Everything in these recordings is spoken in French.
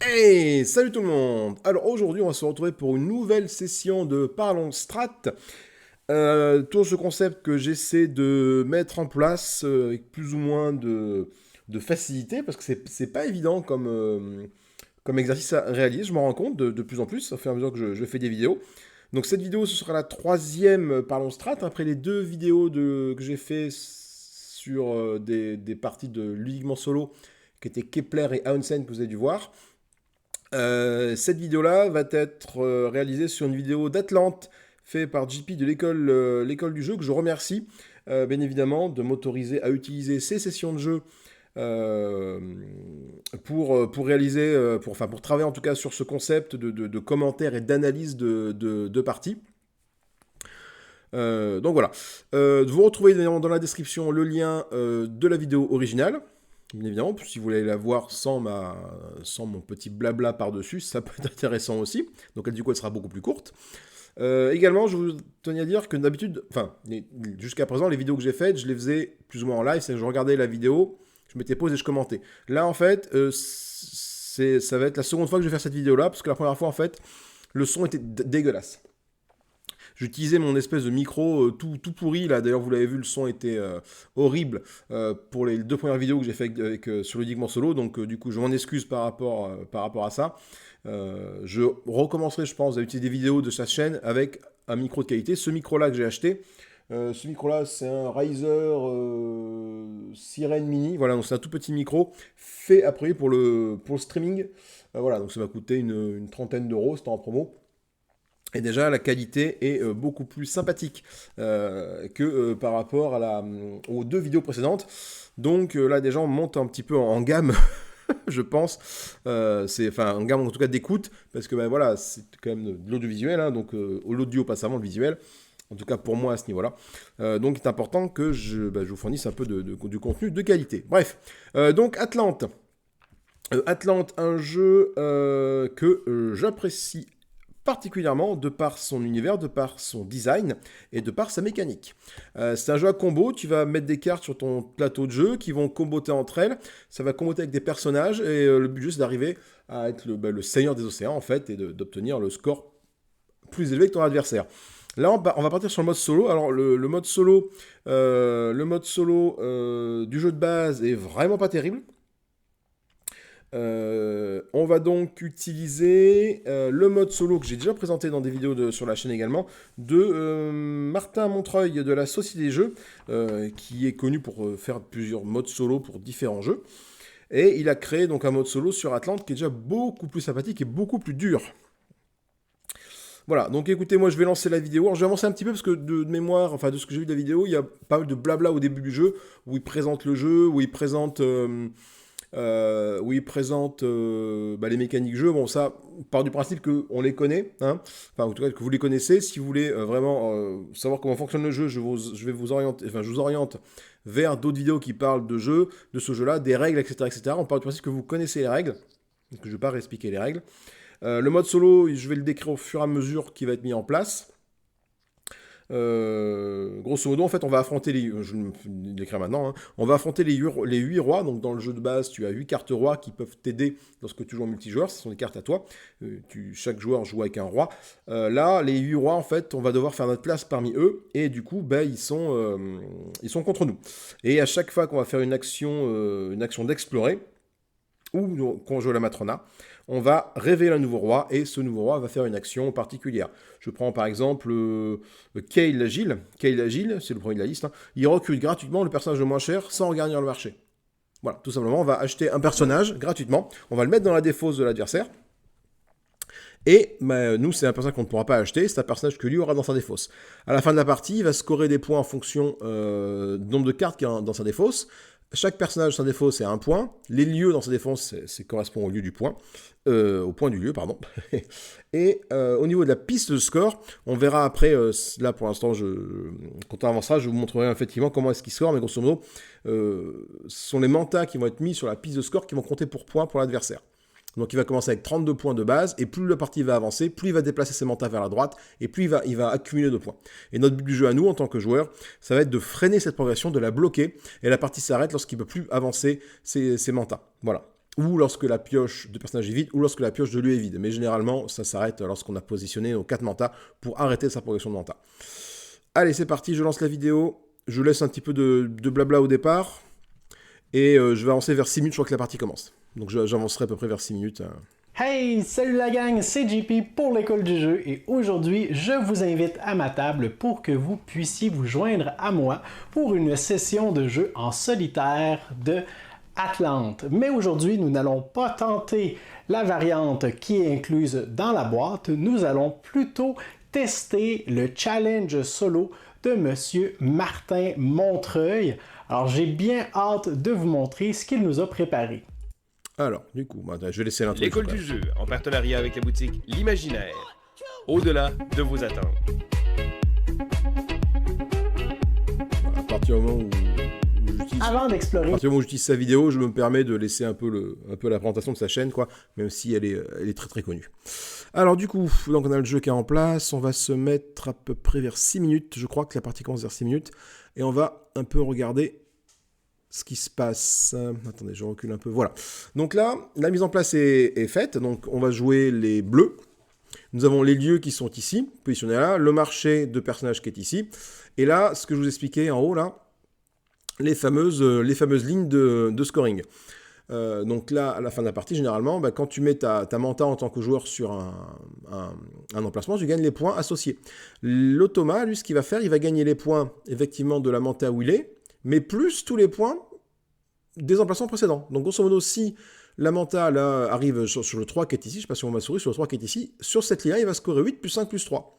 Hey, salut tout le monde! Alors aujourd'hui, on va se retrouver pour une nouvelle session de Parlons Strat. Tout ce concept que j'essaie de mettre en place avec plus ou moins de facilité, parce que c'est pas évident comme exercice à réaliser, je m'en rends compte de plus en plus, au fur et à mesure que je fais des vidéos. Donc cette vidéo, ce sera la troisième Parlons Strat, après les deux vidéos que j'ai fait sur des parties de Ludiquement Solo, qui étaient Kepler et Aunsen, que vous avez dû voir. Cette vidéo-là va être réalisée sur une vidéo d'Atlante, fait par JP de l'école du jeu, que je remercie bien évidemment de m'autoriser à utiliser ces sessions de jeu euh, pour réaliser, pour travailler en tout cas sur ce concept de commentaires et d'analyse de parties. Donc voilà. Vous retrouvez évidemment dans la description le lien de la vidéo originale. Bien évidemment, si vous voulez la voir sans mon petit blabla par-dessus, ça peut être intéressant aussi. Donc elle, du coup, elle sera beaucoup plus courte. Également, je vous tenais à dire que d'habitude, jusqu'à présent, les vidéos que j'ai faites, je les faisais plus ou moins en live, c'est-à-dire que je regardais la vidéo, je m'étais posé et je commentais. Là, en fait, ça va être la seconde fois que je vais faire cette vidéo-là, parce que la première fois, en fait, le son était dégueulasse. J'utilisais mon espèce de micro tout pourri, là d'ailleurs vous l'avez vu, le son était horrible pour les deux premières vidéos que j'ai fait sur le Ludiquement Solo, donc du coup je m'en excuse par rapport à ça. Je recommencerai je pense à utiliser des vidéos de sa chaîne avec un micro de qualité, ce micro là que j'ai acheté. Ce micro-là, c'est un Riser Sirene Mini. Voilà, donc c'est un tout petit micro fait après pour le streaming. Voilà, donc ça m'a coûté une trentaine d'euros, c'était en promo. Et déjà, la qualité est beaucoup plus sympathique que par rapport aux deux vidéos précédentes. Donc là, déjà, on monte un petit peu en gamme, je pense. Enfin, en gamme en tout cas d'écoute, parce que ben, voilà, c'est quand même de l'audiovisuel, hein, donc l'audio passe avant le visuel. En tout cas pour moi à ce niveau-là. Donc il est important que je vous fournisse un peu du contenu de qualité. Bref, donc Atlante. Atlante, un jeu que j'apprécie particulièrement de par son univers, de par son design et de par sa mécanique. C'est un jeu à combo, tu vas mettre des cartes sur ton plateau de jeu qui vont comboter entre elles, ça va comboter avec des personnages et le but c'est d'arriver à être le seigneur des océans en fait et d'obtenir le score plus élevé que ton adversaire. Là, on va partir sur le mode solo. Alors, le mode solo, du jeu de base est vraiment pas terrible. On va donc utiliser le mode solo que j'ai déjà présenté dans des vidéos sur la chaîne également de Martin Montreuil de la Société des Jeux qui est connu pour faire plusieurs modes solo pour différents jeux et il a créé donc un mode solo sur Atlante qui est déjà beaucoup plus sympathique et beaucoup plus dur. Voilà, donc écoutez, moi je vais lancer la vidéo. Alors, je vais avancer un petit peu parce que de mémoire, enfin de ce que j'ai vu de la vidéo, il y a pas mal de blabla au début du jeu où il présente le jeu, où il présente les mécaniques jeu. Bon, ça part du principe qu'on les connaît, hein. Enfin, en tout cas que vous les connaissez. Si vous voulez vraiment savoir comment fonctionne le jeu, je vais vous orienter, enfin, je vous oriente vers d'autres vidéos qui parlent de jeu, de ce jeu-là, des règles, etc., etc. On part du principe que vous connaissez les règles, donc je ne vais pas réexpliquer les règles. Le mode solo, je vais le décrire au fur et à mesure qu'il va être mis en place. Grosso modo, en fait, on va affronter je vais l'écrire maintenant, hein. On va affronter les 8 rois. Donc, dans le jeu de base, tu as 8 cartes rois qui peuvent t'aider lorsque tu joues en multijoueur. Ce sont des cartes à toi. Chaque joueur joue avec un roi. Là, les 8 rois, en fait, on va devoir faire notre place parmi eux. Et du coup, ils sont contre nous. Et à chaque fois qu'on va faire une action d'explorer, ou qu'on joue à la Matrona, on va révéler un nouveau roi et ce nouveau roi va faire une action particulière. Je prends par exemple Kael l'Agile. Kael l'Agile, c'est le premier de la liste, hein. Il recrute gratuitement le personnage le moins cher sans regarder le marché. Voilà, tout simplement, on va acheter un personnage gratuitement, on va le mettre dans la défausse de l'adversaire. Et nous, c'est un personnage qu'on ne pourra pas acheter, c'est un personnage que lui aura dans sa défausse. À la fin de la partie, il va scorer des points en fonction du nombre de cartes qu'il y a dans sa défausse. Chaque personnage dans sa défausse c'est un point. Les lieux dans sa défausse correspond au lieu du point. Au point du lieu, pardon. Et au niveau de la piste de score, on verra après, là pour l'instant, quand on avancera, je vous montrerai effectivement comment est-ce qu'il score, mais grosso modo, ce sont les mantas qui vont être mis sur la piste de score qui vont compter pour points pour l'adversaire. Donc il va commencer avec 32 points de base, et plus la partie va avancer, plus il va déplacer ses mantas vers la droite, et plus il va accumuler de points. Et notre but du jeu à nous, en tant que joueurs, ça va être de freiner cette progression, de la bloquer, et la partie s'arrête lorsqu'il ne peut plus avancer ses mantas. Voilà. ou lorsque la pioche de personnage est vide, ou lorsque la pioche de lieu est vide. Mais généralement, ça s'arrête lorsqu'on a positionné nos 4 mantas pour arrêter sa progression de manta. Allez, c'est parti, je lance la vidéo. Je laisse un petit peu de blabla au départ. Et je vais avancer vers 6 minutes, je crois que la partie commence. Donc j'avancerai à peu près vers 6 minutes. Hey, salut la gang, c'est JP pour l'école du jeu et aujourd'hui, je vous invite à ma table pour que vous puissiez vous joindre à moi pour une session de jeu en solitaire de Atlante. Mais aujourd'hui, nous n'allons pas tenter la variante qui est incluse dans la boîte, nous allons plutôt tester le challenge solo de Monsieur Martin Montreuil. Alors j'ai bien hâte de vous montrer ce qu'il nous a préparé. Alors, du coup, je vais laisser l'intro. L'école du jeu, en partenariat avec la boutique L'Imaginaire. Au-delà de vos attentes. Voilà, à partir du moment où Avant d'explorer, à partir du moment où j'utilise sa vidéo, je me permets de laisser un peu la présentation de sa chaîne, quoi, même si elle est très très connue. Alors du coup, donc on a le jeu qui est en place, on va se mettre à peu près vers 6 minutes, je crois que la partie commence vers 6 minutes, et on va un peu regarder ce qui se passe. Attendez, je recule un peu. Voilà. Donc là, la mise en place est faite. Donc on va jouer les bleus. Nous avons les lieux qui sont ici, positionnés là. Le marché de personnages qui est ici. Et là, ce que je vous expliquais en haut, là, les fameuses lignes de scoring. Donc là, à la fin de la partie, généralement, quand tu mets ta manta en tant que joueur sur un emplacement, tu gagnes les points associés. L'automa, lui, ce qu'il va faire, il va gagner les points, effectivement, de la manta où il est, mais plus tous les points des emplacements précédents. Donc, grosso modo, si la manta là, arrive sur le 3 qui est ici, je ne sais pas si on va souris, sur le 3 qui est ici, sur cette ligne-là, il va scorer 8 plus 5 plus 3.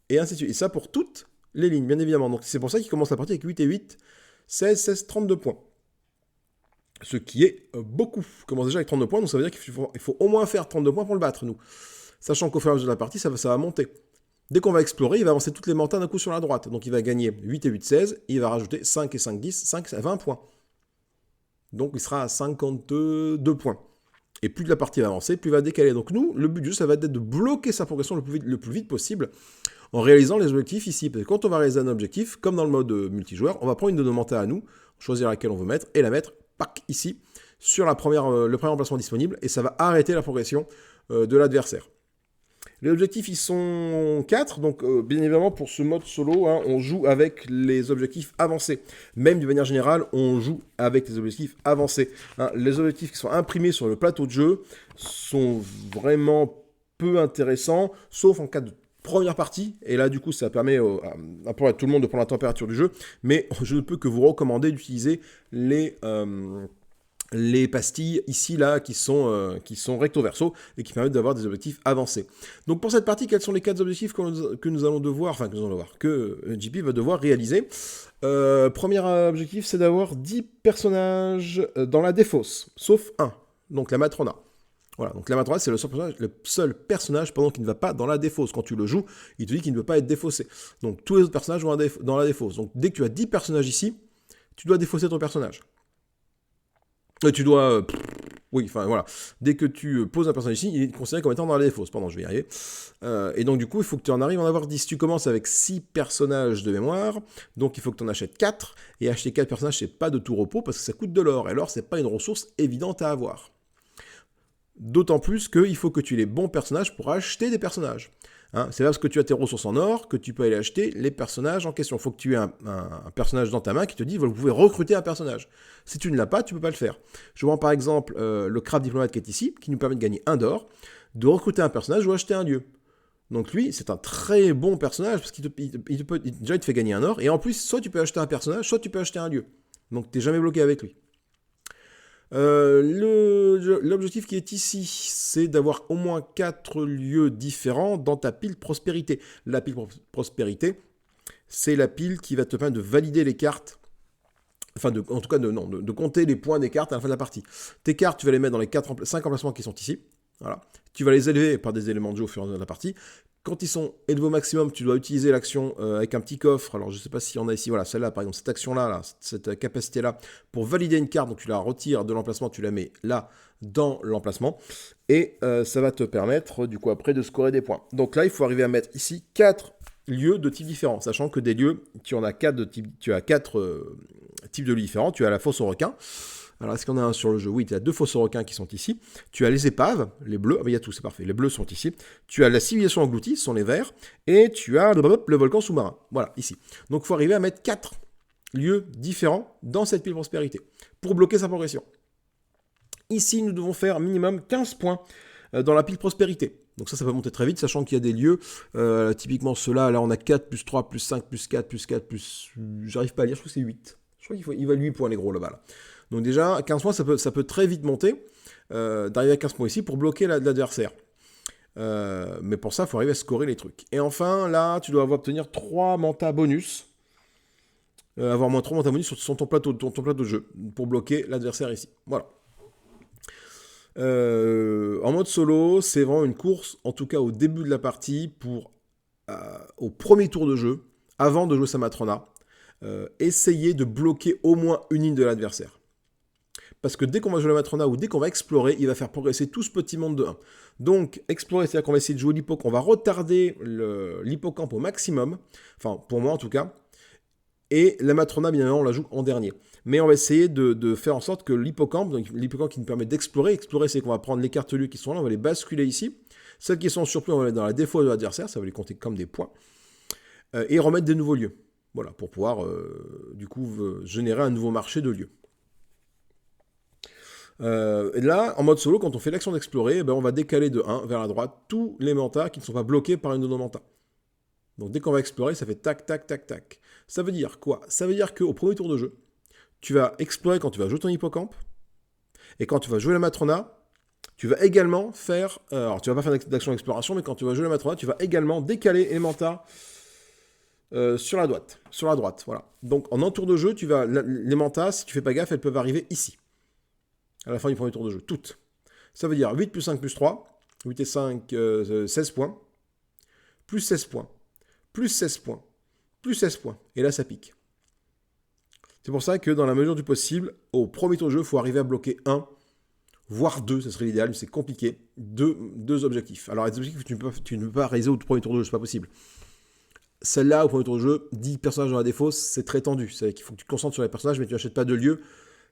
Et ainsi de suite. Et ça pour toutes les lignes, bien évidemment. Donc, c'est pour ça qu'il commence la partie avec 8 et 8, 16, 32 points. Ce qui est beaucoup. Il commence déjà avec 32 points, donc ça veut dire qu'il faut au moins faire 32 points pour le battre, nous. Sachant qu'au fur et à mesure de la partie, ça va monter. Dès qu'on va explorer, il va avancer toutes les mantas d'un coup sur la droite. Donc il va gagner 8 et 8, 16, et il va rajouter 5 et 5, 10, 5, 20 points. Donc il sera à 52 points. Et plus la partie va avancer, plus il va décaler. Donc nous, le but du jeu, ça va être de bloquer sa progression le plus vite possible en réalisant les objectifs ici. Parce que quand on va réaliser un objectif, comme dans le mode multijoueur, on va prendre une de nos mantas à nous, choisir laquelle on veut mettre, et la mettre, pac, ici, sur le premier emplacement disponible, et ça va arrêter la progression de l'adversaire. Les objectifs, ils sont 4, donc bien évidemment, pour ce mode solo, on joue avec les objectifs avancés. Même d'une manière générale, on joue avec les objectifs avancés. Les objectifs qui sont imprimés sur le plateau de jeu sont vraiment peu intéressants, sauf en cas de première partie, et là du coup ça permet à peu près tout le monde de prendre la température du jeu, mais je ne peux que vous recommander d'utiliser les pastilles ici là qui sont recto verso et qui permettent d'avoir des objectifs avancés. Donc pour cette partie, quels sont les 4 objectifs que nous allons devoir, que JP va devoir réaliser. Premier objectif, c'est d'avoir 10 personnages dans la défausse, sauf un, donc la matrona. Voilà, donc la matrona, c'est le seul personnage qui ne va pas dans la défausse. Quand tu le joues, il te dit qu'il ne peut pas être défaussé. Donc tous les autres personnages vont dans la défausse. Donc dès que tu as 10 personnages ici, tu dois défausser ton personnage. Tu dois... voilà. Dès que tu poses un personnage ici, il est considéré comme étant dans la défausse. Pardon, je vais y arriver. Et donc du coup, il faut que tu en arrives à en avoir 10. Tu commences avec 6 personnages de mémoire, donc il faut que tu en achètes 4. Et acheter 4 personnages, c'est pas de tout repos, parce que ça coûte de l'or. Et l'or, c'est pas une ressource évidente à avoir. D'autant plus qu'il faut que tu aies les bons personnages pour acheter des personnages. C'est parce que tu as tes ressources en or que tu peux aller acheter les personnages en question. Il faut que tu aies un personnage dans ta main qui te dit vous pouvez recruter un personnage. Si tu ne l'as pas, tu ne peux pas le faire. Je prends par exemple le crabe diplomate qui est ici, qui nous permet de gagner 1 d'or, de recruter un personnage ou acheter un lieu. Donc lui, c'est un très bon personnage parce qu'il te fait gagner 1 or, et en plus, soit tu peux acheter un personnage, soit tu peux acheter un lieu. Donc tu n'es jamais bloqué avec lui. L'objectif qui est ici, c'est d'avoir au moins 4 lieux différents dans ta pile prospérité. La pile prospérité, c'est la pile qui va te permettre de valider les cartes, de compter les points des cartes à la fin de la partie. Tes cartes, tu vas les mettre dans les 5 emplacements qui sont ici. Voilà. Tu vas les élever par des éléments de jeu au fur et à mesure de la partie. Quand ils sont élevés au maximum, tu dois utiliser l'action avec un petit coffre. Alors, je ne sais pas s'il y en a ici. Voilà, celle-là, par exemple, cette action-là, cette capacité-là, pour valider une carte. Donc, tu la retires de l'emplacement, tu la mets là, dans l'emplacement. Et ça va te permettre, du coup, après, de scorer des points. Donc là, il faut arriver à mettre ici 4 lieux de types différents. Sachant que des lieux, tu as 4 types de lieux différents. Tu as la fosse au requin. Alors, est-ce qu'on a un sur le jeu? Oui, tu as 2 phosphorequins qui sont ici. Tu as les épaves, les bleus. Ah, il y a tout, c'est parfait. Les bleus sont ici. Tu as la civilisation engloutie, ce sont les verts. Et tu as le volcan sous-marin. Voilà, ici. Donc, il faut arriver à mettre 4 lieux différents dans cette pile prospérité pour bloquer sa progression. Ici, nous devons faire minimum 15 points dans la pile prospérité. Donc ça peut monter très vite, sachant qu'il y a des lieux, typiquement ceux-là, là on a 4, plus 3, plus 5, plus 4, plus 4, plus... J'arrive pas à lire, je crois que c'est 8. Je crois qu'il valent 8 points les gros là-bas. Là. Donc déjà, 15 points, ça peut très vite monter, d'arriver à 15 points ici pour bloquer l'adversaire. Mais pour ça, il faut arriver à scorer les trucs. Et enfin, là, tu dois obtenir 3 mantas bonus. Avoir moins 3 mantas bonus sur ton plateau de jeu, pour bloquer l'adversaire ici. Voilà. En mode solo, c'est vraiment une course, en tout cas au début de la partie, pour au premier tour de jeu, avant de jouer sa Matrona, essayer de bloquer au moins une ligne de l'adversaire. Parce que dès qu'on va jouer la Matrona ou dès qu'on va explorer, il va faire progresser tout ce petit monde de 1. Donc, explorer, c'est-à-dire qu'on va essayer de jouer l'hippocampe, on va retarder l'hippocampe au maximum, enfin pour moi en tout cas, et la Matrona, bien évidemment, on la joue en dernier. Mais on va essayer de faire en sorte que l'hippocampe, donc l'hippocampe qui nous permet d'explorer, c'est qu'on va prendre les cartes lieux qui sont là, on va les basculer ici. Celles qui sont en surplus, on va les mettre dans la défaut de l'adversaire, ça va les compter comme des points. Et remettre des nouveaux lieux. Voilà, pour pouvoir, du coup, générer un nouveau marché de lieux. Et là, en mode solo, quand on fait l'action d'explorer, on va décaler de 1 vers la droite tous les mantas qui ne sont pas bloqués par une de nos mantas. Donc dès qu'on va explorer, ça fait tac, tac, tac, tac. Ça veut dire quoi? Ça veut dire qu'au premier tour de jeu, tu vas explorer quand tu vas jouer ton hippocampe, et quand tu vas jouer la Matrona, tu vas également faire... alors tu vas pas faire d'action d'exploration, mais quand tu vas jouer la Matrona, tu vas également décaler les mantas sur la droite. Voilà. Donc en un tour de jeu, les mantas, si tu fais pas gaffe, elles peuvent arriver ici. À la fin du premier tour de jeu, toutes. Ça veut dire 8 plus 5 plus 3, 8 et 5, 16 points, plus 16 points, plus 16 points, plus 16 points. Et là, ça pique. C'est pour ça que dans la mesure du possible, au premier tour de jeu, il faut arriver à bloquer 1, voire 2, ça serait l'idéal, mais c'est compliqué, deux objectifs. Alors, les objectifs, tu ne peux pas réaliser au premier tour de jeu, c'est pas possible. Celle-là, au premier tour de jeu, 10 personnages dans la défausse, c'est très tendu. C'est qu'il faut que tu te concentres sur les personnages, mais tu n'achètes pas de lieu,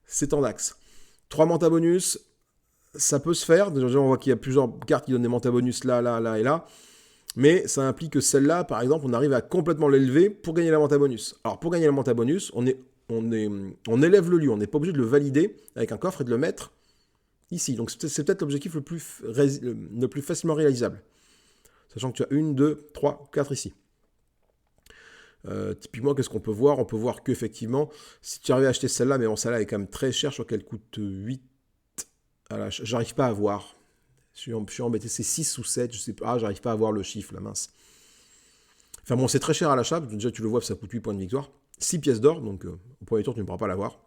c'est en axe. 3 mantas bonus, ça peut se faire. Déjà, on voit qu'il y a plusieurs cartes qui donnent des mantas bonus là, là, là et là. Mais ça implique que celle-là, par exemple, on arrive à complètement l'élever pour gagner la manta bonus. Alors, pour gagner la manta bonus, on élève le lieu. On n'est pas obligé de le valider avec un coffre et de le mettre ici. Donc, c'est peut-être l'objectif le plus facilement réalisable. Sachant que tu as 1, 2, 3, 4 ici. Typiquement, qu'est-ce qu'on peut voir? On peut voir qu'effectivement, si tu arrives à acheter celle-là, mais bon, celle-là est quand même très chère, je crois qu'elle coûte 8. Voilà, j'arrive pas à voir. Je suis embêté, c'est 6 ou 7, je sais pas, j'arrive pas à voir le chiffre, la mince. Enfin bon, c'est très cher à l'achat, déjà tu le vois, ça coûte 8 points de victoire. 6 pièces d'or, donc au premier tour, tu ne pourras pas l'avoir.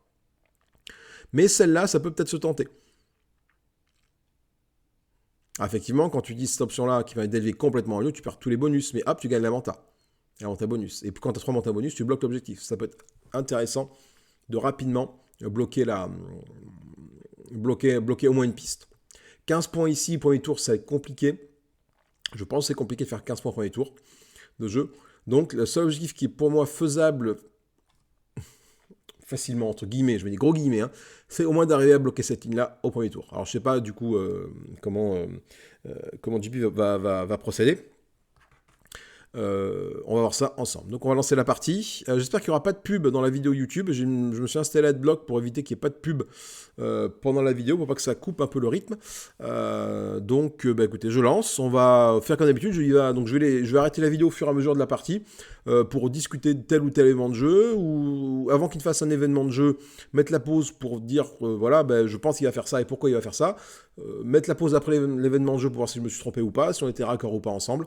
Mais celle-là, ça peut peut-être se tenter. Ah, effectivement, quand tu dis cette option-là qui va d'élever complètement en lieu, tu perds tous les bonus, mais hop, tu gagnes la manta. La manta bonus. Et quand tu as 3 mantas bonus, tu bloques l'objectif. Ça peut être intéressant de rapidement bloquer au moins une piste. 15 points ici, premier tour, ça va être compliqué. Je pense que c'est compliqué de faire 15 points premier tour de jeu. Donc, le seul objectif qui est pour moi faisable facilement, entre guillemets, je mets des gros guillemets, hein, c'est au moins d'arriver à bloquer cette ligne-là au premier tour. Alors, je ne sais pas du coup comment JP va procéder. On va voir ça ensemble. Donc on va lancer la partie. J'espère qu'il n'y aura pas de pub dans la vidéo YouTube. Je me suis installé AdBlock pour éviter qu'il n'y ait pas de pub pendant la vidéo, pour pas que ça coupe un peu le rythme. Donc écoutez, je lance. On va faire comme d'habitude. Je vais arrêter la vidéo au fur et à mesure de la partie pour discuter de tel ou tel événement de jeu, ou avant qu'il fasse un événement de jeu, mettre la pause pour dire je pense qu'il va faire ça et pourquoi il va faire ça. Mettre la pause après l'événement de jeu pour voir si je me suis trompé ou pas, si on était raccord ou pas ensemble.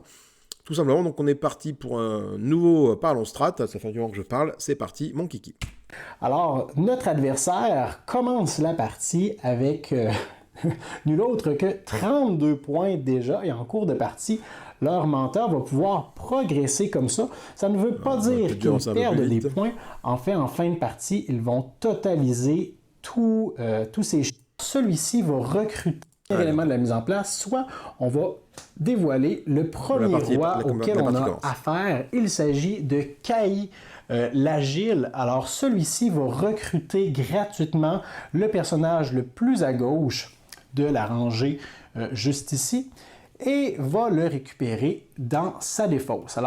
Tout simplement, donc on est parti pour un nouveau Parlons Strat. Ça fait un moment que je parle, c'est parti, mon kiki. Alors, notre adversaire commence la partie avec nul autre que 32 points déjà, et en cours de partie, leur mentor va pouvoir progresser comme ça. Ça ne veut pas dire qu'ils perdent des points. En fait, en fin de partie, ils vont totaliser tous ces chiffres. Celui-ci va recruter élément de la mise en place, soit on va dévoiler le premier roi auquel on a affaire. Il s'agit de Kai l'agile. Alors celui-ci va recruter gratuitement le personnage le plus à gauche de la rangée juste ici et va le récupérer dans sa défausse.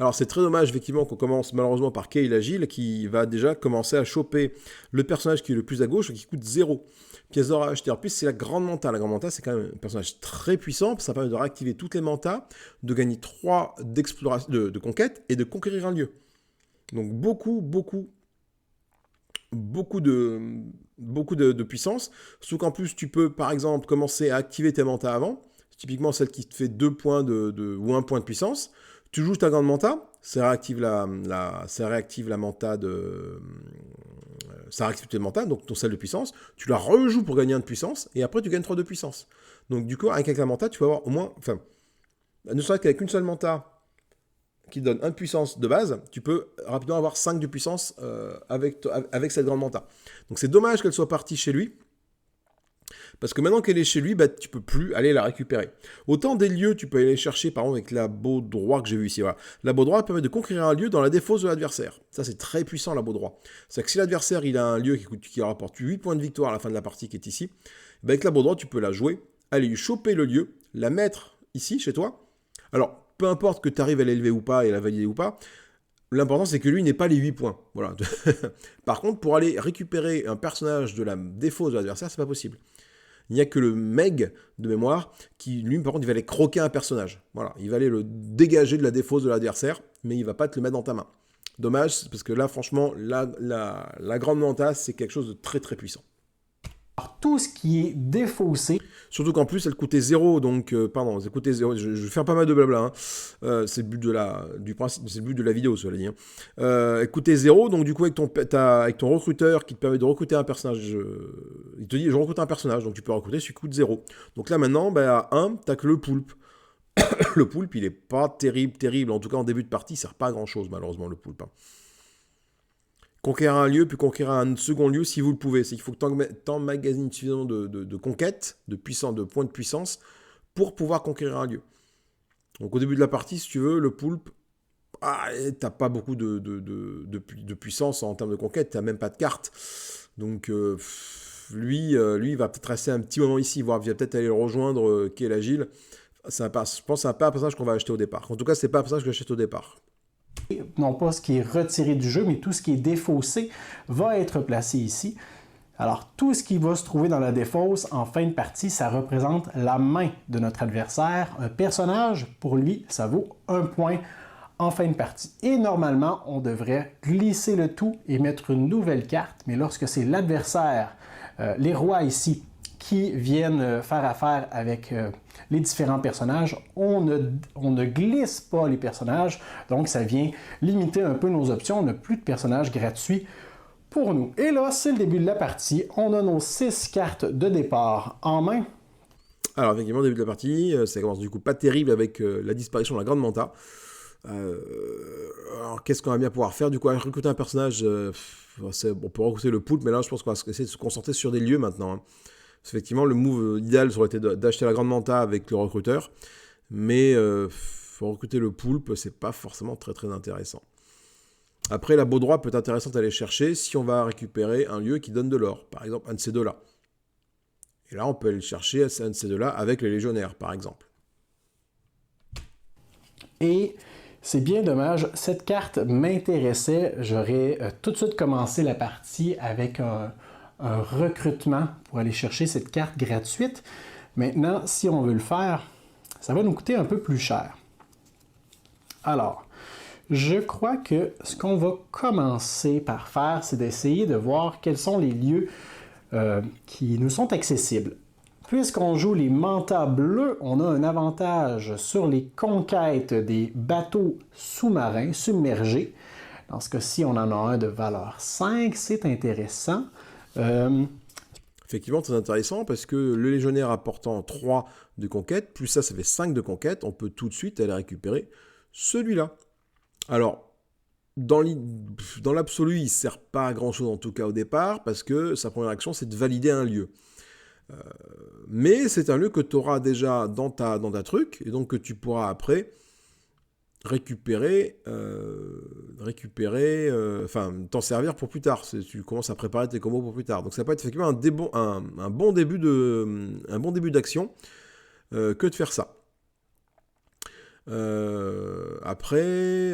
Alors c'est très dommage effectivement qu'on commence malheureusement par Kay l'agile qui va déjà commencer à choper le personnage qui est le plus à gauche et qui coûte 0 pièces d'or à acheter. En plus c'est la grande manta. La grande manta c'est quand même un personnage très puissant, ça permet de réactiver toutes les mantas, de gagner 3 d'exploration, de conquête et de conquérir un lieu. Donc beaucoup de puissance. Surtout qu'en plus tu peux par exemple commencer à activer tes mantas avant. Typiquement celle qui te fait 2 points ou 1 point de puissance. Tu joues ta grande manta, ça réactive la manta ça réactive tes mantas, donc ton sel de puissance. Tu la rejoues pour gagner 1 de puissance, et après tu gagnes 3 de puissance. Donc du coup, avec la manta, tu vas avoir au moins... Enfin, ne serait-ce qu'avec une seule manta qui donne 1 de puissance de base, tu peux rapidement avoir 5 de puissance avec cette grande manta. Donc c'est dommage qu'elle soit partie chez lui, parce que maintenant qu'elle est chez lui, tu peux plus aller la récupérer. Autant des lieux, tu peux aller les chercher, par exemple, avec labo droit que j'ai vu ici. Voilà. Labo droit permet de conquérir un lieu dans la défausse de l'adversaire. Ça, c'est très puissant, labo droit. C'est que si l'adversaire il a un lieu qui rapporte 8 points de victoire à la fin de la partie qui est ici, avec labo droit, tu peux la jouer, aller lui choper le lieu, la mettre ici, chez toi. Alors, peu importe que tu arrives à l'élever ou pas et la valider ou pas, l'important, c'est que lui n'ait pas les 8 points. Voilà. Par contre, pour aller récupérer un personnage de la défausse de l'adversaire, c'est pas possible. Il n'y a que le Meg de mémoire qui, lui, par contre, il va aller croquer un personnage. Voilà, il va aller le dégager de la défausse de l'adversaire, mais il ne va pas te le mettre dans ta main. Dommage, parce que là, franchement, la grande manta, c'est quelque chose de très très puissant. Alors, tout ce qui est défaussé... Surtout qu'en plus, elle coûtait 0, donc... elle coûtait 0, je vais faire pas mal de blabla. Hein. C'est le but du principe, c'est le but de la vidéo, cela dit. Hein. Elle coûtait 0, donc du coup, avec ton recruteur qui te permet de recruter un personnage... il te dit, je recrute un personnage, donc tu peux recruter, celui qui coûte 0. Donc là, maintenant, à 1, t'as que le poulpe. Le poulpe, il est pas terrible. En tout cas, en début de partie, il sert pas à grand-chose, malheureusement, le poulpe. Hein. Conquérir un lieu, puis conquérir un second lieu si vous le pouvez. C'est qu'il faut que tu emmagasines suffisamment de conquêtes, de points de puissance, pour pouvoir conquérir un lieu. Donc au début de la partie, si tu veux, le poulpe, t'as pas beaucoup de puissance en termes de conquête, t'as même pas de carte. Donc lui, il va peut-être rester un petit moment ici, voire il va peut-être aller le rejoindre, qui est l'agile. Je pense que c'est pas un personnage qu'on va acheter au départ. En tout cas, c'est pas un personnage que j'achète au départ. Non pas ce qui est retiré du jeu, mais tout ce qui est défaussé va être placé ici. Alors, tout ce qui va se trouver dans la défausse en fin de partie, ça représente la main de notre adversaire. Un personnage, pour lui, ça vaut 1 point en fin de partie. Et normalement, on devrait glisser le tout et mettre une nouvelle carte. Mais lorsque c'est l'adversaire, les rois ici, qui viennent faire affaire avec les différents personnages, on ne glisse pas les personnages, donc ça vient limiter un peu nos options, on n'a plus de personnages gratuits pour nous. Et là, c'est le début de la partie, on a nos 6 cartes de départ en main. Alors effectivement, début de la partie, ça commence du coup pas terrible avec la disparition de la grande manta. Alors qu'est-ce qu'on va bien pouvoir faire? Du coup, recruter un personnage, on peut recruter le poulpe, mais là je pense qu'on va essayer de se concentrer sur des lieux maintenant. Hein. Effectivement, le move idéal ça aurait été d'acheter la grande manta avec le recruteur, mais recruter le poulpe, c'est pas forcément très très intéressant. Après, la beau droit peut être intéressante à aller chercher si on va récupérer un lieu qui donne de l'or, par exemple un de ces deux-là. Et là, on peut aller chercher un de ces deux-là avec les légionnaires, par exemple. Et c'est bien dommage, cette carte m'intéressait, j'aurais tout de suite commencé la partie avec un recrutement pour aller chercher cette carte gratuite. Maintenant, si on veut le faire, ça va nous coûter un peu plus cher. Alors, je crois que ce qu'on va commencer par faire, c'est d'essayer de voir quels sont les lieux qui nous sont accessibles. Puisqu'on joue les mantas bleus, on a un avantage sur les conquêtes des bateaux sous-marins submergés. Dans ce cas-ci, on en a un de valeur 5, c'est intéressant. Effectivement, c'est intéressant parce que le légionnaire apportant 3 de conquête, plus ça fait 5 de conquête, on peut tout de suite aller récupérer celui-là. Alors, dans l'absolu, il ne sert pas à grand-chose en tout cas au départ, parce que sa première action, c'est de valider un lieu. Mais c'est un lieu que tu auras déjà dans ta truc, et donc que tu pourras après t'en servir pour plus tard. Tu commences à préparer tes combos pour plus tard. Donc ça peut être effectivement un bon début d'action que de faire ça. Après,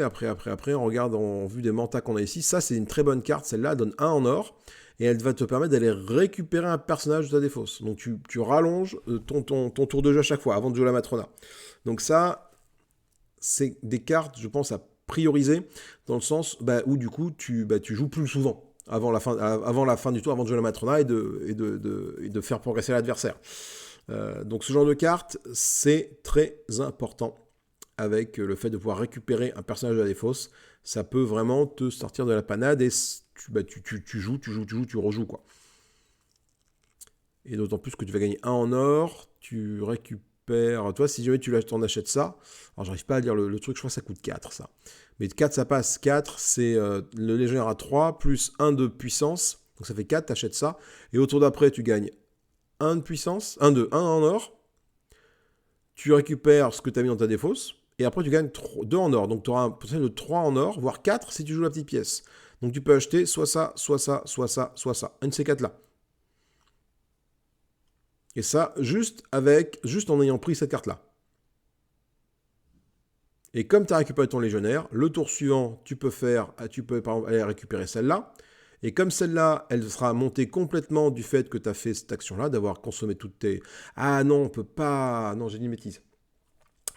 on regarde en vue des mantas qu'on a ici. Ça, c'est une très bonne carte. Celle-là, elle donne 1 en or. Et elle va te permettre d'aller récupérer un personnage de ta défausse. Donc tu rallonges ton tour de jeu à chaque fois, avant de jouer la Matrona. Donc ça, c'est des cartes, je pense, à prioriser, dans le sens où du coup, tu joues plus souvent, avant la fin du tour, avant de jouer la Matrona, et de faire progresser l'adversaire. Donc ce genre de carte, c'est très important. Avec le fait de pouvoir récupérer un personnage de la défausse, ça peut vraiment te sortir de la panade et tu joues, tu rejoues, quoi. Et d'autant plus que tu vas gagner 1 en or, tu récupères... Toi, si jamais t'en achètes ça, alors j'arrive pas à lire le truc, je crois que ça coûte 4, ça. Mais 4, ça passe. 4, c'est le légionnaire à 3, plus 1 de puissance, donc ça fait 4, t'achètes ça. Et au tour d'après, tu gagnes 1 de puissance, 1 en or, tu récupères ce que tu as mis dans ta défausse, et après tu gagnes 2 en or. Donc tu auras un potentiel de 3 en or, voire 4 si tu joues la petite pièce. Donc tu peux acheter soit ça, soit ça, soit ça, soit ça. Un de ces 4-là. Et ça, juste en ayant pris cette carte-là. Et comme tu as récupéré ton légionnaire, le tour suivant, tu peux par exemple aller récupérer celle-là. Et comme celle-là, elle sera montée complètement du fait que tu as fait cette action-là, d'avoir consommé toutes tes... Ah non, on peut pas... Non, j'ai dit une bêtise.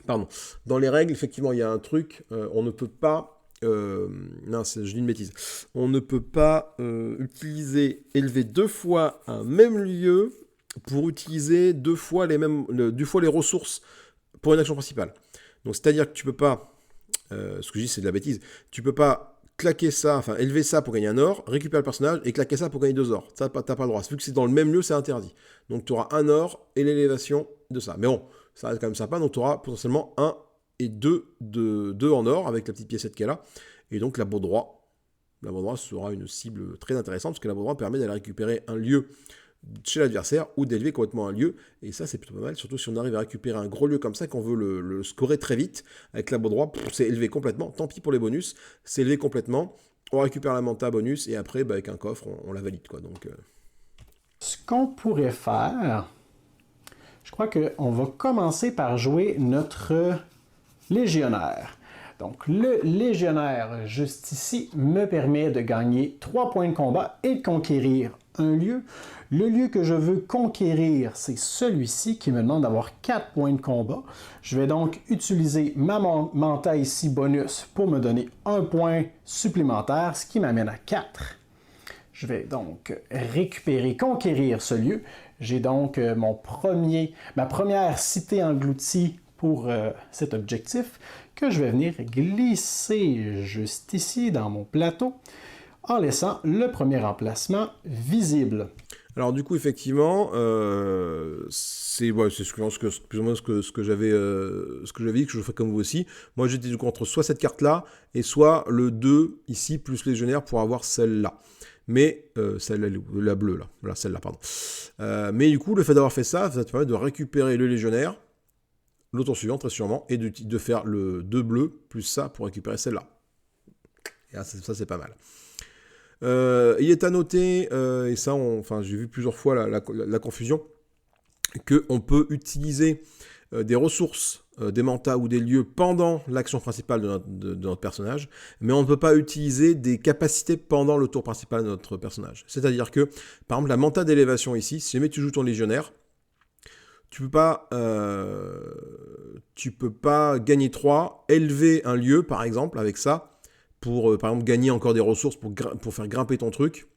Pardon. Dans les règles, effectivement, il y a un truc, on ne peut pas... non, je dis une bêtise. On ne peut pas élever 2 fois un même lieu pour utiliser 2 fois les ressources pour une action principale. Donc, c'est-à-dire que tu peux pas... ce que je dis, c'est de la bêtise. Tu peux pas claquer ça, enfin élever ça pour gagner 1 or, récupérer le personnage et claquer ça pour gagner 2 or. Ça, t'as pas le droit. Vu que c'est dans le même lieu, c'est interdit. Donc, tu auras 1 or et l'élévation de ça. Mais bon, ça reste quand même sympa. Donc, tu auras potentiellement 1 et 2 en or avec la petite piécette qu'elle a. Et donc, la Baudroie sera une cible très intéressante parce que la Baudroie permet d'aller récupérer un lieu chez l'adversaire ou d'élever complètement un lieu. Et ça, c'est plutôt pas mal. Surtout si on arrive à récupérer un gros lieu comme ça, qu'on veut le scorer très vite. Avec la Baudroie, c'est élevé complètement. Tant pis pour les bonus. C'est élevé complètement. On récupère la manta bonus et après, avec un coffre, on la valide, quoi. Donc, Ce qu'on pourrait faire, je crois qu'on va commencer par jouer notre légionnaire. Donc, le légionnaire, juste ici, me permet de gagner 3 points de combat et de conquérir un lieu. Le lieu que je veux conquérir, c'est celui-ci qui me demande d'avoir 4 points de combat. Je vais donc utiliser ma manta ici bonus pour me donner 1 point supplémentaire, ce qui m'amène à 4. Je vais donc conquérir ce lieu. J'ai donc ma première cité engloutie pour cet objectif que je vais venir glisser juste ici dans mon plateau en laissant le premier emplacement visible. Alors du coup, effectivement, c'est plus ou moins ce que j'avais dit, que je ferais comme vous aussi. Moi, j'étais du coup entre soit cette carte-là, et soit le 2 ici, plus légionnaire, pour avoir celle-là. Mais, celle-là, la bleue, là, celle-là, pardon. Mais du coup, le fait d'avoir fait ça, ça te permet de récupérer le légionnaire, le tour suivant, très sûrement, et de faire le 2 bleu, plus ça, pour récupérer celle-là. Et ça, c'est pas mal. Il est à noter, et ça, j'ai vu plusieurs fois la confusion, qu'on peut utiliser des ressources, des mantas ou des lieux pendant l'action principale de notre personnage, mais on ne peut pas utiliser des capacités pendant le tour principal de notre personnage. C'est-à-dire que, par exemple, la manta d'élévation ici, si jamais tu joues ton légionnaire, tu peux pas gagner 3, élever un lieu, par exemple, avec ça, pour, par exemple, gagner encore des ressources pour faire grimper ton truc,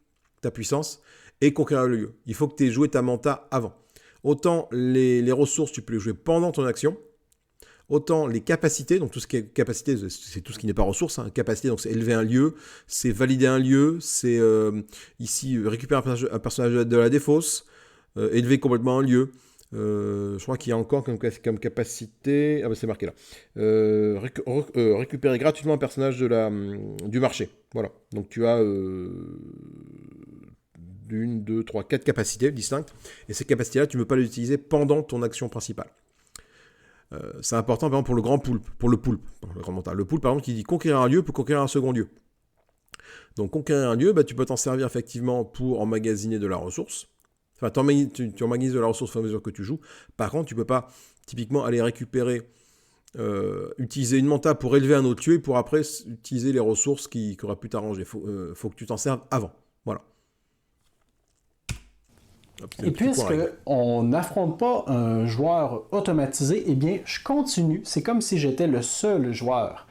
ta puissance, et conquérir le lieu. Il faut que tu aies joué ta manta avant. Autant les ressources, tu peux les jouer pendant ton action, autant les capacités, donc tout ce qui est capacité, c'est tout ce qui n'est pas ressource, hein. Capacité, donc c'est élever un lieu, c'est valider un lieu, c'est ici récupérer un personnage de la défausse, élever complètement un lieu. Je crois qu'il y a encore comme capacité... Ah bah c'est marqué là. Récupérer gratuitement un personnage du marché. Voilà. Donc tu as 1, 2, 3, 4 capacités distinctes. Et ces capacités-là, tu ne peux pas les utiliser pendant ton action principale. C'est important, par exemple, pour le grand poulpe, pour le poulpe, le grand mental. Le poulpe, par exemple, qui dit conquérir un lieu peut conquérir un second lieu. Donc, conquérir un lieu, tu peux t'en servir effectivement pour emmagasiner de la ressource. Enfin, tu emmagasines de la ressource au fur et à mesure que tu joues. Par contre, tu peux pas, typiquement, aller récupérer, utiliser une manta pour élever un autre lieu et pour après utiliser les ressources qui auraient pu t'arranger. Faut que tu t'en serves avant. Voilà. Et puisqu'on n'affronte pas un joueur automatisé, eh bien, je continue. C'est comme si j'étais le seul joueur.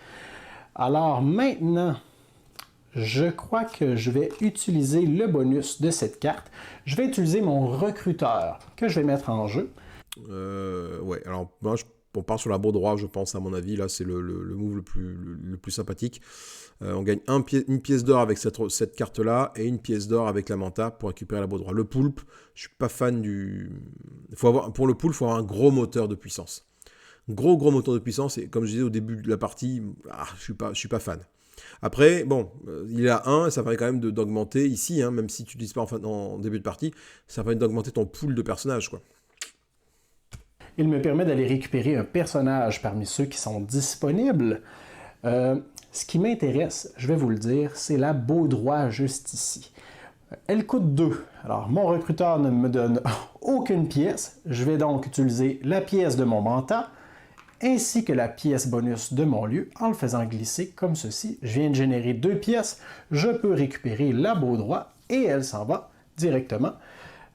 Alors maintenant, je crois que je vais utiliser le bonus de cette carte. Je vais utiliser mon recruteur que je vais mettre en jeu. Ouais, alors moi, on part sur la beau droit, je pense, à mon avis. Là, c'est le move le plus sympathique. On gagne une pièce d'or avec cette carte-là et une pièce d'or avec la manta pour récupérer la beau droit. Le poulpe, je suis pas fan du... Pour le poulpe, il faut avoir un gros moteur de puissance. Gros moteur de puissance, et comme je disais au début de la partie, je suis pas fan. Après, bon, il est à 1, et ça permet quand même d'augmenter ici, même si tu n'utilises pas en début de partie, ça permet d'augmenter ton pool de personnages, quoi. Il me permet d'aller récupérer un personnage parmi ceux qui sont disponibles. Ce qui m'intéresse, je vais vous le dire, c'est la beau droit juste ici. Elle coûte 2. Alors, mon recruteur ne me donne aucune pièce. Je vais donc utiliser la pièce de mon manta, ainsi que la pièce bonus de mon lieu, en le faisant glisser comme ceci. Je viens de générer 2 pièces. Je peux récupérer la beau droit et elle s'en va directement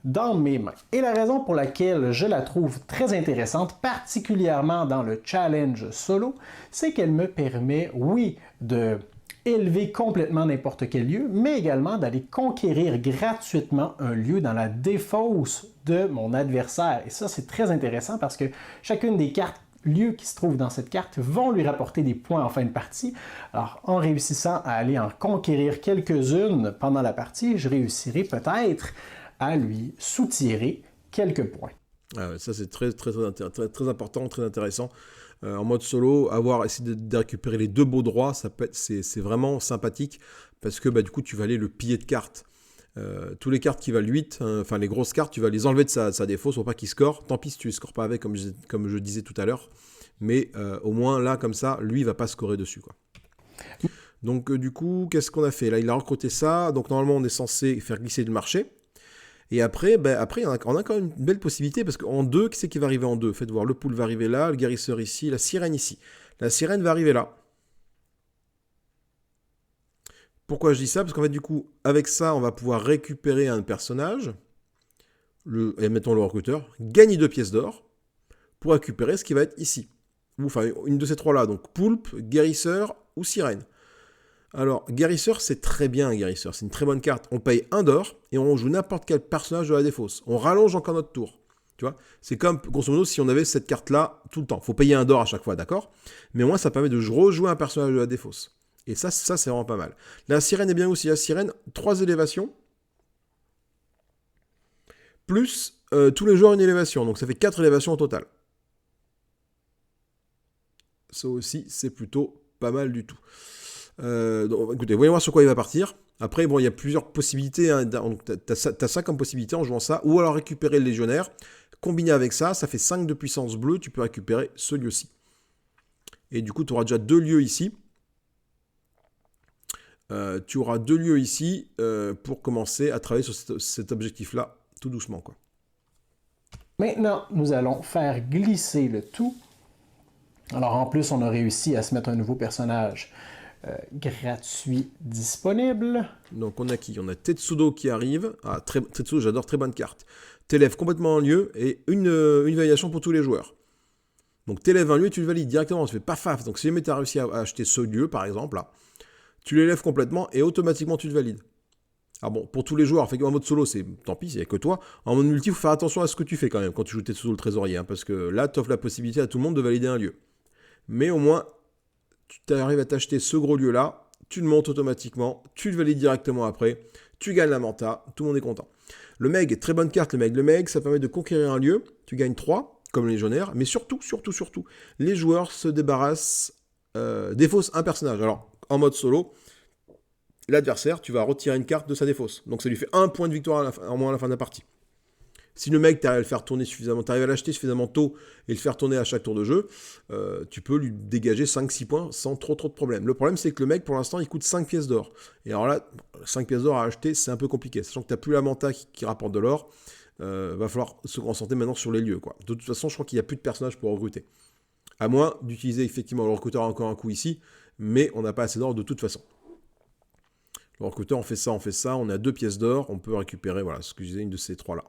dans mes mains. Et la raison pour laquelle je la trouve très intéressante, particulièrement dans le challenge solo, c'est qu'elle me permet, oui, de élever complètement n'importe quel lieu, mais également d'aller conquérir gratuitement un lieu dans la défausse de mon adversaire. Et ça, c'est très intéressant parce que chacune des cartes lieux qui se trouvent dans cette carte vont lui rapporter des points en fin de partie. Alors, en réussissant à aller en conquérir quelques-unes pendant la partie, je réussirai peut-être à lui soutirer quelques points. Ça, c'est très important, très intéressant. En mode solo, essayé de récupérer les 2 beaux droits, c'est vraiment sympathique parce que du coup, tu vas aller le piller de cartes. Tous les cartes qui valent 8, les grosses cartes, tu vas les enlever de sa défausse pour pas qu'il score. Tant pis si tu les scores pas avec, comme je disais tout à l'heure. Mais au moins, là, comme ça, lui, il va pas scorer dessus, quoi. Donc, du coup, qu'est-ce qu'on a fait? Là, il a recruté ça. Donc, normalement, on est censé faire glisser le marché. Et après, on a quand même une belle possibilité, parce qu'en 2, qui c'est qui va arriver en 2? Faites voir, le pool va arriver là, le guérisseur ici, la sirène ici. La sirène va arriver là. Pourquoi je dis ça? Parce qu'en fait, du coup, avec ça, on va pouvoir récupérer un personnage, et mettons le recruteur, gagner 2 pièces d'or, pour récupérer ce qui va être ici. Enfin, une de ces 3-là, donc poulpe, guérisseur ou sirène. Alors, guérisseur, c'est très bien un guérisseur, c'est une très bonne carte. On paye 1 d'or et on joue n'importe quel personnage de la défausse. On rallonge encore notre tour. Tu vois, c'est comme, grosso modo, si on avait cette carte-là tout le temps. Il faut payer 1 d'or à chaque fois, d'accord? Mais au moins, ça permet de rejouer un personnage de la défausse. Et ça, c'est vraiment pas mal. La sirène est bien aussi. La sirène, 3 élévations. Plus tous les joueurs une élévation. Donc, ça fait 4 élévations au total. Ça aussi, c'est plutôt pas mal du tout. Donc, écoutez, voyons voir sur quoi il va partir. Après, bon, il y a plusieurs possibilités. T'as ça comme possibilité en jouant ça. Ou alors récupérer le légionnaire. Combiné avec ça, ça fait 5 de puissance bleue. Tu peux récupérer ce lieu-ci. Et du coup, tu auras déjà 2 lieux ici. Tu auras 2 lieux ici pour commencer à travailler sur cet objectif-là tout doucement, quoi. Maintenant, nous allons faire glisser le tout. Alors, en plus, on a réussi à se mettre un nouveau personnage gratuit disponible. Donc, on a qui? On a Tetsudo qui arrive. Tetsudo, j'adore, très bonne carte. T'élèves complètement un lieu et une validation pour tous les joueurs. Donc, t'élèves un lieu et tu le valides directement. Tu fais pas faf. Donc, si jamais tu as réussi à acheter ce lieu, par exemple, là, tu l'élèves complètement et automatiquement tu le valides. Alors bon, pour tous les joueurs, en mode solo, c'est tant pis, il n'y a que toi. En mode multi, il faut faire attention à ce que tu fais quand même quand tu joues Tetsudo le trésorier, parce que là, tu offres la possibilité à tout le monde de valider un lieu. Mais au moins, tu arrives à t'acheter ce gros lieu-là, tu le montes automatiquement, tu le valides directement après, tu gagnes la manta, tout le monde est content. Le Meg, très bonne carte, le Meg. Le Meg, ça permet de conquérir un lieu, tu gagnes 3, comme les légionnaires, mais surtout, les joueurs se débarrassent, défaussent un personnage. Alors, en mode solo, l'adversaire, tu vas retirer une carte de sa défausse. Donc ça lui fait 1 point de victoire en moins à la fin de la partie. Si le mec, t'arrives à le faire tourner suffisamment, t'arrives à l'acheter suffisamment tôt et le faire tourner à chaque tour de jeu, tu peux lui dégager 5-6 points sans trop de problèmes. Le problème, c'est que le mec, pour l'instant, il coûte 5 pièces d'or. Et alors là, 5 pièces d'or à acheter, c'est un peu compliqué. Sachant que t'as plus la manta qui rapporte de l'or, va falloir se concentrer maintenant sur les lieux, quoi. De toute façon, je crois qu'il n'y a plus de personnages pour recruter. À moins d'utiliser effectivement le recruteur encore un coup ici, mais on n'a pas assez d'or de toute façon. Le recruteur, on fait ça, on a 2 pièces d'or, on peut récupérer, voilà, ce que je disais, une de ces 3-là.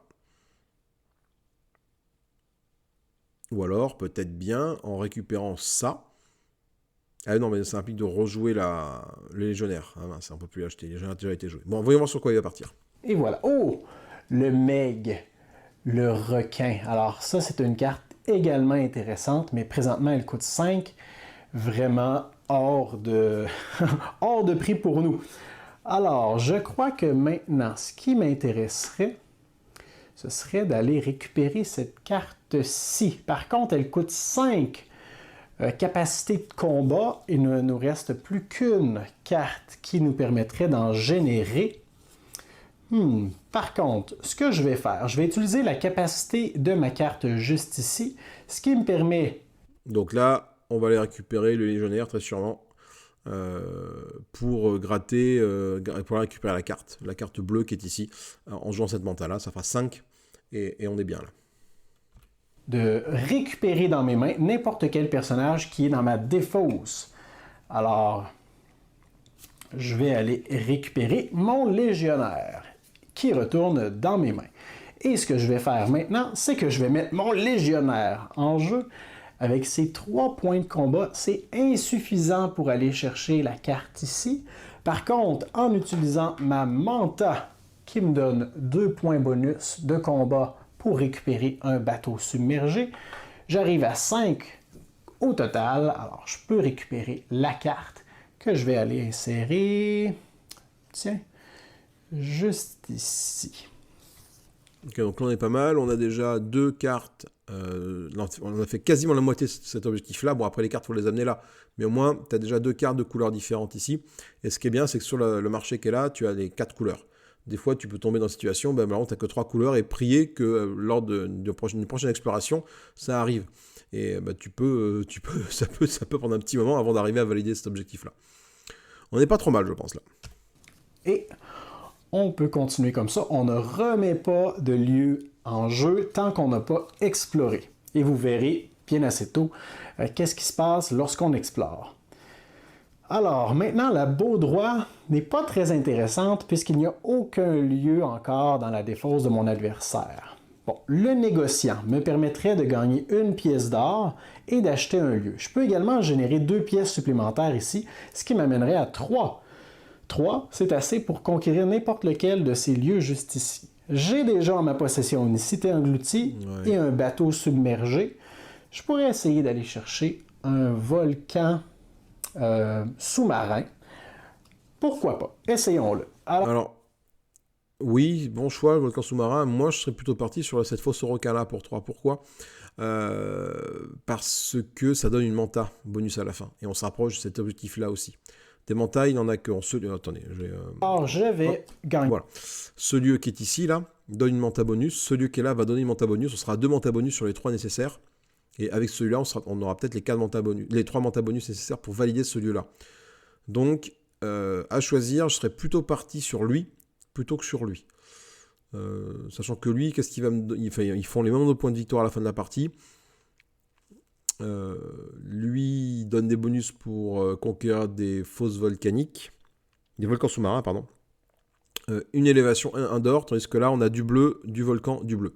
Ou alors, peut-être bien, en récupérant ça. Ah non, mais ça implique de rejouer les légionnaires. Ah mince, on ne peut plus l'acheter, les légionnaires ont déjà été joués. Bon, voyons voir sur quoi il va partir. Et voilà. Oh! Le Meg, le requin. Alors ça, c'est une carte également intéressante, mais présentement, elle coûte 5. Vraiment hors de, hors de prix pour nous. Alors, je crois que maintenant, ce qui m'intéresserait, ce serait d'aller récupérer cette carte-ci. Par contre, elle coûte 5 capacité de combat. Il ne nous reste plus qu'une carte qui nous permettrait d'en générer. Par contre, ce que je vais faire, je vais utiliser la capacité de ma carte juste ici, ce qui me permet... Donc là, on va aller récupérer le légionnaire, très sûrement, pour gratter, pour récupérer la carte bleue qui est ici. En jouant cette manta-là, ça fera 5, et on est bien là. De récupérer dans mes mains n'importe quel personnage qui est dans ma défausse. Alors, je vais aller récupérer mon légionnaire qui retourne dans mes mains. Et ce que je vais faire maintenant, c'est que je vais mettre mon légionnaire en jeu. Avec ces 3 points de combat, c'est insuffisant pour aller chercher la carte ici. Par contre, en utilisant ma manta qui me donne 2 points bonus de combat pour récupérer un bateau submergé, j'arrive à 5 au total. Alors, je peux récupérer la carte que je vais aller insérer. Tiens, juste ici. Ok, donc là on est pas mal. On a déjà 2 cartes. On a fait quasiment la moitié de cet objectif-là. Bon, après les cartes, il faut les amener là. Mais au moins, tu as déjà 2 cartes de couleurs différentes ici. Et ce qui est bien, c'est que sur le marché qui est là, tu as les 4 couleurs. Des fois, tu peux tomber dans une situation, ben, tu n'as que 3 couleurs et prier que lors d'une prochaine exploration, ça arrive. Et ben, ça peut prendre un petit moment avant d'arriver à valider cet objectif-là. On n'est pas trop mal, je pense, là. Et on peut continuer comme ça. On ne remet pas de lieu en jeu tant qu'on n'a pas exploré. Et vous verrez bien assez tôt qu'est-ce qui se passe lorsqu'on explore. Alors, maintenant, la Baudroie n'est pas très intéressante puisqu'il n'y a aucun lieu encore dans la défausse de mon adversaire. Bon, le négociant me permettrait de gagner 1 pièce d'or et d'acheter un lieu. Je peux également générer 2 pièces supplémentaires ici, ce qui m'amènerait à 3. 3, c'est assez pour conquérir n'importe lequel de ces lieux juste ici. J'ai déjà en ma possession une cité engloutie et un bateau submergé. Je pourrais essayer d'aller chercher un volcan sous-marin. Pourquoi pas? Essayons-le. Alors, oui, bon choix, le volcan sous-marin. Moi, je serais plutôt parti sur cette fosse au requin-là pour 3. Pourquoi? Parce que ça donne une manta bonus à la fin. Et on se rapproche de cet objectif-là aussi. Des mantas, il n'en a que... Attendez, alors, je vais gagner. Voilà. Ce lieu qui est ici, là, donne une manta bonus. Ce lieu qui est là va donner une manta bonus. On sera à 2 mantas bonus sur les 3 nécessaires. Et avec celui-là, on aura peut-être les 3 mantas bonus nécessaires pour valider ce lieu-là. Donc, à choisir, je serais plutôt parti sur lui, plutôt que sur lui. Sachant que lui, qu'est-ce qu'il va me donner? Ils font les mêmes de points de victoire à la fin de la partie. Lui, il donne des bonus pour conquérir des fosses volcaniques. Des volcans sous-marins, pardon. Une élévation, un d'or, tandis que là, on a du bleu, du volcan, du bleu.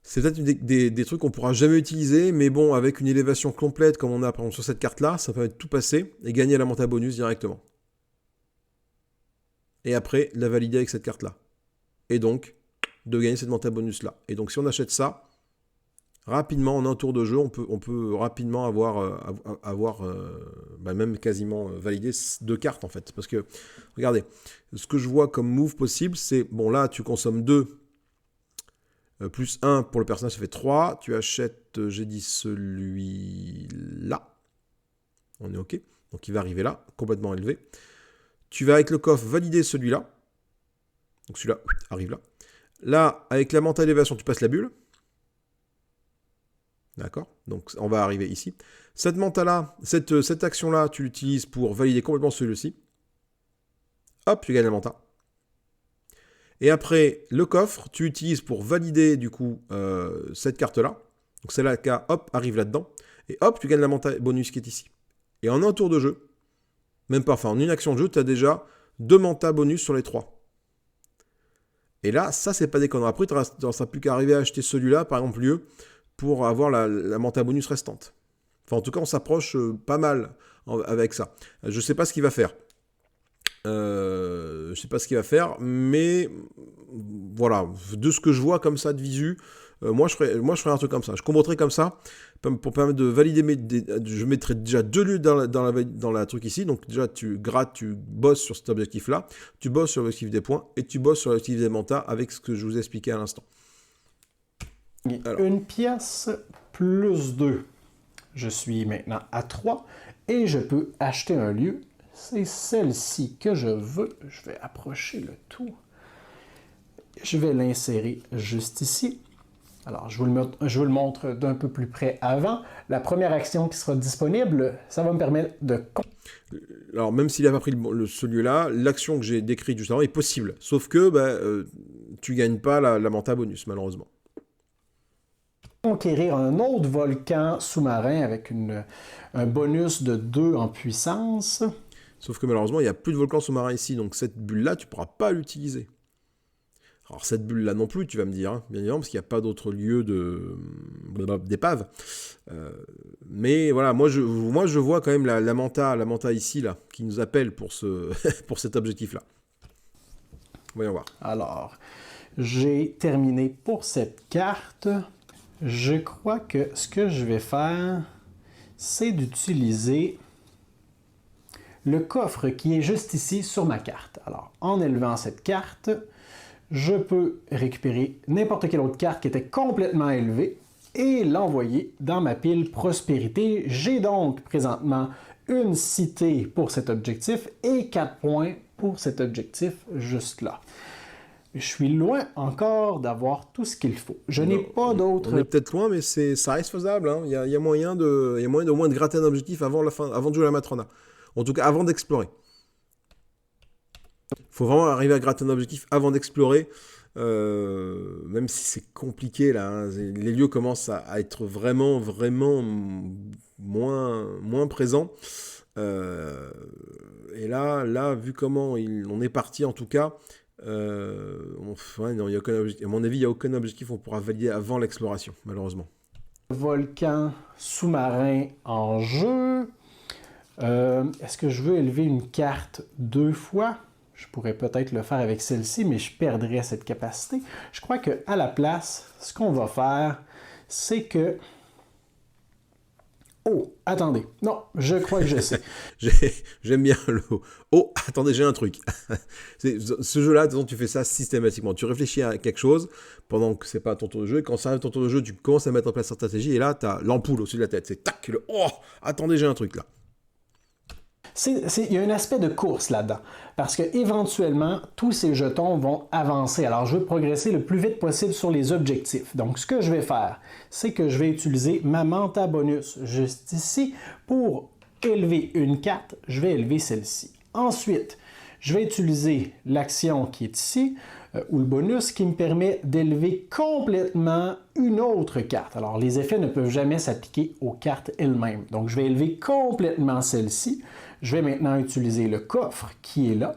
C'est peut-être des trucs qu'on ne pourra jamais utiliser, mais bon, avec une élévation complète, comme on a par exemple sur cette carte-là, ça permet de tout passer et gagner la manta bonus directement. Et après, la valider avec cette carte-là. Et donc, de gagner cette manta bonus-là. Et donc, si on achète ça, rapidement, en un tour de jeu, on peut rapidement avoir même quasiment validé 2 cartes, en fait. Parce que, regardez, ce que je vois comme move possible, c'est, bon, là, tu consommes 2, plus 1 pour le personnage, ça fait 3. Tu achètes, j'ai dit celui-là. On est OK. Donc, il va arriver là, complètement élevé. Tu vas, avec le coffre, valider celui-là. Donc, celui-là arrive là. Là, avec la manta élévation, tu passes la bulle. D'accord? Donc, on va arriver ici. Cette manta-là, cette action-là, tu l'utilises pour valider complètement celui-ci. Hop, tu gagnes la manta. Et après, le coffre, tu utilises pour valider, du coup, cette carte-là. Donc, celle-là, hop, arrive là-dedans. Et hop, tu gagnes la manta bonus qui est ici. Et en un tour de jeu, même pas, enfin, en une action de jeu, tu as déjà 2 manta bonus sur les 3. Et là, ça, c'est pas déconnant. Après, tu n'auras plus qu'à arriver à acheter celui-là, par exemple, lieu, pour avoir la manta bonus restante. Enfin, en tout cas, on s'approche pas mal avec ça. Je sais pas ce qu'il va faire. Je sais pas ce qu'il va faire, mais voilà, de ce que je vois comme ça de visu, moi je ferais un truc comme ça. Je comboterais comme ça pour permettre de valider je mettrais déjà 2 lieux dans la truc ici. Donc déjà tu grattes, tu bosses sur cet objectif là, tu bosses sur l'objectif des points et tu bosses sur l'objectif des mantas avec ce que je vous ai expliqué à l'instant. Alors. Une pièce plus 2. Je suis maintenant à 3 et je peux acheter un lieu. C'est celle-ci que je veux. Je vais approcher le tout. Je vais l'insérer juste ici. Alors, je vous le montre d'un peu plus près avant. La première action qui sera disponible, ça va me permettre de... Alors, même s'il n'a pas pris ce lieu-là, l'action que j'ai décrite juste avant est possible. Sauf que tu ne gagnes pas la manta bonus, malheureusement. Conquérir un autre volcan sous-marin avec un bonus de 2 en puissance. Sauf que malheureusement, il n'y a plus de volcan sous-marin ici, donc cette bulle-là, tu ne pourras pas l'utiliser. Alors cette bulle-là non plus, tu vas me dire, hein, bien évidemment, parce qu'il n'y a pas d'autre lieu d'épave. Mais voilà, moi je vois quand même la manta ici, là, qui nous appelle pour cet objectif-là. Voyons voir. Alors, j'ai terminé pour cette carte. Je crois que ce que je vais faire, c'est d'utiliser le coffre qui est juste ici sur ma carte. Alors, en élevant cette carte, je peux récupérer n'importe quelle autre carte qui était complètement élevée et l'envoyer dans ma pile prospérité. J'ai donc présentement une cité pour cet objectif et 4 points pour cet objectif juste là. Je suis loin encore d'avoir tout ce qu'il faut. Je n'ai pas d'autres... On est peut-être loin, mais ça reste faisable. Hein. Il y a moyen au moins de gratter un objectif avant de jouer à la Matrona. En tout cas, avant d'explorer. Il faut vraiment arriver à gratter un objectif avant d'explorer, même si c'est compliqué là. Hein. Les lieux commencent à être vraiment, vraiment moins présents. Et là, vu comment on est parti en tout cas, à mon avis, il n'y a aucun objectif qu'on pourra valider avant l'exploration, malheureusement. Volcan sous-marin en jeu. Est-ce que je veux élever une carte 2 fois? Je pourrais peut-être le faire avec celle-ci, mais je perdrais cette capacité. Je crois qu'à la place, ce qu'on va faire, c'est que... Oh, attendez. Non, je crois que je sais. J'aime bien le... Oh, attendez, j'ai un truc. Ce jeu-là, de toute façon, tu fais ça systématiquement. Tu réfléchis à quelque chose pendant que c'est pas ton tour de jeu. Et quand ça arrive ton tour de jeu, tu commences à mettre en place ta stratégie. Et là, tu as l'ampoule au-dessus de la tête. C'est tac, oh, attendez, j'ai un truc là. Il y a un aspect de course là-dedans, parce que éventuellement tous ces jetons vont avancer. Alors, je veux progresser le plus vite possible sur les objectifs. Donc, ce que je vais faire, c'est que je vais utiliser ma manta bonus juste ici pour élever une carte. Je vais élever celle-ci. Ensuite, je vais utiliser l'action qui est ici, ou le bonus, qui me permet d'élever complètement une autre carte. Alors, les effets ne peuvent jamais s'appliquer aux cartes elles-mêmes. Donc, je vais élever complètement celle-ci. Je vais maintenant utiliser le coffre qui est là,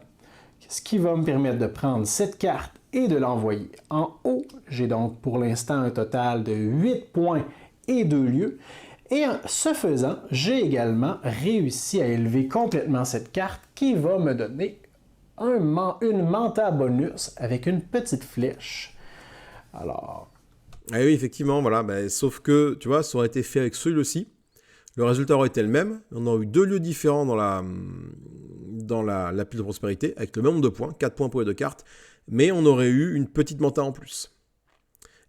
ce qui va me permettre de prendre cette carte et de l'envoyer en haut. J'ai donc pour l'instant un total de 8 points et 2 lieux. Et en ce faisant, j'ai également réussi à élever complètement cette carte qui va me donner une manta bonus avec une petite flèche. Alors... Ah oui, effectivement, voilà. Sauf que, tu vois, ça aurait été fait avec celui-ci. Le résultat aurait été le même. On aurait eu 2 lieux différents dans la pile de prospérité, avec le même nombre de points, 4 points pour les 2 cartes, mais on aurait eu une petite manta en plus.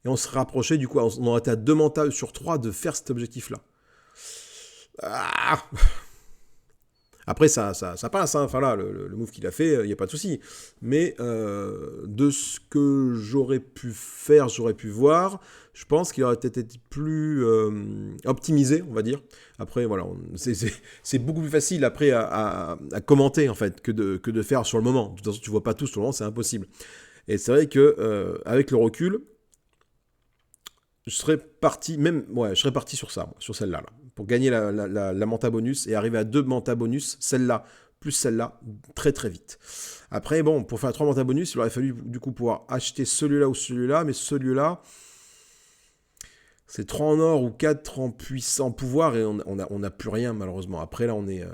Et on se rapprochait, du coup, on aurait été à 2 mantas sur 3 de faire cet objectif-là. Ah Après, ça passe, hein. Enfin là, le move qu'il a fait, il n'y a pas de souci. Mais de ce que j'aurais pu faire, j'aurais pu voir, je pense qu'il aurait peut-être été plus optimisé, on va dire. Après, voilà, c'est beaucoup plus facile après à commenter, en fait, que de faire sur le moment. De toute façon, tu vois pas tout sur le moment, c'est impossible. Et c'est vrai que avec le recul, je serais parti sur ça, sur celle-là, là, pour gagner la manta bonus et arriver à 2 manta bonus, celle-là plus celle-là, très très vite. Après, bon, pour faire 3 manta bonus, il aurait fallu du coup pouvoir acheter celui-là ou celui-là, mais celui-là, c'est 3 en or ou 4 en puissant pouvoir et on n'a plus rien malheureusement. Après là, on est...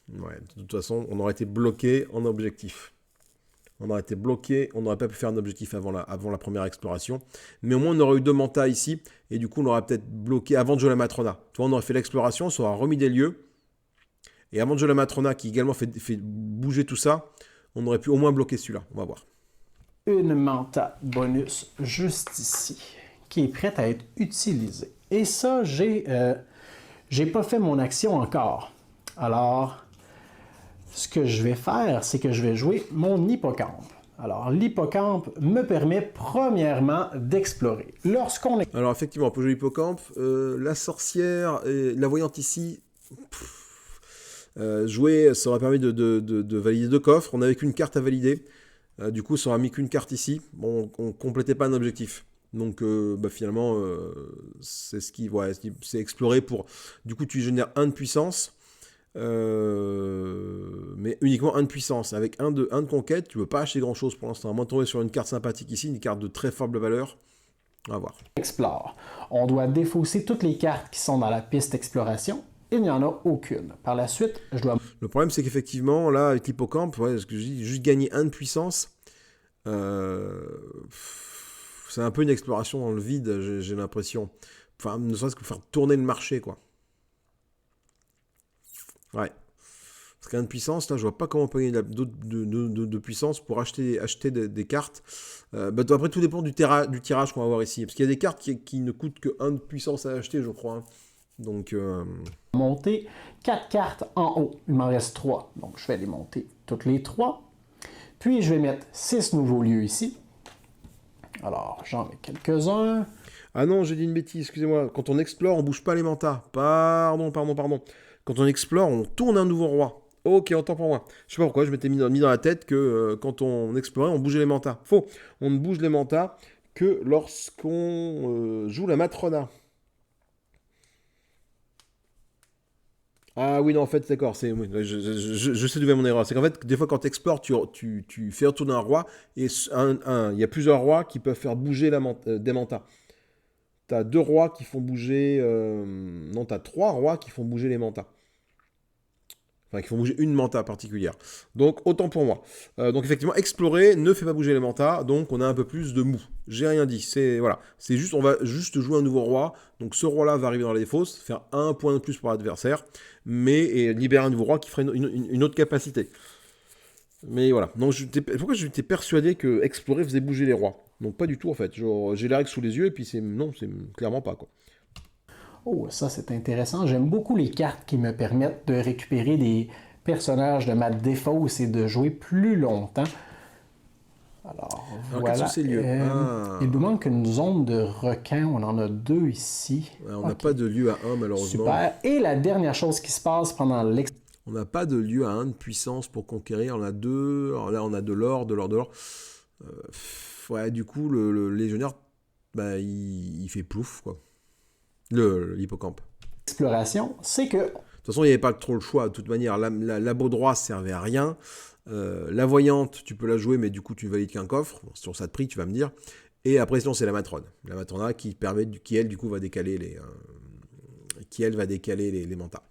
de toute façon, on aurait été bloqué en objectif. On aurait été bloqué, on n'aurait pas pu faire un objectif avant la première exploration. Mais au moins, on aurait eu 2 mantas ici. Et du coup, on aurait peut-être bloqué avant de jouer la Matrona. Tu vois, on aurait fait l'exploration, on s'aurait remis des lieux. Et avant de jouer la Matrona, qui également fait bouger tout ça, on aurait pu au moins bloquer celui-là. On va voir. Une manta bonus juste ici, qui est prête à être utilisée. Et ça, j'ai pas fait mon action encore. Alors... ce que je vais faire, c'est que je vais jouer mon hippocampe. Alors, l'hippocampe me permet premièrement d'explorer. Lorsqu'on est... Alors, effectivement, pour jouer l'hippocampe, la sorcière et la voyante ici, jouer, ça aurait permis de valider 2 coffres. On n'avait qu'une carte à valider. Du coup, ça aurait mis qu'une carte ici. Bon, on ne complétait pas un objectif. Donc, finalement, c'est c'est explorer pour... Du coup, tu génères 1 de puissance. Mais uniquement 1 de puissance. Avec 1 de conquête, tu ne peux pas acheter grand chose pour l'instant. À moins de tomber sur une carte sympathique ici, une carte de très faible valeur. On va voir. Explore. On doit défausser toutes les cartes qui sont dans la piste exploration. Il n'y en a aucune. Par la suite, je dois... Le problème, c'est qu'effectivement, là, avec l'hippocampe, ce que je dis, juste gagner 1 de puissance, c'est un peu une exploration dans le vide, j'ai l'impression. Enfin, ne serait-ce que faire tourner le marché, quoi. Ouais. Parce qu'un de puissance, là, je vois pas comment on peut gagner de puissance pour acheter des cartes. Après, tout dépend du tirage qu'on va avoir ici. Parce qu'il y a des cartes qui ne coûtent que 1 de puissance à acheter, je crois. Hein. Donc... monter 4 cartes en haut. Il m'en reste 3. Donc, je vais les monter toutes les 3. Puis, je vais mettre 6 nouveaux lieux ici. Alors, j'en mets quelques-uns. Ah non, j'ai dit une bêtise, excusez-moi. Quand on explore, on bouge pas les mantas. Pardon. Quand on explore, on tourne un nouveau roi. Ok, autant pour moi. Je sais pas pourquoi, je m'étais mis dans la tête que quand on explorait, on bougeait les mantas. Faux, on ne bouge les mantas que lorsqu'on joue la Matrona. Ah oui, non, en fait, d'accord, oui, je sais d'où vient mon erreur. C'est qu'en fait, des fois, quand tu explores, tu fais retourner un roi, et il y a plusieurs rois qui peuvent faire bouger des mantas. Tu as 2 rois qui font bouger... non, tu as 3 rois qui font bouger les mantas. Enfin, qui font bouger une manta particulière. Donc, autant pour moi. Donc, effectivement, explorer ne fait pas bouger les mantas, donc on a un peu plus de mou. J'ai rien dit. Voilà. C'est juste, on va juste jouer un nouveau roi. Donc, ce roi-là va arriver dans la défausse, faire 1 point de plus pour l'adversaire, et libérer un nouveau roi qui ferait une autre capacité. Mais voilà. Donc, pourquoi j'étais persuadé que explorer faisait bouger les rois? Donc, pas du tout, en fait. J'ai la règle sous les yeux, et puis non, c'est clairement pas, quoi. Oh, ça c'est intéressant. J'aime beaucoup les cartes qui me permettent de récupérer des personnages de ma défausse et de jouer plus longtemps. Alors voilà. Quels sont ces lieux? Il nous manque une zone de requins. On en a 2 ici. On n'a pas de lieu à 1, malheureusement. Super. Et la dernière chose qui se passe pendant on n'a pas de lieu à 1 de puissance pour conquérir. On a 2. Alors là, on a de l'or. Ouais, du coup, le légionnaire, il fait plouf, quoi. L'hippocampe. Exploration, c'est que... De toute façon, il n'y avait pas trop le choix. De toute manière, la beau droit servait à rien. La voyante, tu peux la jouer, mais du coup, tu valides qu'un coffre. Bon, sur ça de prix, tu vas me dire. Et après, sinon, c'est la matrone. La matrona qui elle, du coup, va décaler les mantas.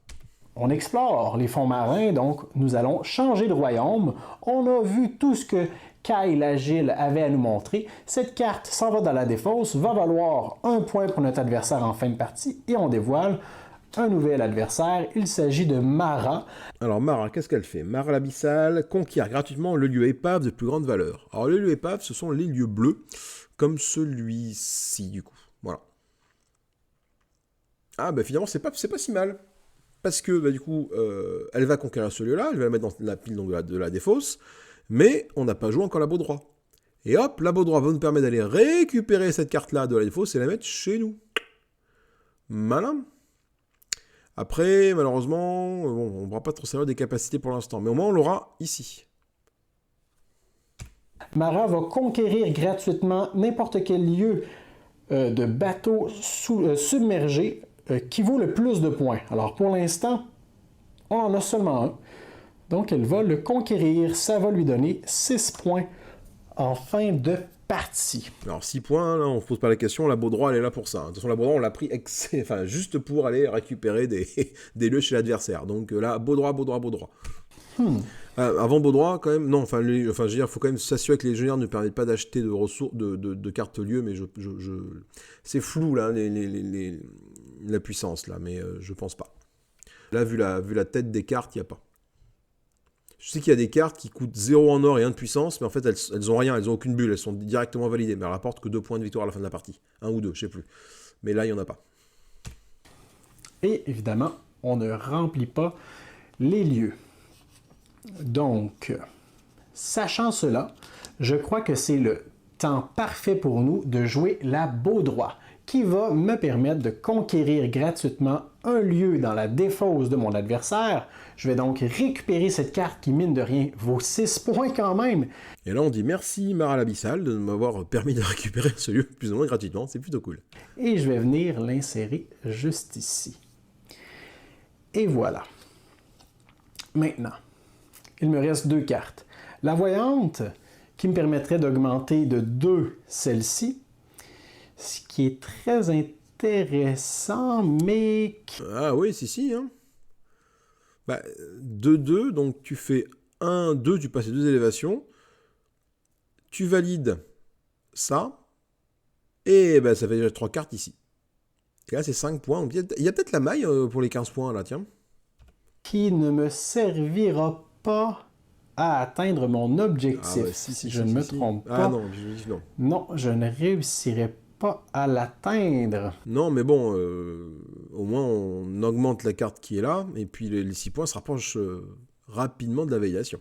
On explore les fonds marins, donc nous allons changer de royaume. On a vu tout ce que Kai l'Agile avait à nous montrer. Cette carte s'en va dans la défausse, va valoir 1 point pour notre adversaire en fin de partie, et on dévoile un nouvel adversaire. Il s'agit de Mara. Alors Mara, qu'est-ce qu'elle fait? Mara l'abyssale conquiert gratuitement le lieu épave de plus grande valeur. Alors les lieux épaves, ce sont les lieux bleus, comme celui-ci, du coup. Voilà. Ah, finalement, c'est pas si mal. parce que du coup, elle va conquérir ce lieu-là, elle va la mettre dans la pile donc, de la défausse, mais on n'a pas joué encore la beau droit. Et hop, la beau droit va nous permettre d'aller récupérer cette carte-là de la défausse et la mettre chez nous. Malin. Après, malheureusement, on ne pourra pas trop servir des capacités pour l'instant, mais au moins on l'aura ici. Mara va conquérir gratuitement n'importe quel lieu de bateau submergé qui vaut le plus de points. Alors pour l'instant, on en a seulement un. Donc elle va le conquérir. Ça va lui donner 6 points en fin de partie. Alors 6 points, là, on ne se pose pas la question, la beau droit elle est là pour ça. De toute façon, la beau droit on l'a pris juste pour aller récupérer des lieux chez l'adversaire. Donc là, beau droit. Avant beau droit, quand même, non, je veux dire, il faut quand même s'assurer que les légionnaires ne permettent pas d'acheter de ressources, de cartes lieux, mais c'est flou là, la puissance là, mais je pense pas. Là, vu la tête des cartes, il n'y a pas. Je sais qu'il y a des cartes qui coûtent 0 en or et 1 de puissance, mais en fait, elles ont rien, elles ont aucune bulle, elles sont directement validées, mais elles rapportent que 2 points de victoire à la fin de la partie. 1 ou 2, je sais plus. Mais là, il n'y en a pas. Et évidemment, on ne remplit pas les lieux. Donc, sachant cela, je crois que c'est le temps parfait pour nous de jouer la beau droit, qui va me permettre de conquérir gratuitement un lieu dans la défausse de mon adversaire. Je vais donc récupérer cette carte qui, mine de rien, vaut 6 points quand même. Et là, on dit merci Mara l'Abyssal de m'avoir permis de récupérer ce lieu plus ou moins gratuitement, c'est plutôt cool. Et je vais venir l'insérer juste ici. Et voilà. Maintenant, il me reste 2 cartes. La voyante, qui me permettrait d'augmenter de 2 celle-ci, ce qui est très intéressant, mais... Ah oui, si, hein. 2-2, donc tu fais 1-2, tu passes les 2 élévations, tu valides ça, et ça fait déjà 3 cartes ici. Et là, c'est 5 points. Il y a peut-être la maille pour les 15 points, là, tiens. Qui ne me servira pas à atteindre mon objectif, si je ne me trompe pas. Ah non, je dis non. Non, je ne réussirai pas à l'atteindre. Non, mais bon, au moins on augmente la carte qui est là, et puis les 6 points se rapprochent rapidement de la validation.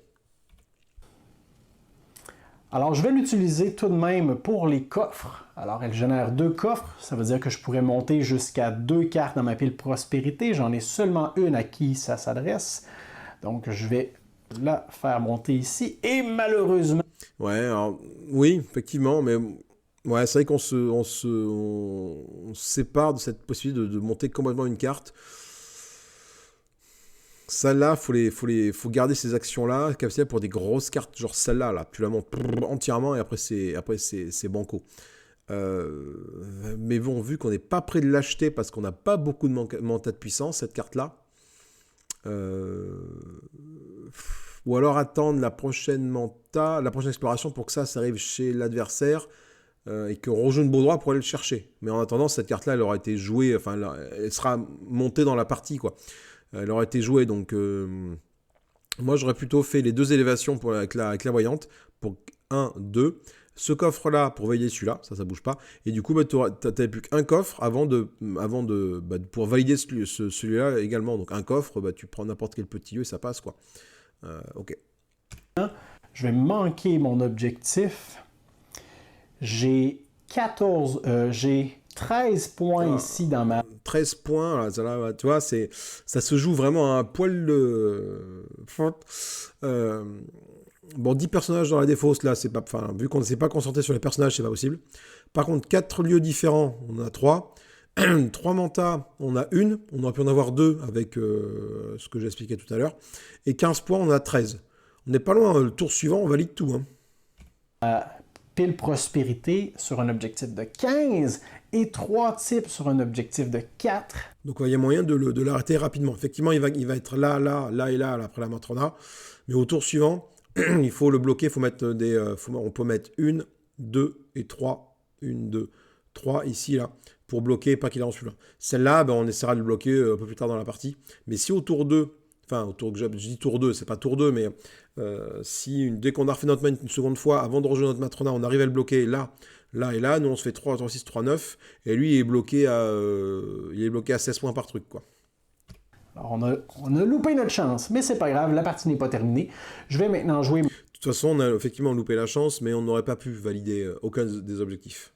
Alors, je vais l'utiliser tout de même pour les coffres. Alors, elle génère 2 coffres. Ça veut dire que je pourrais monter jusqu'à 2 cartes dans ma pile prospérité. J'en ai seulement une à qui ça s'adresse. Donc, je vais la faire monter ici. Et malheureusement... Ouais, alors, oui, effectivement, mais... Ouais, c'est vrai qu'on se sépare de cette possibilité de monter complètement une carte. Celle-là, faut garder ces actions-là, capacité pour des grosses cartes, genre celle-là, là, tu la montes entièrement et après c'est banco. Mais bon, vu qu'on n'est pas prêt de l'acheter parce qu'on n'a pas beaucoup de manta de puissance, cette carte-là, ou alors attendre la prochaine exploration pour que ça arrive chez l'adversaire et qu'on rejoue une beau droit pour aller le chercher. Mais en attendant, cette carte-là, elle aura été jouée, elle sera montée dans la partie, quoi. Elle aura été jouée, donc moi j'aurais plutôt fait les 2 élévations avec la voyante, pour 1, 2, ce coffre-là pour valider celui-là, ça bouge pas, et du coup tu n'avais plus qu'un coffre avant de pour valider celui-là également, donc un coffre, tu prends n'importe quel petit lieu et ça passe, quoi. Ok. Je vais manquer mon objectif. J'ai 13 points ici dans ma... 13 points, là, tu vois, ça se joue vraiment à un poil de... Bon, 10 personnages dans la défausse, là, c'est pas... Enfin, vu qu'on ne s'est pas concentré sur les personnages, c'est pas possible. Par contre, 4 lieux différents, on en a 3. 3 mantas, on a une. On aurait pu en avoir 2 avec ce que j'ai expliqué tout à l'heure. Et 15 points, on en a 13. On n'est pas loin, le tour suivant, on valide tout. Pile prospérité sur un objectif de 15 et 3 types sur un objectif de 4. Donc il y a moyen de l'arrêter rapidement. Effectivement, il va être là et là après la Matrona. Mais au tour suivant, il faut le bloquer. On peut mettre 1, 2 et 3. 1, 2, 3 ici, là, pour bloquer, pas qu'il en suive là. Celle-là, on essaiera de le bloquer un peu plus tard dans la partie. Mais si au tour 2, je dis tour 2, c'est pas tour 2, mais dès qu'on a refait notre main une seconde fois, avant de rejoindre notre Matrona, on arrive à le bloquer là et là, nous on se fait 3, 3, 6, 3, 9, et lui il est bloqué à 16 points par truc, quoi. Alors, on a loupé notre chance, mais c'est pas grave, la partie n'est pas terminée. Je vais maintenant jouer... De toute façon, on a effectivement loupé la chance, mais on n'aurait pas pu valider aucun des objectifs.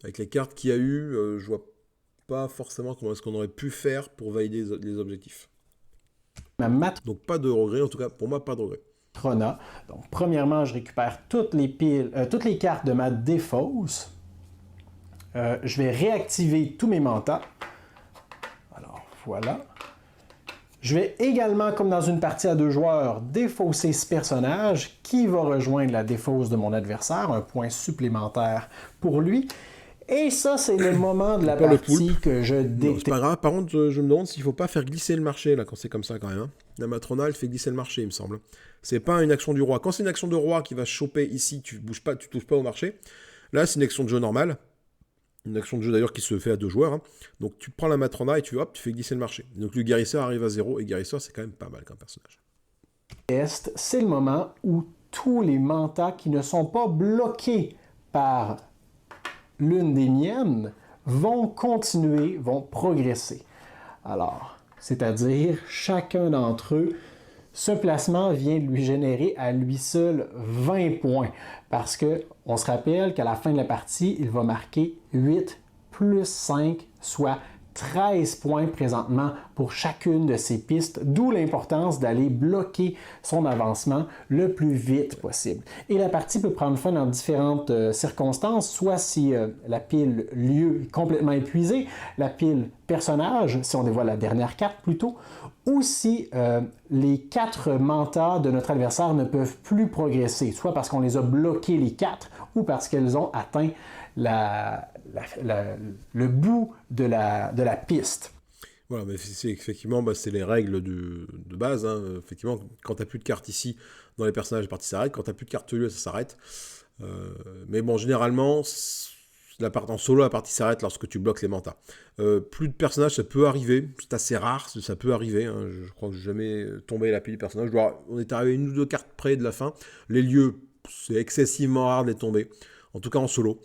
Avec les cartes qu'il y a eu, je vois pas forcément comment est-ce qu'on aurait pu faire pour valider les objectifs. Donc pas de regret, en tout cas pour moi pas de regret. Matrona. Donc premièrement, je récupère toutes les cartes de ma défausse. Je vais réactiver tous mes mantas. Alors voilà. Je vais également, comme dans une partie à 2 joueurs, défausser ce personnage qui va rejoindre la défausse de mon adversaire, un point supplémentaire pour lui. Et ça, c'est le moment de la partie que je déteste. C'est pas grave, par contre, je me demande s'il faut pas faire glisser le marché, là, quand c'est comme ça, quand même. Hein. La Matrona, elle fait glisser le marché, il me semble. C'est pas une action du roi. Quand c'est une action de roi qui va choper ici, tu bouges pas, tu touches pas au marché. Là, c'est une action de jeu normale. Une action de jeu, d'ailleurs, qui se fait à 2 joueurs. Hein. Donc, tu prends la Matrona et tu fais glisser le marché. Donc, le guérisseur arrive à 0, et guérisseur, c'est quand même pas mal comme personnage. C'est le moment où tous les mantas qui ne sont pas bloqués par l'une des miennes vont continuer, vont progresser. Alors, c'est-à-dire, chacun d'entre eux, ce placement vient lui générer à lui seul 20 points. Parce que on se rappelle qu'à la fin de la partie, il va marquer 8 plus 5, soit 13 points présentement pour chacune de ces pistes, d'où l'importance d'aller bloquer son avancement le plus vite possible. Et la partie peut prendre fin dans différentes circonstances, soit si la pile lieu est complètement épuisée, la pile personnage, si on dévoile la dernière carte plutôt, ou si les 4 mantas de notre adversaire ne peuvent plus progresser, soit parce qu'on les a bloqués les 4, ou parce qu'elles ont atteint le bout de la piste. Voilà, mais c'est effectivement, c'est les règles de base. Hein. Effectivement, quand tu n'as plus de cartes ici, dans les personnages, la partie s'arrête. Quand tu n'as plus de cartes lieu, ça s'arrête. Mais bon, généralement, en solo, la partie s'arrête lorsque tu bloques les mantas. Plus de personnages, ça peut arriver. C'est assez rare, ça peut arriver. Hein. Je crois que je n'ai jamais tombé la pile du personnage. On est arrivé 1 ou 2 cartes près de la fin. Les lieux, c'est excessivement rare de les tomber. En tout cas en solo.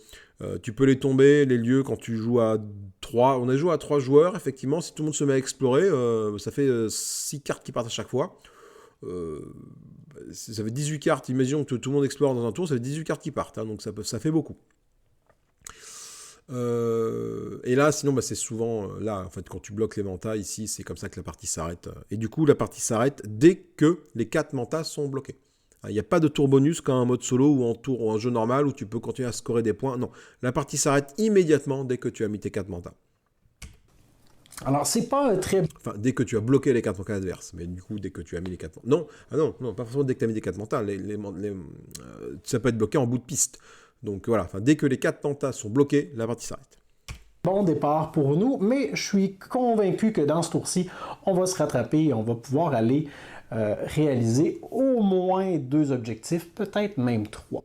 Tu peux les tomber, les lieux, quand tu joues à 3. On a joué à 3 joueurs, effectivement. Si tout le monde se met à explorer, ça fait 6 cartes qui partent à chaque fois. Ça fait 18 cartes. Imaginons que tout le monde explore dans un tour, ça fait 18 cartes qui partent. Hein, donc ça fait beaucoup. Et là, sinon, c'est souvent là, en fait, quand tu bloques les mantas, ici, c'est comme ça que la partie s'arrête. Et du coup, la partie s'arrête dès que les 4 mantas sont bloqués. Il n'y a pas de tour bonus comme en mode solo ou en jeu normal où tu peux continuer à scorer des points. Non, la partie s'arrête immédiatement dès que tu as mis tes 4 mantas. Alors, c'est pas très... Enfin, dès que tu as bloqué les 4 mantas adverses. Mais du coup, dès que tu as mis les 4 mantas... Non, pas forcément dès que tu as mis les 4 mantas. Ça peut être bloqué en bout de piste. Donc voilà, dès que les 4 mantas sont bloqués, la partie s'arrête. Bon départ pour nous, mais je suis convaincu que dans ce tour-ci, on va se rattraper et on va pouvoir aller réaliser au moins 2 objectifs, peut-être même 3.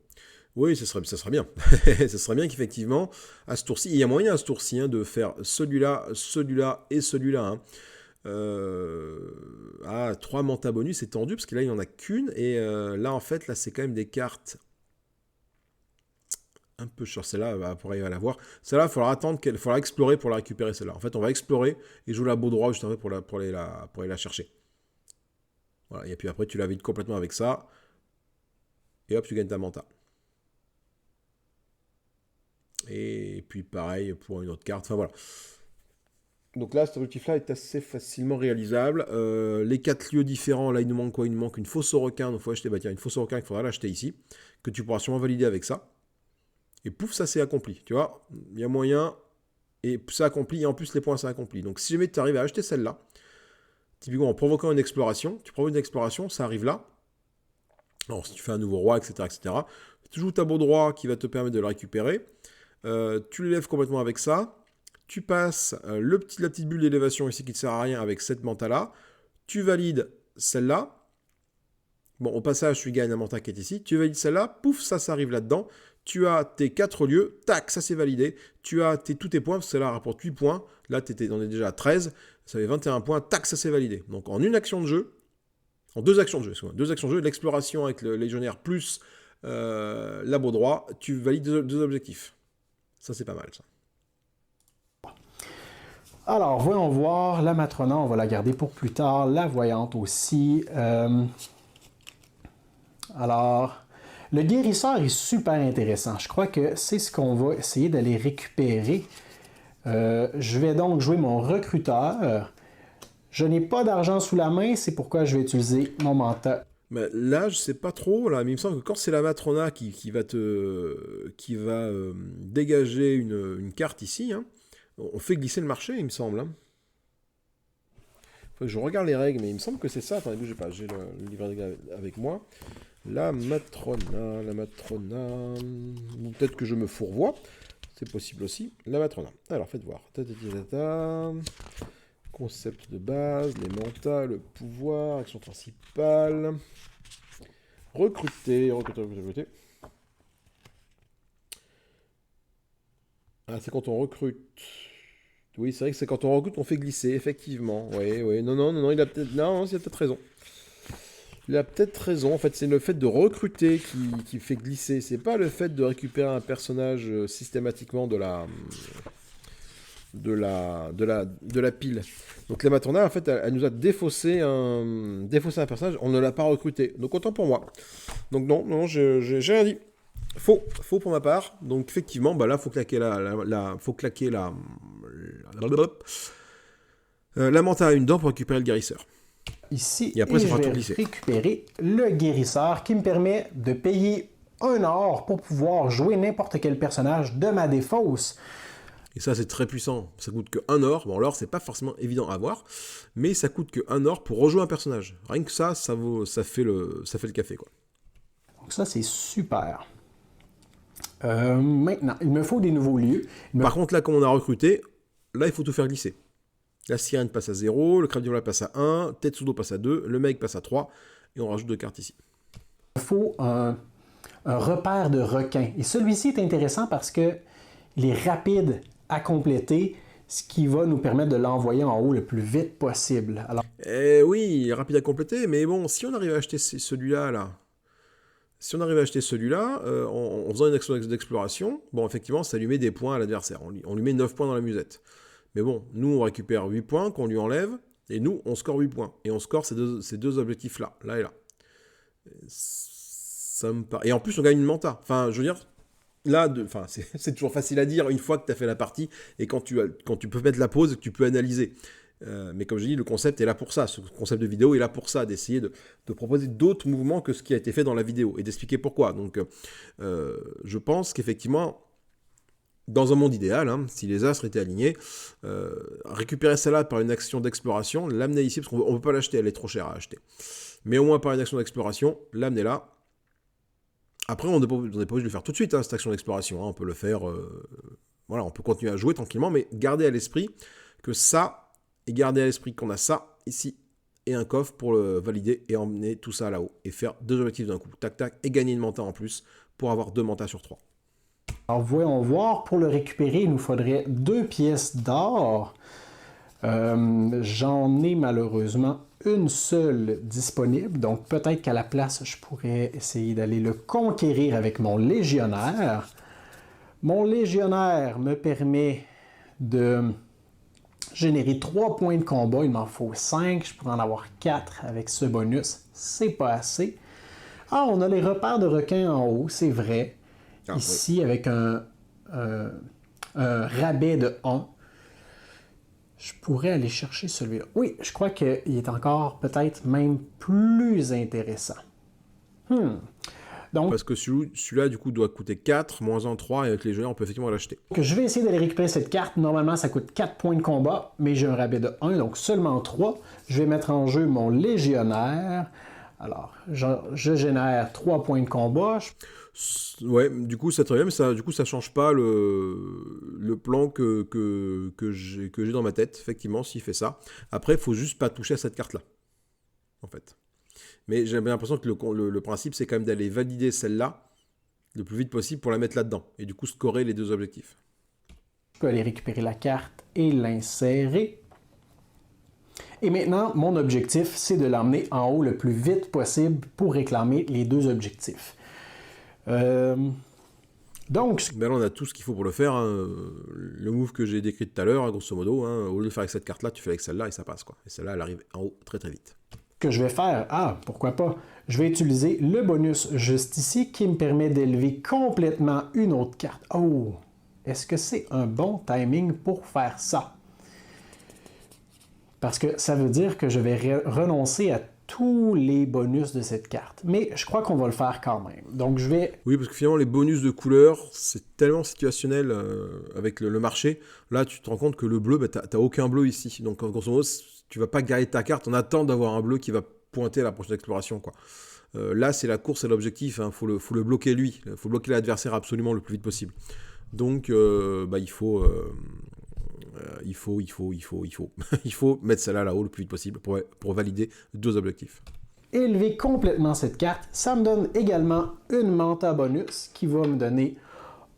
Oui, ça serait bien. Ça serait bien qu'effectivement, à ce tour-ci, il y a moyen à ce tour-ci de faire celui-là, celui-là et celui-là. 3 mantas bonus, c'est tendu, parce que là, il n'y en a qu'une. Et là, en fait, c'est quand même des cartes un peu sur celle-là, pour arriver à la voir. Celle-là, il faudra explorer pour la récupérer, celle-là. En fait, on va explorer et jouer la beau droit juste après pour aller la chercher. Voilà, et puis après, tu la vides complètement avec ça. Et hop, tu gagnes ta manta. Et puis pareil pour une autre carte. Enfin voilà. Donc là, cet objectif-là est assez facilement réalisable. Les 4 lieux différents, là, il nous manque quoi? Il nous manque une fosse au requin. Donc il faut acheter, une fosse au requin qu'il faudra l'acheter ici. Que tu pourras sûrement valider avec ça. Et pouf, ça c'est accompli. Tu vois, il y a moyen. Et ça accompli. Et en plus, les points, ça accompli. Donc si jamais tu arrives à acheter celle-là, typiquement en provoquant une exploration, tu provoques une exploration, ça arrive là. Alors si tu fais un nouveau roi, etc., tu joues ta beau droit qui va te permettre de le récupérer. Tu l'élèves complètement avec ça. Tu passes la petite bulle d'élévation ici qui ne sert à rien avec cette manta-là. Tu valides celle-là. Bon, au passage, tu gagnes un manta qui est ici. Tu valides celle-là. Pouf, ça arrive là-dedans. Tu as tes 4 lieux. Tac, ça c'est validé. Tu as tous tes points, parce que celle-là rapporte 8 points. Là, on est déjà à 13. Ça fait 21 points. Tac, ça c'est validé. Donc en une action de jeu, en 2 actions de jeu, l'exploration avec le légionnaire plus la beau droit, tu valides 2 objectifs. Ça, c'est pas mal, ça. Alors, voyons voir. La Matrona, on va la garder pour plus tard. La Voyante aussi. Alors, le guérisseur est super intéressant. Je crois que c'est ce qu'on va essayer d'aller récupérer. Je vais donc jouer mon recruteur. Je n'ai pas d'argent sous la main, c'est pourquoi je vais utiliser mon mentat. Mais là, je sais pas trop, là, mais il me semble que quand c'est la Matrona qui va dégager une carte ici, hein, on fait glisser le marché, il me semble. Hein. Faut que je regarde les règles, mais il me semble que c'est ça. Attendez, bougez pas, j'ai le livret de règles avec moi. La Matrona, ou peut-être que je me fourvoie, c'est possible aussi. La Matrona. Alors, faites voir. Concept de base, les mandats, le pouvoir, action principale. Recruter. Ah, c'est quand on recrute. Oui, c'est vrai que c'est quand on recrute, on fait glisser, effectivement. Oui, non, il a peut-être raison. Il a peut-être raison. En fait, c'est le fait de recruter qui fait glisser. C'est pas le fait de récupérer un personnage systématiquement de la pile. Donc la Matrona, en fait, elle nous a défaussé un personnage. On ne l'a pas recruté. Donc autant pour moi. Donc non, j'ai rien dit. Faux pour ma part. Donc effectivement, bah là, faut claquer la manta à une dent pour récupérer le guérisseur. Ici, et après, je vais récupérer le guérisseur qui me permet de payer 1 or pour pouvoir jouer n'importe quel personnage de ma défausse. Et ça, c'est très puissant. Ça coûte que 1 or. Bon, l'or, c'est pas forcément évident à avoir, mais ça coûte que 1 or pour rejouer un personnage. Rien que ça fait le café, quoi. Donc ça, c'est super. Maintenant, il me faut des nouveaux lieux. Par contre, là, comme on a recruté, là, il faut tout faire glisser. La sirène passe à 0, le crabe passe à 1, Tetsudo passe à 2, le mec passe à 3, et on rajoute 2 cartes ici. Il faut un repère de requin. Et celui-ci est intéressant parce qu'il est rapide à compléter, ce qui va nous permettre de l'envoyer en haut le plus vite possible. Alors... oui, il est rapide à compléter, mais bon, si on arrive à acheter celui-là, en faisant une action d'exploration, bon, effectivement, ça lui met des points à l'adversaire. On lui met 9 points dans la musette. Mais bon, nous, on récupère 8 points qu'on lui enlève, et nous, on score 8 points. Et on score ces deux objectifs-là, là et là. Et en plus, on gagne une manta. Enfin, je veux dire, là, c'est toujours facile à dire une fois que tu as fait la partie, et quand tu peux mettre la pause et que tu peux analyser. Mais comme je dis, le concept est là pour ça. Ce concept de vidéo est là pour ça, d'essayer de proposer d'autres mouvements que ce qui a été fait dans la vidéo, et d'expliquer pourquoi. Donc, je pense qu'effectivement... Dans un monde idéal, hein, si les astres étaient alignés, récupérer celle-là par une action d'exploration, l'amener ici, parce qu'on ne peut pas l'acheter, elle est trop chère à acheter. Mais au moins par une action d'exploration, l'amener là. Après, on n'est pas obligé de le faire tout de suite, hein, cette action d'exploration. Hein, on peut le faire, on peut continuer à jouer tranquillement, mais garder à l'esprit que ça, et garder à l'esprit qu'on a ça ici, et un coffre pour le valider, et emmener tout ça là-haut, et faire 2 objectifs d'un coup, tac tac, et gagner une manta en plus, pour avoir 2 mantas sur 3. Alors, voyons voir. Pour le récupérer, il nous faudrait 2 pièces d'or. J'en ai malheureusement une seule disponible. Donc, peut-être qu'à la place, je pourrais essayer d'aller le conquérir avec mon légionnaire. Mon légionnaire me permet de générer 3 points de combat. Il m'en faut 5. Je pourrais en avoir 4 avec ce bonus. C'est pas assez. Ah, on a les repères de requins en haut, c'est vrai. Ici, oui. Avec un rabais de 1, je pourrais aller chercher celui-là. Oui, je crois qu'il est encore peut-être même plus intéressant. Donc, parce que celui-là, du coup, doit coûter 4, moins 1, 3, et avec les légionnaires, on peut effectivement l'acheter. Je vais essayer d'aller récupérer cette carte. Normalement, ça coûte 4 points de combat, mais j'ai un rabais de 1, donc seulement 3. Je vais mettre en jeu mon légionnaire. Alors, je génère 3 points de combat. Ouais, du coup, c'est très bien, mais ça change pas le plan que j'ai dans ma tête, effectivement, s'il fait ça. Après, il faut juste pas toucher à cette carte-là, en fait. Mais j'ai l'impression que le principe, c'est quand même d'aller valider celle-là le plus vite possible pour la mettre là-dedans, et du coup, scorer les 2 objectifs. Je peux aller récupérer la carte et l'insérer. Et maintenant, mon objectif, c'est de l'emmener en haut le plus vite possible pour réclamer les 2 objectifs. Donc, Ben là, on a tout ce qu'il faut pour le faire. Hein. Le move que j'ai décrit tout à l'heure, grosso modo, hein, au lieu de faire avec cette carte-là, tu fais avec celle-là et ça passe, quoi. Et celle-là, elle arrive en haut très très vite. que je vais faire, pourquoi pas, je vais utiliser le bonus juste ici qui me permet d'élever complètement une autre carte. Oh, est-ce que c'est un bon timing pour faire ça? Parce que ça veut dire que je vais renoncer à tous les bonus de cette carte. Mais je crois qu'on va le faire quand même. Donc je vais... Oui, parce que finalement, les bonus de couleur, c'est tellement situationnel avec le marché. Là, tu te rends compte que le bleu, t'as aucun bleu ici. Donc, grosso modo, tu vas pas garder ta carte en attendant d'avoir un bleu qui va pointer à la prochaine exploration, quoi. Là, c'est la course et l'objectif. Hein. Faut le bloquer lui. Il faut bloquer l'adversaire absolument le plus vite possible. Donc, il faut mettre celle-là là-haut le plus vite possible pour valider 2 objectifs. Élever complètement cette carte, ça me donne également une manta bonus qui va me donner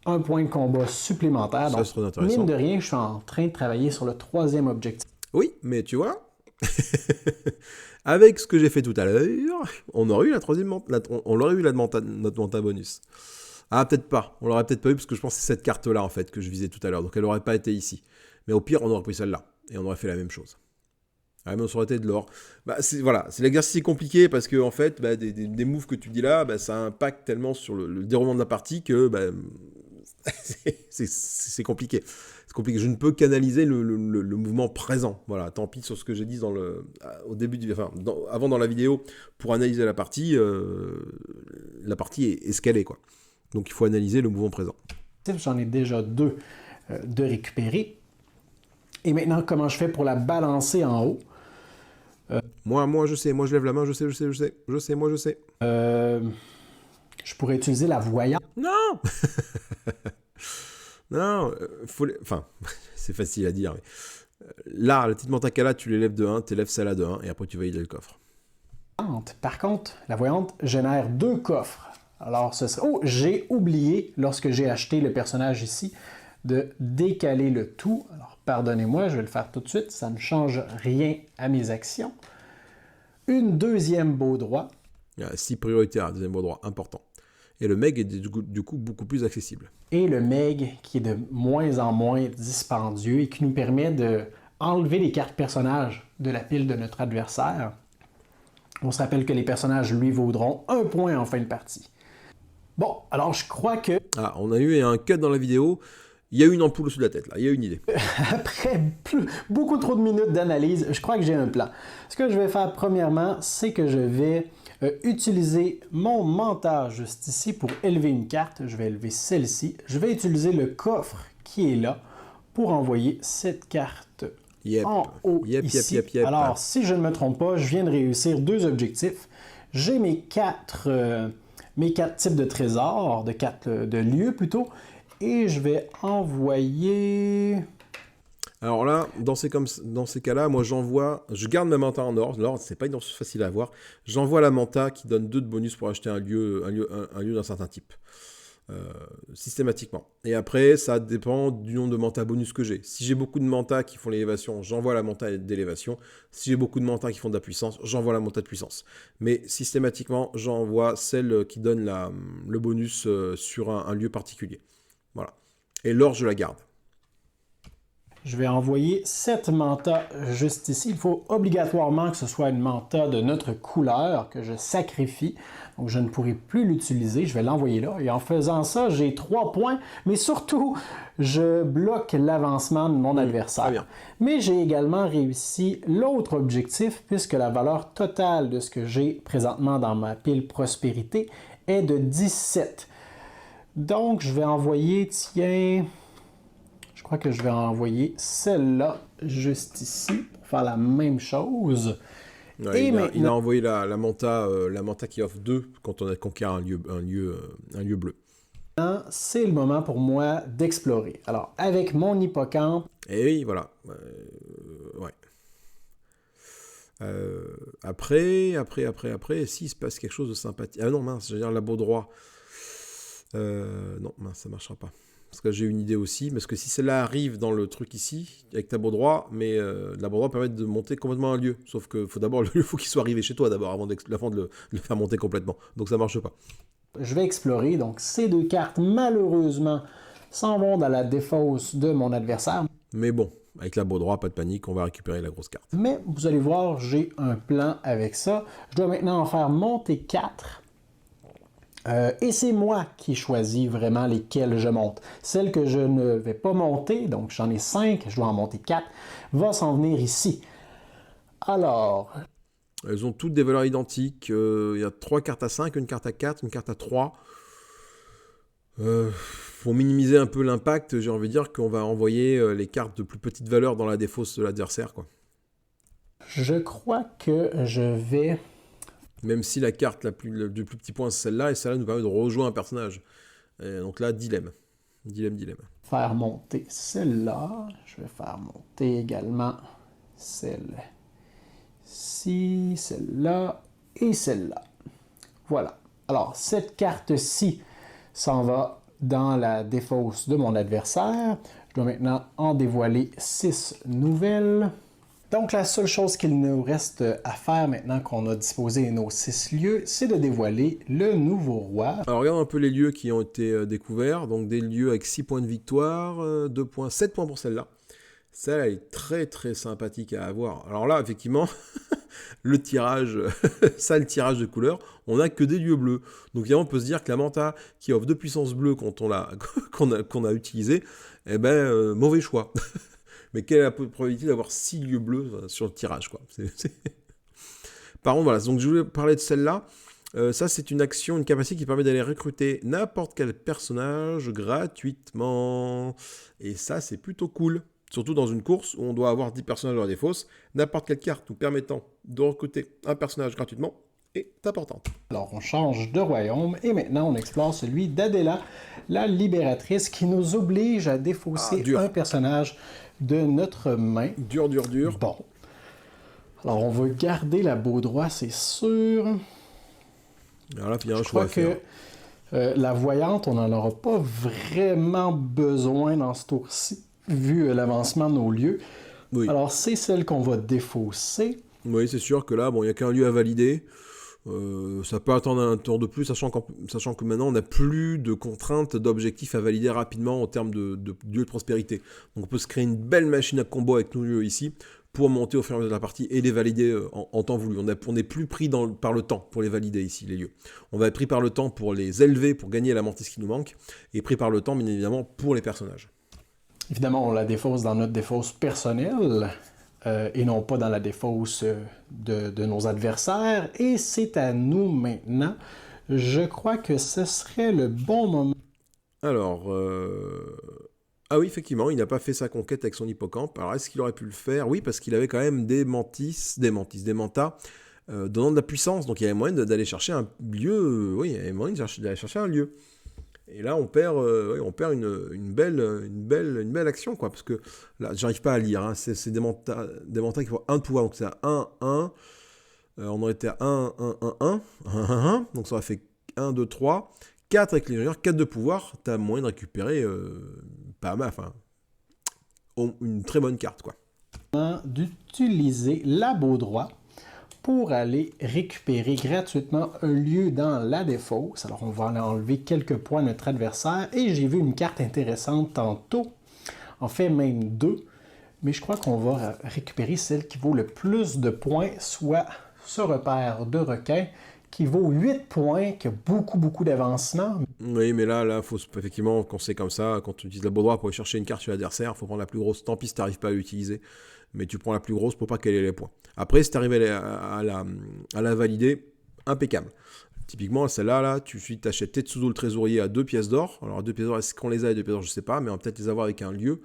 un point de combat supplémentaire. Ça, donc, c'est très intéressant. mine de rien, je suis en train de travailler sur le 3e objectif. Oui, mais tu vois, avec ce que j'ai fait tout à l'heure, on aurait eu notre manta bonus. Ah, peut-être pas. On l'aurait peut-être pas eu parce que je pense que c'est cette carte-là en fait que je visais tout à l'heure. Donc elle n'aurait pas été ici. Mais au pire, on aurait pris celle-là et on aurait fait la même chose. Ah, mais on aurait été de l'or. C'est l'exercice compliqué parce que en fait, des moves que tu dis là, ça impacte tellement sur le déroulement de la partie que c'est compliqué. C'est compliqué. Je ne peux canaliser le mouvement présent. Voilà, tant pis sur ce que j'ai dit au début, avant dans la vidéo, pour analyser la partie est ce qu'elle est, quoi. Donc il faut analyser le mouvement présent. J'en ai déjà 2 de récupérer. Et maintenant, comment je fais pour la balancer en haut? Moi, je sais. Moi, je lève la main. Je sais. Je pourrais utiliser la voyante. Non. Non. C'est facile à dire. Mais... Là, la petite manta qu'elle a, tu l'élèves de 1, tu élèves celle-là de 1, et après tu valides le coffre. Par contre, la voyante génère 2 coffres. Alors, ce serait... Oh, j'ai oublié, lorsque j'ai acheté le personnage ici, de décaler le tout. Alors, pardonnez-moi, je vais le faire tout de suite. Ça ne change rien à mes actions. Une 2e beau droit. Il y a 6 priorités à un 2e beau droit, important. Et le Meg est du coup beaucoup plus accessible. Et le Meg qui est de moins en moins dispendieux et qui nous permet de enlever les cartes personnages de la pile de notre adversaire. On se rappelle que les personnages lui vaudront 1 point en fin de partie. Bon, alors je crois que... Ah, on a eu un cut dans la vidéo. Il y a une ampoule sous la tête, là. Il y a une idée. Après beaucoup trop de minutes d'analyse, je crois que j'ai un plan. Ce que je vais faire premièrement, c'est que je vais utiliser mon manta juste ici pour élever une carte. Je vais élever celle-ci. Je vais utiliser le coffre qui est là pour envoyer cette carte en haut ici. Alors, si je ne me trompe pas, je viens de réussir 2 objectifs. J'ai mes 4 types de trésors, de lieux plutôt, et je vais envoyer... Alors là, dans ces cas-là, moi je garde ma manta en or. L'or, c'est pas facile à avoir. J'envoie la manta qui donne 2 de bonus pour acheter un lieu d'un certain type. Systématiquement. Et après, ça dépend du nombre de manta bonus que j'ai. Si j'ai beaucoup de manta qui font l'élévation, j'envoie la manta d'élévation. Si j'ai beaucoup de manta qui font de la puissance, j'envoie la manta de puissance. Mais systématiquement, j'envoie celle qui donne le bonus sur un lieu particulier. Voilà. Et l'or, je la garde. Je vais envoyer cette manta juste ici. Il faut obligatoirement que ce soit une manta de notre couleur que je sacrifie. Donc, je ne pourrai plus l'utiliser. Je vais l'envoyer là. Et en faisant ça, j'ai 3 points. Mais surtout, je bloque l'avancement de mon adversaire. Bien. Mais j'ai également réussi l'autre objectif puisque la valeur totale de ce que j'ai présentement dans ma pile prospérité est de 17. Donc, je vais envoyer, je crois que je vais envoyer celle-là juste ici pour faire la même chose. Ouais, il a envoyé la manta qui offre 2 quand on a conquis un lieu bleu. C'est le moment pour moi d'explorer. Alors, avec mon hippocampe... Et oui, voilà. Ouais. Après, s'il se passe quelque chose de sympathique... Ah non, mince, j'allais dire labo droit. Non, mince, ça marchera pas. Parce que j'ai une idée aussi, parce que si celle-là arrive dans le truc ici, avec ta droit, mais la droit permet de monter complètement un lieu. Sauf que faut d'abord, le lieu faut qu'il soit arrivé chez toi d'abord, avant de le faire monter complètement. Donc ça marche pas. Je vais explorer, donc ces 2 cartes, malheureusement, s'en vont dans la défausse de mon adversaire. Mais bon, avec la beau droit, pas de panique, on va récupérer la grosse carte. Mais vous allez voir, j'ai un plan avec ça. Je dois maintenant en faire monter 4. Et c'est moi qui choisis vraiment lesquelles je monte. Celle que je ne vais pas monter, donc j'en ai 5, je dois en monter 4, va s'en venir ici. Alors... Elles ont toutes des valeurs identiques. Il y a 3 cartes à 5, une carte à 4, une carte à 3. Pour minimiser un peu l'impact, j'ai envie de dire qu'on va envoyer les cartes de plus petite valeur dans la défausse de l'adversaire, quoi. Je crois que je vais... Même si la carte du plus petit point, c'est celle-là, et celle-là nous permet de rejoindre un personnage. Et donc là, dilemme. Dilemme. Faire monter celle-là. Je vais faire monter également celle-ci, celle-là et celle-là. Voilà. Alors, cette carte-ci s'en va dans la défausse de mon adversaire. Je dois maintenant en dévoiler 6 nouvelles. Donc, la seule chose qu'il nous reste à faire maintenant qu'on a disposé nos 6 lieux, c'est de dévoiler le nouveau roi. Alors, regarde un peu les lieux qui ont été découverts. Donc, des lieux avec 6 points de victoire, 2 points, 7 points pour celle-là. Celle-là est très, très sympathique à avoir. Alors là, effectivement, le tirage de couleurs, on n'a que des lieux bleus. Donc, évidemment, on peut se dire que la Manta, qui offre 2 puissances bleues quand on qu'on a utilisé, eh ben, mauvais choix. Mais quelle est la probabilité d'avoir 6 lieux bleus sur le tirage, quoi. Par contre, voilà, donc je voulais parler de celle-là. Ça, c'est une action, une capacité qui permet d'aller recruter n'importe quel personnage gratuitement. Et ça, c'est plutôt cool. Surtout dans une course où on doit avoir 10 personnages dans la défausse. N'importe quelle carte nous permettant de recruter un personnage gratuitement est importante. Alors, on change de royaume et maintenant, on explore celui d'Adela, la libératrice, qui nous oblige à défausser un personnage de notre main. Dur. Bon. Alors, on va garder la beau droit, c'est sûr. Alors là, il y a un Je choix crois à faire. que la voyante, on n'en aura pas vraiment besoin dans ce tour-ci, vu l'avancement de nos lieux. Oui. Alors, c'est celle qu'on va défausser. Oui, c'est sûr que là, bon, il n'y a qu'un lieu à valider. Ça peut attendre un tour de plus, sachant que maintenant, on n'a plus de contraintes d'objectifs à valider rapidement en termes de lieu de prospérité. Donc, on peut se créer une belle machine à combo avec nos lieux ici pour monter au fur et à mesure de la partie et les valider en temps voulu. On n'est plus pris par le temps pour les valider ici, les lieux. On va être pris par le temps pour les élever, pour gagner la mantis qui nous manque, et pris par le temps, bien évidemment, pour les personnages. Évidemment, on la défausse dans notre défausse personnelle. Et non pas dans la défausse de nos adversaires. Et c'est à nous maintenant. Je crois que ce serait le bon moment. Alors, ah oui, effectivement, il n'a pas fait sa conquête avec son hippocampe. Alors, est-ce qu'il aurait pu le faire? Oui, parce qu'il avait quand même des mantas donnant de la puissance. Donc, il y avait moyen d'aller chercher un lieu. Oui, il y avait moyen d'aller chercher un lieu. Et là, on perd une belle action, quoi. Parce que là, j'arrive pas à lire. Hein, c'est des mantas qui font 1 de pouvoir. Donc, c'est à 1, 1. On aurait été à 1, 1, 1, 1. 1, 1, 1. Donc, ça aurait fait 1, 2, 3. 4 avec l'ingénieur, 4 de pouvoir. Tu as moyen de récupérer pas mal, enfin, une très bonne carte, quoi. D'utiliser la beau droit pour aller récupérer gratuitement un lieu dans la défausse. Alors, on va en enlever quelques points à notre adversaire. Et j'ai vu une carte intéressante tantôt. En fait, même 2. Mais je crois qu'on va récupérer celle qui vaut le plus de points, soit ce repère de requin qui vaut 8 points, qui a beaucoup d'avancement. Oui, mais là, faut effectivement, quand c'est comme ça, quand tu utilises la beau droit pour aller chercher une carte sur l'adversaire, il faut prendre la plus grosse. Tant pis si tu n'arrives pas à l'utiliser, mais tu prends la plus grosse pour pas qu'elle ait les points. Après, si tu arrives à la valider, impeccable. Typiquement, celle-là, là, tu achètes Tetsudo le trésorier à 2 pièces d'or. Alors, 2 pièces d'or, est-ce qu'on les a à 2 pièces d'or? Je sais pas, mais on va peut-être les avoir avec un lieu.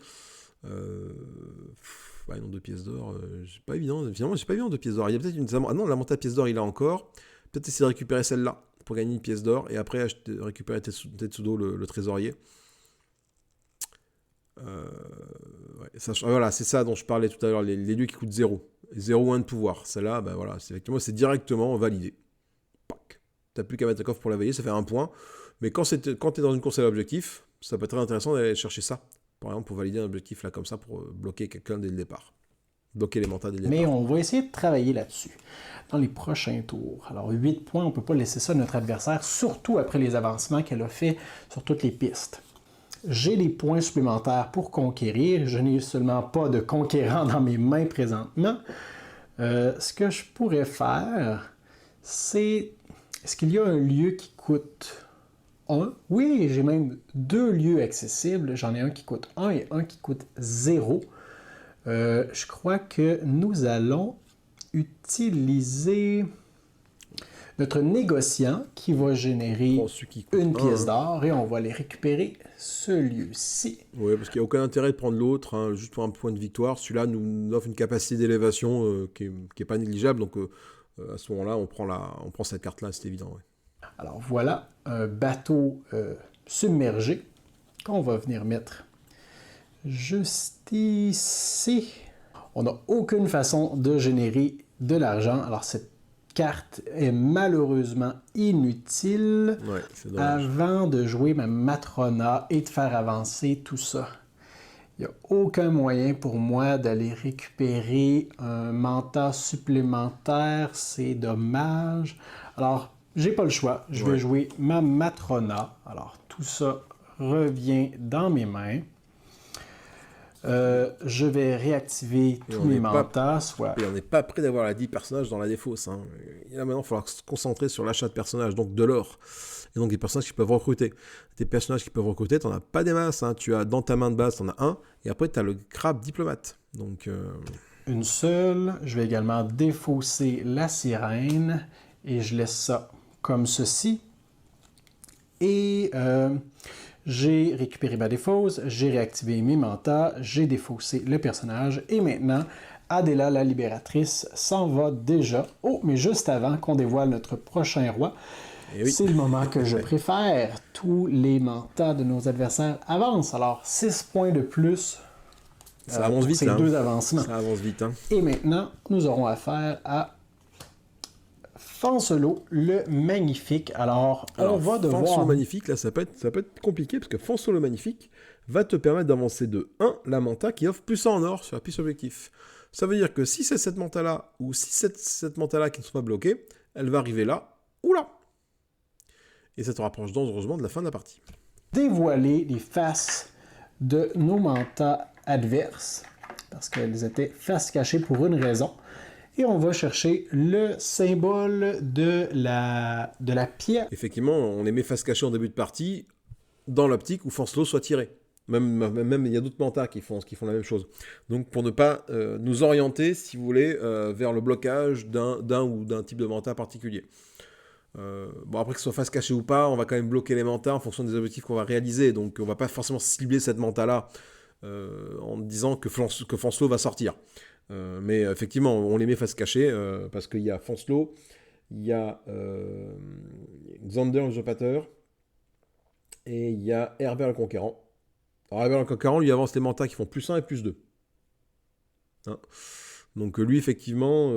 Ouais, non, 2 pièces d'or, c'est pas évident. Finalement, c'est pas évident, 2 pièces d'or. Il y a peut-être une. Ah non, la montée à pièces d'or, il a encore. Peut-être essayer de récupérer celle-là pour gagner une pièce d'or et après récupérer Tetsudo le trésorier. Ouais, voilà, c'est ça dont je parlais tout à l'heure, les lieux qui coûtent 0. 0 ou 1 de pouvoir. Celle-là, ben voilà, c'est directement validé. T'as plus qu'à mettre un coffre pour la valider, ça fait 1 point. Mais quand t'es dans une course à l'objectif, ça peut être très intéressant d'aller chercher ça. Par exemple, pour valider un objectif là comme ça, pour bloquer quelqu'un dès le départ. bloquer les mantas dès le Mais départ. on va essayer de travailler là-dessus dans les prochains tours. Alors 8 points, on ne peut pas laisser ça à notre adversaire, surtout après les avancements qu'elle a fait sur toutes les pistes. J'ai des points supplémentaires pour conquérir. Je n'ai seulement pas de conquérant dans mes mains présentement. Ce que je pourrais faire, c'est... Est-ce qu'il y a un lieu qui coûte 1? Oui, j'ai même 2 lieux accessibles. J'en ai un qui coûte 1 et un qui coûte 0. Je crois que nous allons utiliser notre négociant qui va générer Prends celui qui coûte une pièce 1, d'or et on va aller récupérer ce lieu-ci. Oui, parce qu'il n'y a aucun intérêt de prendre l'autre, hein, juste pour un point de victoire. Celui-là nous offre une capacité d'élévation qui est pas négligeable, donc à ce moment-là, on prend cette carte-là, c'est évident. Ouais. Alors voilà un bateau submergé qu'on va venir mettre juste ici. On n'a aucune façon de générer de l'argent, alors cette carte est malheureusement inutile Ouais, c'est dommage. avant de jouer ma Matrona et de faire avancer tout ça. Il n'y a aucun moyen pour moi d'aller récupérer un manta supplémentaire, c'est dommage. Alors, j'ai pas le choix, je vais jouer ma Matrona. Alors, tout ça revient dans mes mains. Je vais réactiver tous mes mantas. Et on n'est pas prêt d'avoir la 10 personnages dans la défausse. Hein. Et là, maintenant, il va falloir se concentrer sur l'achat de personnages, donc de l'or. Et donc des personnages qui peuvent recruter. Des personnages qui peuvent recruter, tu n'en as pas des masses. Hein. Tu as dans ta main de base, tu en as un. Et après, tu as le crabe diplomate. Donc, une seule. Je vais également défausser la sirène. Et je laisse ça comme ceci. Et j'ai récupéré ma défausse, j'ai réactivé mes mantas, j'ai défaussé le personnage, et maintenant, Adela la libératrice s'en va déjà. Oh, mais juste avant qu'on dévoile notre prochain roi, c'est le moment que je préfère. Tous les mantas de nos adversaires avancent. Alors, 6 points de plus ça avance vite, ces deux avancements. Ça avance vite. Hein. Et maintenant, nous aurons affaire à Fansolo, le magnifique. Alors, on va devoir... Fansolo magnifique, là, ça peut être compliqué, parce que Fansolo magnifique va te permettre d'avancer de 1 la manta qui offre plus 1 en or sur la piste objectif. Ça veut dire que si c'est cette manta-là, ou si c'est cette manta-là qui ne sont pas bloquées, elle va arriver là, ou là. Et ça te rapproche dangereusement de la fin de la partie. Dévoiler les faces de nos mantas adverses, parce qu'elles étaient face cachée pour une raison. Et on va chercher le symbole de la pierre. Effectivement, on les met face cachée en début de partie, dans l'optique où Fansolo soit tiré. Même il y a d'autres mantas qui font la même chose. Donc pour ne pas nous orienter, si vous voulez, vers le blocage d'un type de manta particulier. Bon, après que ce soit face cachée ou pas, on va quand même bloquer les mantas en fonction des objectifs qu'on va réaliser. Donc on va pas forcément cibler cette manta-là en disant que Fansolo va sortir. Mais effectivement, on les met face cachée parce qu'il y a Fansolo, il y a Xander le usurpateur et il y a Herbert le conquérant. Alors Herbert le conquérant lui avance les mantas qui font plus 1 et plus 2. Hein. Donc lui, effectivement,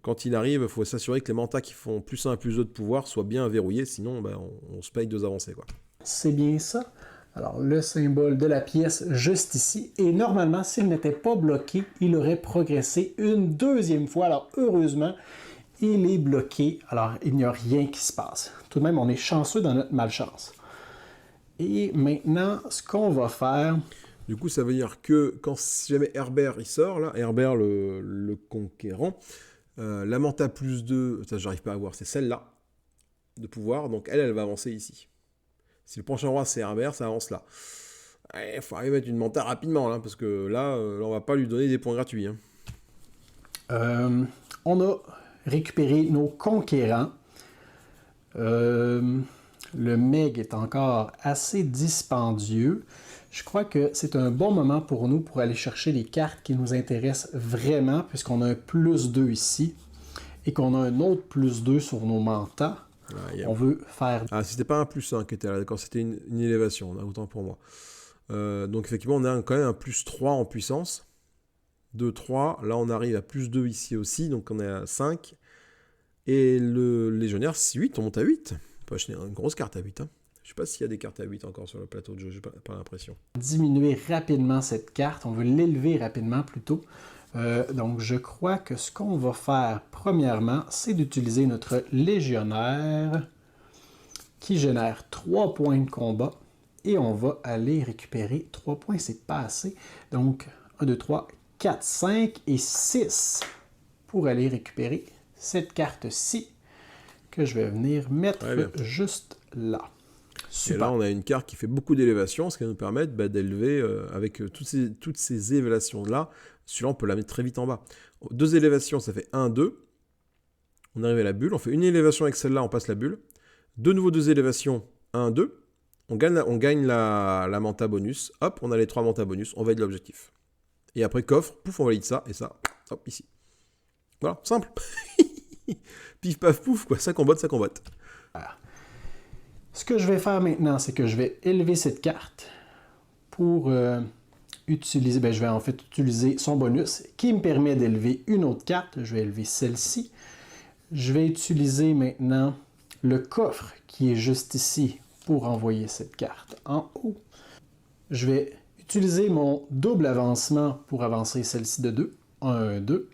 quand il arrive, il faut s'assurer que les mantas qui font plus 1 et plus 2 de pouvoir soient bien verrouillés, sinon on se paye 2 avancées. Quoi. C'est bien ça. Alors, le symbole de la pièce juste ici. Et normalement, s'il n'était pas bloqué, il aurait progressé une deuxième fois. Alors, heureusement, il est bloqué. Alors, il n'y a rien qui se passe. Tout de même, on est chanceux dans notre malchance. Et maintenant, ce qu'on va faire... Du coup, ça veut dire que si jamais Herbert il sort, là, Herbert le conquérant, la manta plus 2, ça j'arrive pas à voir, c'est celle-là, de pouvoir. Donc, elle va avancer ici. Si le prochain roi c'est Herbert, ça avance là. Il faut arriver à mettre une manta rapidement, là, parce que là, on va pas lui donner des points gratuits. Hein. On a récupéré nos conquérants. Le Meg est encore assez dispendieux. Je crois que c'est un bon moment pour nous pour aller chercher les cartes qui nous intéressent vraiment, puisqu'on a un plus 2 ici et qu'on a un autre plus 2 sur nos mantas. On veut faire... Ah, c'était pas un plus 1 qui était là, d'accord, c'était une élévation, autant pour moi. Donc effectivement, on a quand même un plus 3 en puissance. 2, 3, là on arrive à plus 2 ici aussi, donc on est à 5. Et le légionnaire, c'est 8, on monte à 8. On peut acheter une grosse carte à 8. Hein. Je sais pas s'il y a des cartes à 8 encore sur le plateau de jeu, j'ai pas l'impression. Diminuer rapidement cette carte, on veut l'élever rapidement plutôt. Donc, je crois que ce qu'on va faire, premièrement, c'est d'utiliser notre légionnaire qui génère 3 points de combat. Et on va aller récupérer 3 points, c'est pas assez. Donc, 1, 2, 3, 4, 5 et 6 pour aller récupérer cette carte-ci que je vais venir mettre juste là. Super. Et là, on a une carte qui fait beaucoup d'élévation, ce qui va nous permettre d'élever avec toutes ces élévations-là. Celui-là, on peut la mettre très vite en bas. 2 élévations, ça fait 1, 2. On arrive à la bulle. On fait une élévation avec celle-là, on passe la bulle. De nouveau 2 élévations, 1, 2. On gagne la manta bonus. Hop, on a les 3 manta bonus. On valide l'objectif. Et après, coffre, pouf, on valide ça. Et ça, hop, ici. Voilà, simple. Pif, paf, pouf, quoi. Ça combatte, ça combatte. Voilà. Ce que je vais faire maintenant, c'est que je vais élever cette carte pour utiliser... je vais en fait utiliser son bonus qui me permet d'élever une autre carte. Je vais élever celle-ci. Je vais utiliser maintenant le coffre qui est juste ici pour envoyer cette carte en haut. Je vais utiliser mon double avancement pour avancer celle-ci de 2. 1, 2.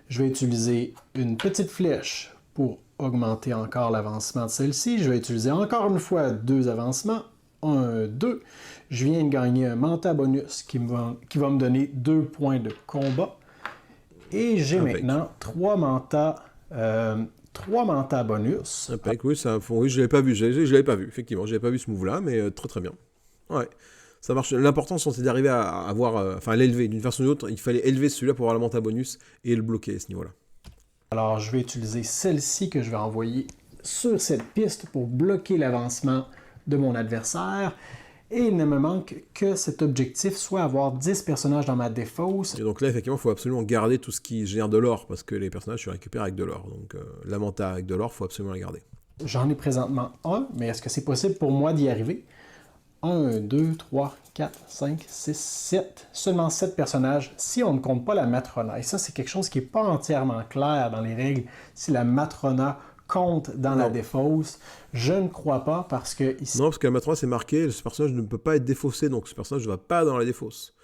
Je vais utiliser une petite flèche pour augmenter encore l'avancement de celle-ci. Je vais utiliser encore une fois 2 avancements. 1, 2. Je viens de gagner un manta bonus qui va me donner 2 points de combat. Et j'ai maintenant 3 mantas bonus. Impec, oui, oui, je ne l'avais pas vu. Je l'avais pas vu, effectivement. Je n'avais pas vu ce move-là, mais très très bien. Ouais, ça marche. L'important, c'est d'arriver à avoir, à l'élever. D'une façon ou d'une autre, il fallait élever celui-là pour avoir la manta bonus et le bloquer à ce niveau-là. Alors, je vais utiliser celle-ci que je vais envoyer sur cette piste pour bloquer l'avancement de mon adversaire. Et il ne me manque que cet objectif, soit avoir 10 personnages dans ma défausse. Et donc là, effectivement, il faut absolument garder tout ce qui génère de l'or, parce que les personnages se récupèrent avec de l'or. Donc la manta avec de l'or, il faut absolument la garder. J'en ai présentement un, mais est-ce que c'est possible pour moi d'y arriver? 1, 2, 3, 4, 5, 6, 7. Seulement 7 personnages si on ne compte pas la matrona. Et ça, c'est quelque chose qui n'est pas entièrement clair dans les règles. Si la matrona compte dans la défausse, je ne crois pas parce que ici... Non, parce que la matrona, c'est marqué, ce personnage ne peut pas être défaussé, donc ce personnage ne va pas dans la défausse.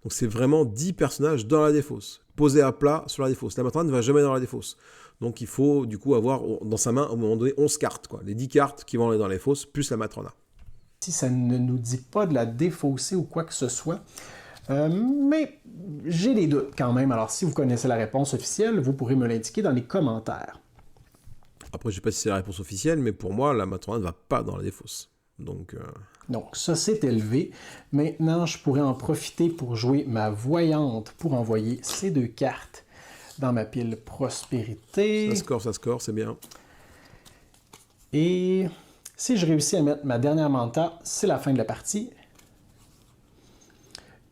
Donc c'est vraiment 10 personnages dans la défausse, posés à plat sur la défausse. La matrona ne va jamais dans la défausse. Donc il faut du coup avoir dans sa main, au moment donné, 11 cartes, quoi. Les 10 cartes qui vont aller dans la défausse, plus la matrona. Si ça ne nous dit pas de la défausser ou quoi que ce soit, mais j'ai des doutes quand même. Alors si vous connaissez la réponse officielle, vous pourrez me l'indiquer dans les commentaires. Après, je ne sais pas si c'est la réponse officielle, mais pour moi, la matrona ne va pas dans la défausse. Donc ça, c'est élevé. Maintenant, je pourrais en profiter pour jouer ma voyante pour envoyer ces 2 cartes dans ma pile prospérité. Ça score, c'est bien. Et si je réussis à mettre ma dernière manta, c'est la fin de la partie.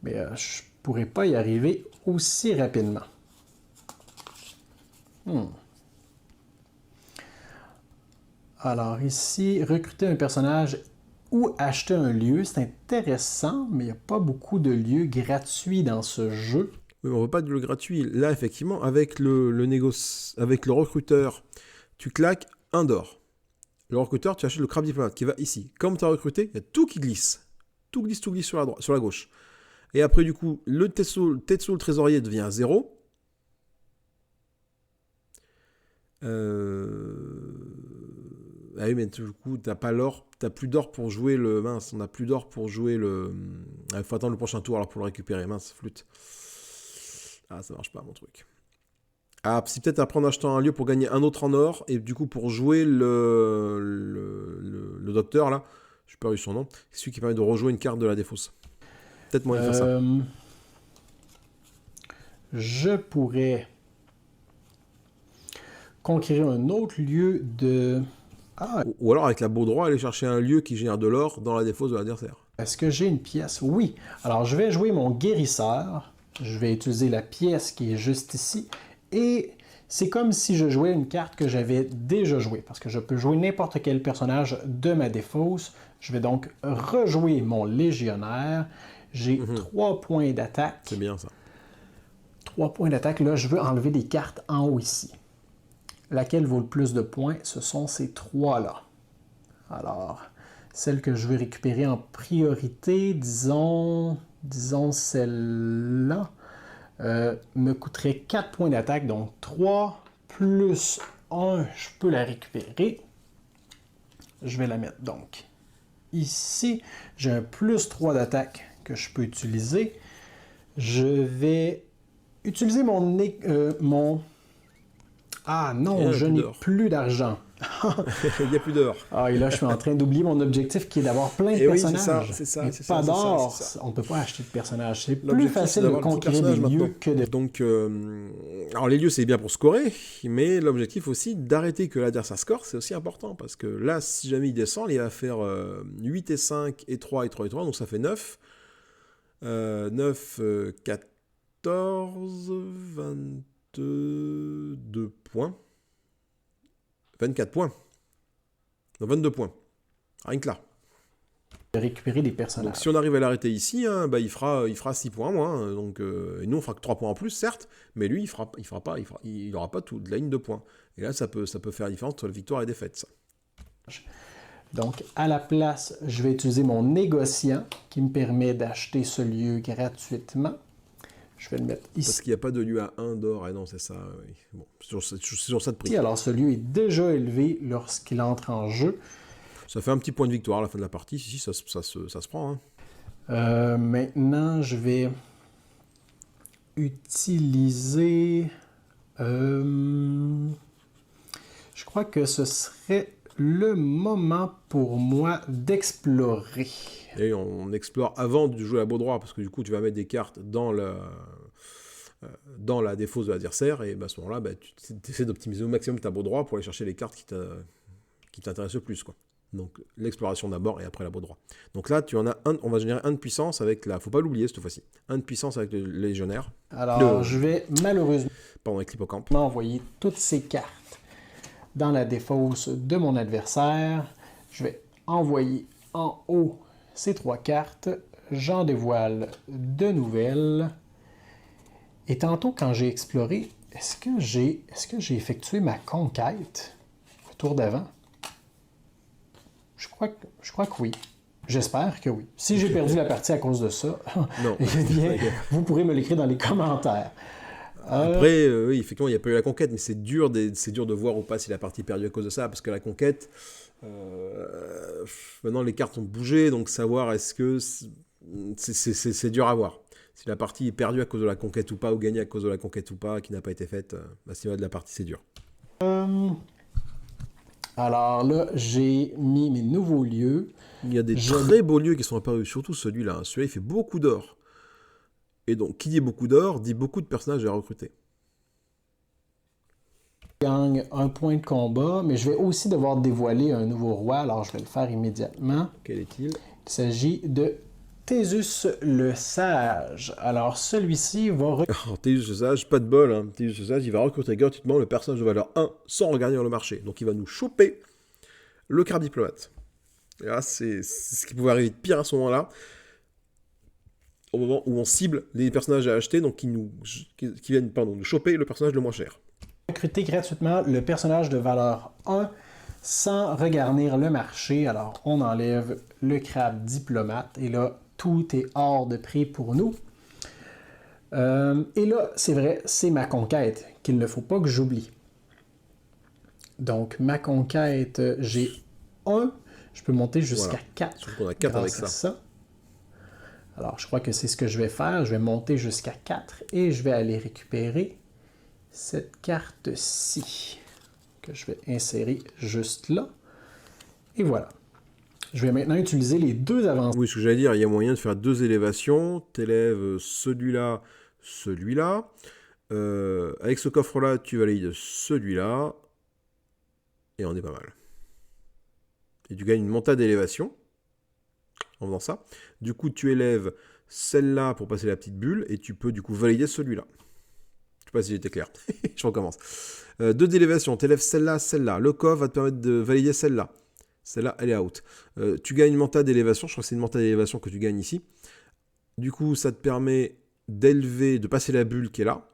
Mais je ne pourrais pas y arriver aussi rapidement. Alors ici, recruter un personnage ou acheter un lieu, c'est intéressant, mais il n'y a pas beaucoup de lieux gratuits dans ce jeu. Oui, mais on ne veut pas de lieu gratuit. Là, effectivement, avec le recruteur, tu claques 1 d'or. Le recruteur, tu achètes le crabe diplomate qui va ici. Comme tu as recruté, il y a tout qui glisse. Tout glisse sur la gauche. Et après, du coup, le Tetsuo, le trésorier, devient 0. Ah oui, mais du coup, t'as pas l'or, t'as plus d'or pour jouer le... Mince, on n'a plus d'or pour jouer le... Il faut attendre le prochain tour alors pour le récupérer. Mince, flûte. Ah, ça marche pas, mon truc. Ah, si peut-être après en achetant un lieu pour gagner un autre en or, et du coup pour jouer le docteur, là, je n'ai pas eu son nom, c'est celui qui permet de rejouer une carte de la défausse. Peut-être moyen de faire ça. Je pourrais conquérir un autre lieu de... Ou alors avec la Baudroie, aller chercher un lieu qui génère de l'or dans la défausse de l'adversaire. Est-ce que j'ai une pièce? Oui. Alors je vais jouer mon guérisseur. Je vais utiliser la pièce qui est juste ici. Et c'est comme si je jouais une carte que j'avais déjà jouée. Parce que je peux jouer n'importe quel personnage de ma défausse. Je vais donc rejouer mon légionnaire. J'ai 3 points d'attaque. C'est bien ça. 3 points d'attaque. Là, je veux enlever des cartes en haut ici. Laquelle vaut le plus de points? Ce sont ces 3-là. Alors, celle que je vais récupérer en priorité, disons celle-là. me coûterait 4 points d'attaque, donc 3 plus 1, je peux la récupérer. Je vais la mettre donc ici. J'ai un plus 3 d'attaque que je peux utiliser. Je vais utiliser mon... Ah non, je n'ai plus d'argent. Il n'y a plus d'or. Ah, et là, je suis en train d'oublier mon objectif qui est d'avoir plein de personnages. Oui, c'est ça. Mais C'est pas ça, d'or, c'est ça. on ne peut pas acheter de personnages. C'est plus L'objectif, facile c'est de d'avoir le conquérir des personnage lieux maintenant. que de... Donc, alors les lieux, c'est bien pour scorer, mais l'objectif aussi d'arrêter que l'adversaire score, c'est aussi important, parce que là, si jamais il descend, il va faire 8 et 5 et 3 et 3 et 3, donc ça fait 9. 9, 14, 22 points. 24 points. Non, 22 points. Rien que là. récupérer des personnages. Donc si on arrive à l'arrêter ici, hein, bah, il fera 6 points moins. Donc, et nous, on fera que 3 points en plus, certes, mais lui, il n'aura pas toute la ligne de points. Et là, ça peut faire la différence entre victoire et défaite. Ça. Donc, à la place, je vais utiliser mon négociant qui me permet d'acheter ce lieu gratuitement. Je vais le mettre ici. Parce qu'il n'y a pas de lieu à 1 d'or. Ah non, c'est ça. Oui. Bon, c'est sur ça de prix. Alors, ce lieu est déjà élevé lorsqu'il entre en jeu. Ça fait un petit point de victoire à la fin de la partie. Si, ça se prend. Hein. Maintenant, je vais utiliser... je crois que ce serait le moment pour moi d'explorer. Et on explore avant de jouer à beau droit, parce que du coup, tu vas mettre des cartes dans la défausse de l'adversaire, et à ce moment-là, tu essaies d'optimiser au maximum ta beau droit pour aller chercher les cartes qui t'intéressent le plus, quoi. Donc l'exploration d'abord et après la beau droit. Donc là, on va générer 1 de puissance avec la... Faut pas l'oublier cette fois-ci. 1 de puissance avec le légionnaire. Alors, je vais malheureusement avec l'hippocampe. Envoyer toutes ces cartes dans la défausse de mon adversaire. Je vais envoyer en haut ces 3 cartes. J'en dévoile de nouvelles. Et tantôt, quand j'ai exploré, est-ce que j'ai effectué ma conquête au tour d'avant? Je crois que oui. J'espère que oui. Si j'ai perdu la partie à cause de ça, non. eh bien, vous pourrez me l'écrire dans les commentaires. Après, oui, effectivement, il n'y a pas eu la conquête, mais c'est dur de voir ou pas si la partie est perdue à cause de ça, parce que la conquête, maintenant les cartes ont bougé, donc savoir est-ce que c'est dur à voir. Si la partie est perdue à cause de la conquête ou pas, ou gagnée à cause de la conquête ou pas, qui n'a pas été faite, à ce niveau de la partie, c'est dur. Alors là, j'ai mis mes nouveaux lieux. Il y a des très beaux lieux qui sont apparus, surtout celui-là. Celui-là, il fait beaucoup d'or. Et donc, qui dit beaucoup d'or, dit beaucoup de personnages à recruter. Je gagne 1 point de combat, mais je vais aussi devoir dévoiler un nouveau roi, alors je vais le faire immédiatement. Quel est-il? Il s'agit de Thésus le Sage. Alors, celui-ci va... Thésus le Sage, pas de bol. Hein. Thésus le Sage, il va recruter gratuitement le personnage de valeur 1 sans regarder dans le marché. Donc, il va nous choper le crabe diplomate. Et là, c'est ce qui pouvait arriver de pire à ce moment-là. Au moment où on cible les personnages à acheter, donc qui viennent nous choper le personnage le moins cher. Recruter gratuitement le personnage de valeur 1 sans regarnir le marché. Alors, on enlève le crabe diplomate et là, tout est hors de prix pour nous. Et là, c'est vrai, c'est ma conquête qu'il ne faut pas que j'oublie. Donc, ma conquête, j'ai 1, je peux monter jusqu'à 4. Sauf qu'on a 4 avec ça. Alors, je crois que c'est ce que je vais faire. Je vais monter jusqu'à 4 et je vais aller récupérer cette carte-ci que je vais insérer juste là. Et voilà. Je vais maintenant utiliser les 2 avancées. Oui, ce que j'allais dire, il y a moyen de faire 2 élévations. Tu élèves celui-là, celui-là. Avec ce coffre-là, tu valides celui-là. Et on est pas mal. Et tu gagnes une montade d'élévation en faisant ça. Du coup, tu élèves celle-là pour passer la petite bulle et tu peux du coup valider celui-là. Je sais pas si j'étais clair. Je recommence. 2 d'élévation, tu élèves celle-là, celle-là. Le coffre va te permettre de valider celle-là. Celle-là, elle est out. Tu gagnes une montade d'élévation. Je crois que c'est une montade d'élévation que tu gagnes ici. Du coup, ça te permet d'élever, de passer la bulle qui est là.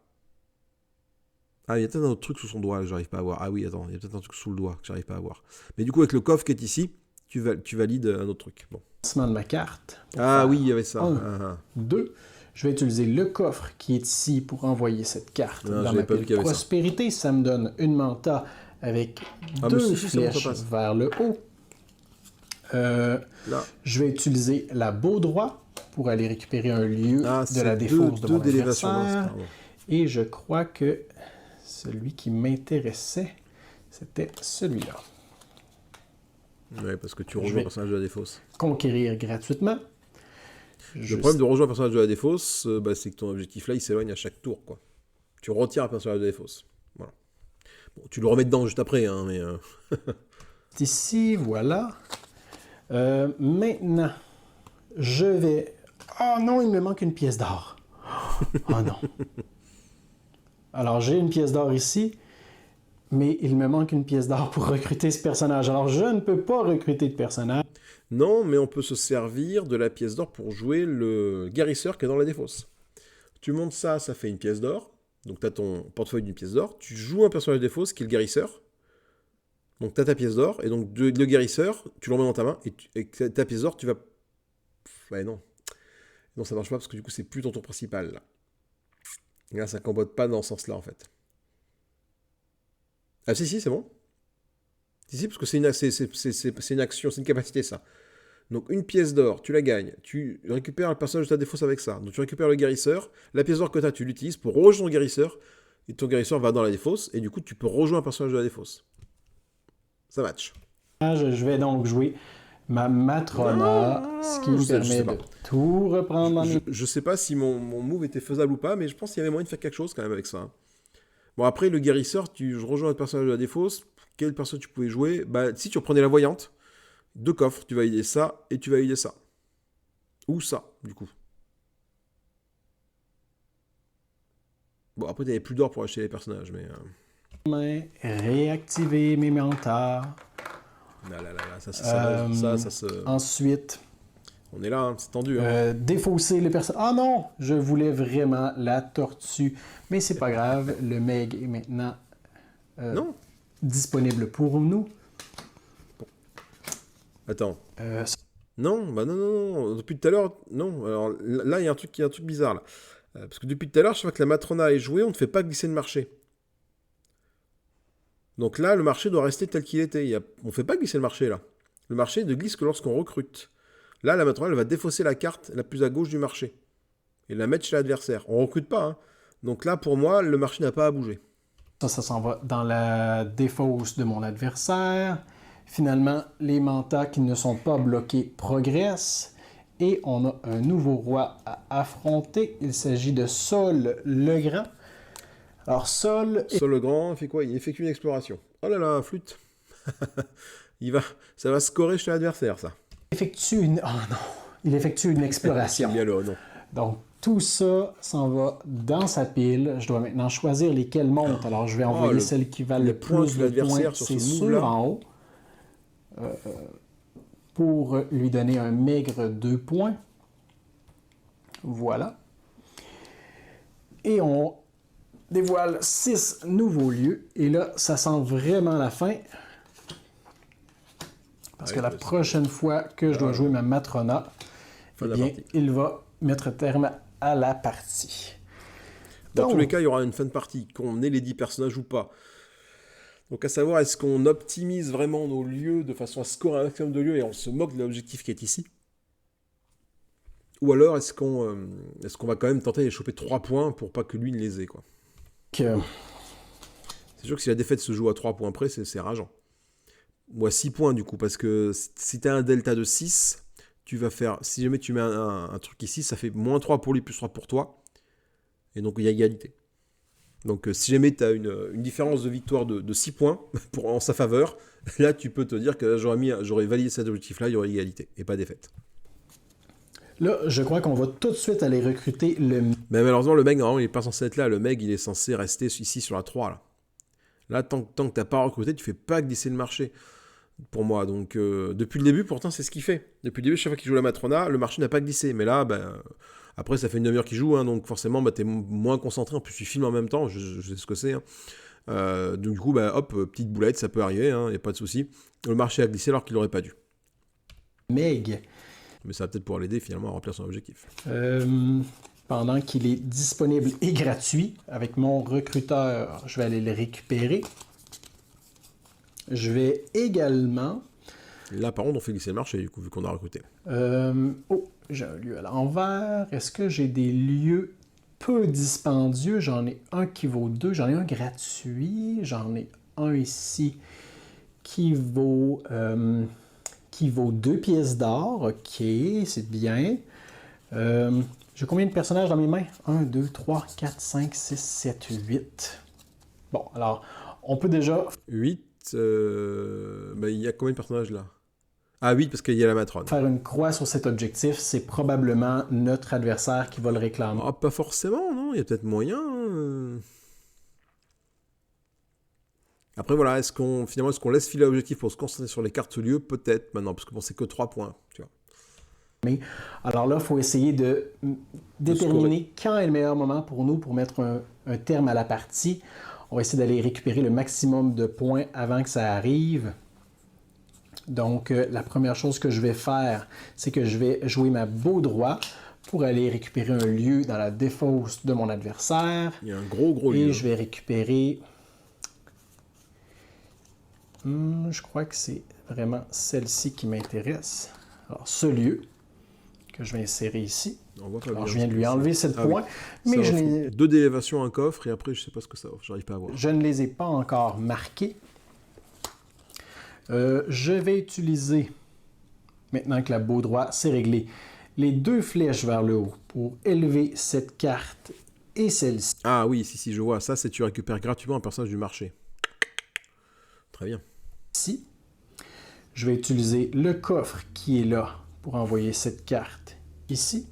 Ah, il y a peut-être un autre truc sous son doigt que j'arrive pas à voir. Ah oui, attends, il y a peut-être un truc sous le doigt que j'arrive pas à voir. Mais du coup, avec le coffre qui est ici, tu valides un autre truc. Bon. De ma carte. Ah oui, il y avait ça. 1, 2. Je vais utiliser le coffre qui est ici pour envoyer cette carte Non, dans j'avais ma pas vu pile qu'il y avait ça. prospérité. Ça me donne une manta avec Ah, mais deux si, c'est bon, ça flèches passe. vers le haut. Là. Je vais utiliser la Baudroie pour aller récupérer un lieu Ah, de la c'est défausse de deux mon d'élévation. adversaire. Pardon. Et je crois que celui qui m'intéressait, c'était celui-là. Ouais, parce que tu Je rejoins vais- un personnage de la défausse. Conquérir gratuitement. Le problème de rejoindre un personnage de la défausse, c'est que ton objectif là, il s'éloigne à chaque tour, quoi. Tu retires un personnage de la défausse. Voilà. Bon, tu le remets dedans juste après, hein, mais... Ici, voilà. Maintenant, je vais... Oh non, il me manque une pièce d'or. Oh non. Alors, j'ai une pièce d'or ici, mais il me manque une pièce d'or pour recruter ce personnage. Alors, je ne peux pas recruter de personnage. Non, mais on peut se servir de la pièce d'or pour jouer le guérisseur qui est dans la défausse. Tu montes ça, ça fait une pièce d'or. Donc tu as ton portefeuille d'une pièce d'or. Tu joues un personnage de défausse qui est le guérisseur. Donc tu as ta pièce d'or. Et donc le guérisseur, tu le remets dans ta main. Et ta pièce d'or, tu vas... Ouais, non. Non, ça marche pas parce que du coup, c'est plus ton tour principal. Là, ça ne combote pas dans ce sens-là, en fait. Ah si, c'est bon. Si, parce que c'est une action, c'est une capacité, ça. Donc une pièce d'or, tu la gagnes, tu récupères le personnage de ta défausse avec ça. Donc tu récupères le guérisseur, la pièce d'or que tu as, tu l'utilises pour rejoindre ton guérisseur, et ton guérisseur va dans la défausse, et du coup tu peux rejoindre un personnage de la défausse. Ça match. Je vais donc jouer ma Matrona, ce qui me je sais permet pas. de tout reprendre dans mes... Je sais pas si mon move était faisable ou pas, mais je pense qu'il y avait moyen de faire quelque chose quand même avec ça. Bon après le guérisseur, je rejoins le personnage de la défausse, quel personnage tu pouvais jouer? Bah si tu reprenais la voyante, 2 coffres, tu vas aider ça et tu vas aider ça. Ou ça, du coup. Bon, après, t'avais plus d'or pour acheter les personnages, mais... Réactiver mes mentars. Là, ça se... Ensuite, On est là, hein, c'est tendu. Hein. défausser les personnes. Ah non, je voulais vraiment la tortue. Mais c'est pas grave, le Meg est maintenant Non. disponible pour nous. Attends. Non, bah non. Depuis tout à l'heure, non. Alors là, il y a un truc bizarre, là. Parce que depuis tout à l'heure, chaque fois que la Matrona est jouée, on ne fait pas glisser le marché. Donc là, le marché doit rester tel qu'il était. On ne fait pas glisser le marché, là. Le marché ne glisse que lorsqu'on recrute. Là, la Matrona, elle va défausser la carte la plus à gauche du marché. Et la mettre chez l'adversaire. On ne recrute pas, hein. Donc là, pour moi, le marché n'a pas à bouger. Ça s'en va dans la défausse de mon adversaire. Finalement, les mantas qui ne sont pas bloqués progressent. Et on a un nouveau roi à affronter. Il s'agit de Sol le Grand. Alors, Sol... Sol le Grand, il fait quoi? Il effectue une exploration. Oh là là, flûte. Ça va scorer chez l'adversaire, ça. effectue une... Oh non! Il effectue une exploration. Bien le nom. Donc, tout ça s'en va dans sa pile. Je dois maintenant choisir lesquelles montent. Alors, je vais envoyer celles qui valent le points plus de de points, l'adversaire sur c'est ce sûr, move-là. en haut. Pour lui donner un maigre 2 points. Voilà. Et on dévoile 6 nouveaux lieux. Et là, ça sent vraiment la fin. Parce que la prochaine fois que je dois jouer ma Matrona, Fin eh de la bien, partie. il va mettre terme à la partie. Dans Donc, tous les cas, il y aura une fin de partie, qu'on ait les 10 personnages ou pas. Donc à savoir, est-ce qu'on optimise vraiment nos lieux de façon à scorer un maximum de lieux et on se moque de l'objectif qui est ici? Ou alors est-ce qu'on va quand même tenter de choper 3 points pour pas que lui ne les ait, quoi. que- C'est sûr que si la défaite se joue à 3 points près, c'est rageant. Ou à 6 points du coup, parce que si tu as un delta de 6, tu vas faire... Si jamais tu mets un truc ici, ça fait moins 3 pour lui, plus 3 pour toi. Et donc il y a égalité. Donc si jamais tu as une différence de victoire de 6 points en sa faveur, là tu peux te dire que j'aurais validé cet objectif-là, il y aurait égalité, et pas défaite. Là, je crois qu'on va tout de suite aller recruter le... Mais malheureusement, le Meg, normalement, il n'est pas censé être là. Le Meg, il est censé rester ici sur la 3, là. Là, tant que tu n'as pas recruté, tu fais pas glisser le marché, pour moi. Donc, depuis le début, pourtant, c'est ce qu'il fait. Depuis le début, chaque fois qu'il joue la Matrona, le marché n'a pas glissé. Mais là, après, ça fait une demi-heure qu'il joue, hein, donc forcément, tu es moins concentré. En plus, tu filmes en même temps, je sais ce que c'est. Hein. Donc, du coup, hop, petite boulette, ça peut arriver, il n'y a pas de souci. Le marché a glissé alors qu'il n'aurait pas dû. Meg. Mais ça va peut-être pouvoir l'aider, finalement, à remplir son objectif. pendant qu'il est disponible et gratuit, avec mon recruteur, je vais aller le récupérer. Je vais également... Là, par contre, on fait glisser le marché, du coup, vu qu'on a recruté. Oh, j'ai un lieu à l'envers. Est-ce que j'ai des lieux peu dispendieux? J'en ai un qui vaut 2. J'en ai un gratuit. J'en ai un ici qui vaut 2 pièces d'or. OK, c'est bien. J'ai combien de personnages dans mes mains? 1, 2, 3, 4, 5, 6, 7, 8. Bon, alors, on peut déjà... 8, il y a combien de personnages là? Ah, 8 parce qu'il y a la matrone. Faire une croix sur cet objectif, c'est probablement notre adversaire qui va le réclamer. Ah, pas forcément, non? Il y a peut-être moyen. Après, voilà, est-ce qu'on laisse filer l'objectif pour se concentrer sur les cartes lieux? Peut-être maintenant, parce que bon, c'est que 3 points, tu vois. Mais, alors là, il faut essayer de déterminer quand est le meilleur moment pour nous pour mettre un terme à la partie. On va essayer d'aller récupérer le maximum de points avant que ça arrive. Donc, la première chose que je vais faire, c'est que je vais jouer ma beau droit pour aller récupérer un lieu dans la défausse de mon adversaire. Il y a un gros lieu. Et je vais récupérer... je crois que c'est vraiment celle-ci qui m'intéresse. Alors, ce lieu que je vais insérer ici. Alors, je viens de lui enlever 7 points. Oui. Mais je n'ai... 2 d'élévation, un coffre, et après, je ne sais pas ce que ça offre. J'arrive pas à voir. Je ne les ai pas encore marqués. Je vais utiliser, maintenant que la beau droit c'est réglé, les 2 flèches vers le haut pour élever cette carte et celle-ci. Ah oui, si, je vois. Ça, c'est tu récupères gratuitement un personnage du marché. Très bien. Ici, je vais utiliser le coffre qui est là pour envoyer cette carte ici.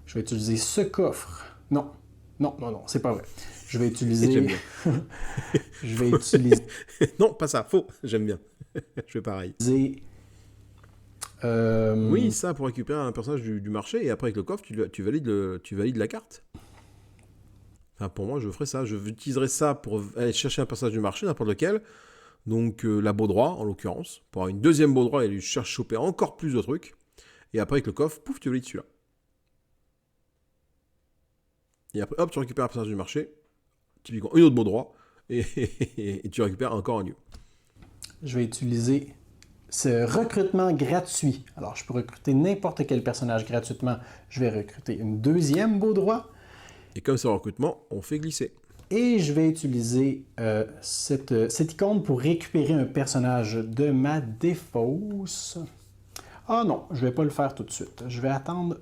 Je vais utiliser ce coffre. Non, c'est pas vrai. Je vais utiliser... J'aime bien. Je vais utiliser... Non, pas ça, faux. J'aime bien. Je fais pareil. Oui, ça, pour récupérer un personnage du marché, et après avec le coffre, tu valides la carte. Enfin, pour moi, je ferais ça. Je utiliserais ça pour aller chercher un personnage du marché, n'importe lequel. Donc, la beau droit, en l'occurrence, pour avoir une deuxième beau droit et lui chercher choper encore plus de trucs. Et après, avec le coffre, pouf, tu valides celui-là. Et après, hop, tu récupères un personnage du marché, typiquement une autre beau droit, et tu récupères encore un lieu. Je vais utiliser ce recrutement gratuit. Alors, je peux recruter n'importe quel personnage gratuitement. Je vais recruter une deuxième beau droit. Et comme c'est un recrutement, on fait glisser. Et je vais utiliser cette icône pour récupérer un personnage de ma défausse. Ah non, je ne vais pas le faire tout de suite. Je vais attendre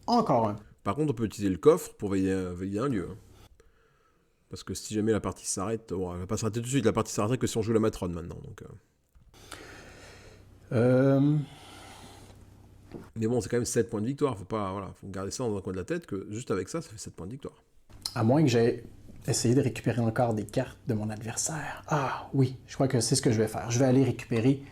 encore un. Par contre, on peut utiliser le coffre pour valider un lieu. Parce que si jamais la partie s'arrête, bon, elle ne va pas s'arrêter tout de suite, la partie s'arrêterait que si on joue la matrone maintenant. Donc, Mais bon, c'est quand même 7 points de victoire. Faut garder ça dans un coin de la tête, que juste avec ça fait 7 points de victoire. À moins que j'aie essayé de récupérer encore des cartes de mon adversaire. Ah oui, je crois que c'est ce que je vais faire. Je vais aller récupérer...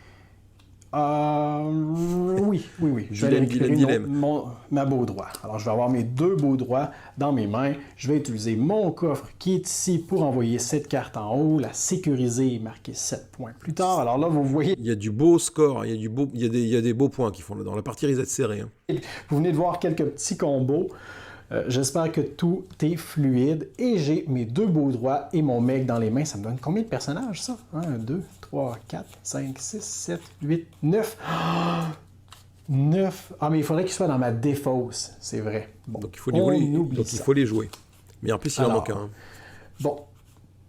Oui. Je vais aller récupérer ma beau droit. Alors, je vais avoir mes 2 beaux droits dans mes mains. Je vais utiliser mon coffre qui est ici pour envoyer cette carte en haut, la sécuriser et marquer 7 points plus tard. Alors là, vous voyez... Il y a du beau score, il y a des beaux points qui font là-dedans. La partie risque d'être serrée. Hein. Vous venez de voir quelques petits combos. J'espère que tout est fluide. Et j'ai mes 2 beaux droits et mon mec dans les mains. Ça me donne combien de personnages, ça? 1, 2, 3, 4, 5, 6, 7, 8, 9. 9. Ah, mais il faudrait qu'ils soient dans ma défausse. C'est vrai. Bon, donc il faut les jouer. Mais en plus, il en manque un. Bon.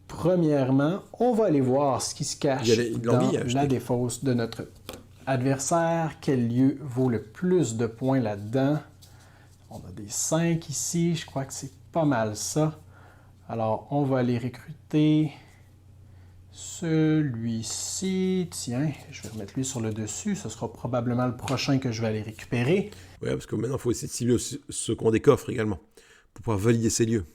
Premièrement, on va aller voir ce qui se cache dans la défausse de notre adversaire. Quel lieu vaut le plus de points là-dedans? On a des 5 ici, je crois que c'est pas mal ça. Alors, on va aller recruter celui-ci. Tiens, je vais remettre lui sur le dessus. Ce sera probablement le prochain que je vais aller récupérer. Oui, parce que maintenant, il faut essayer de cibler ceux qui ont des coffres également, pour pouvoir valider ces lieux.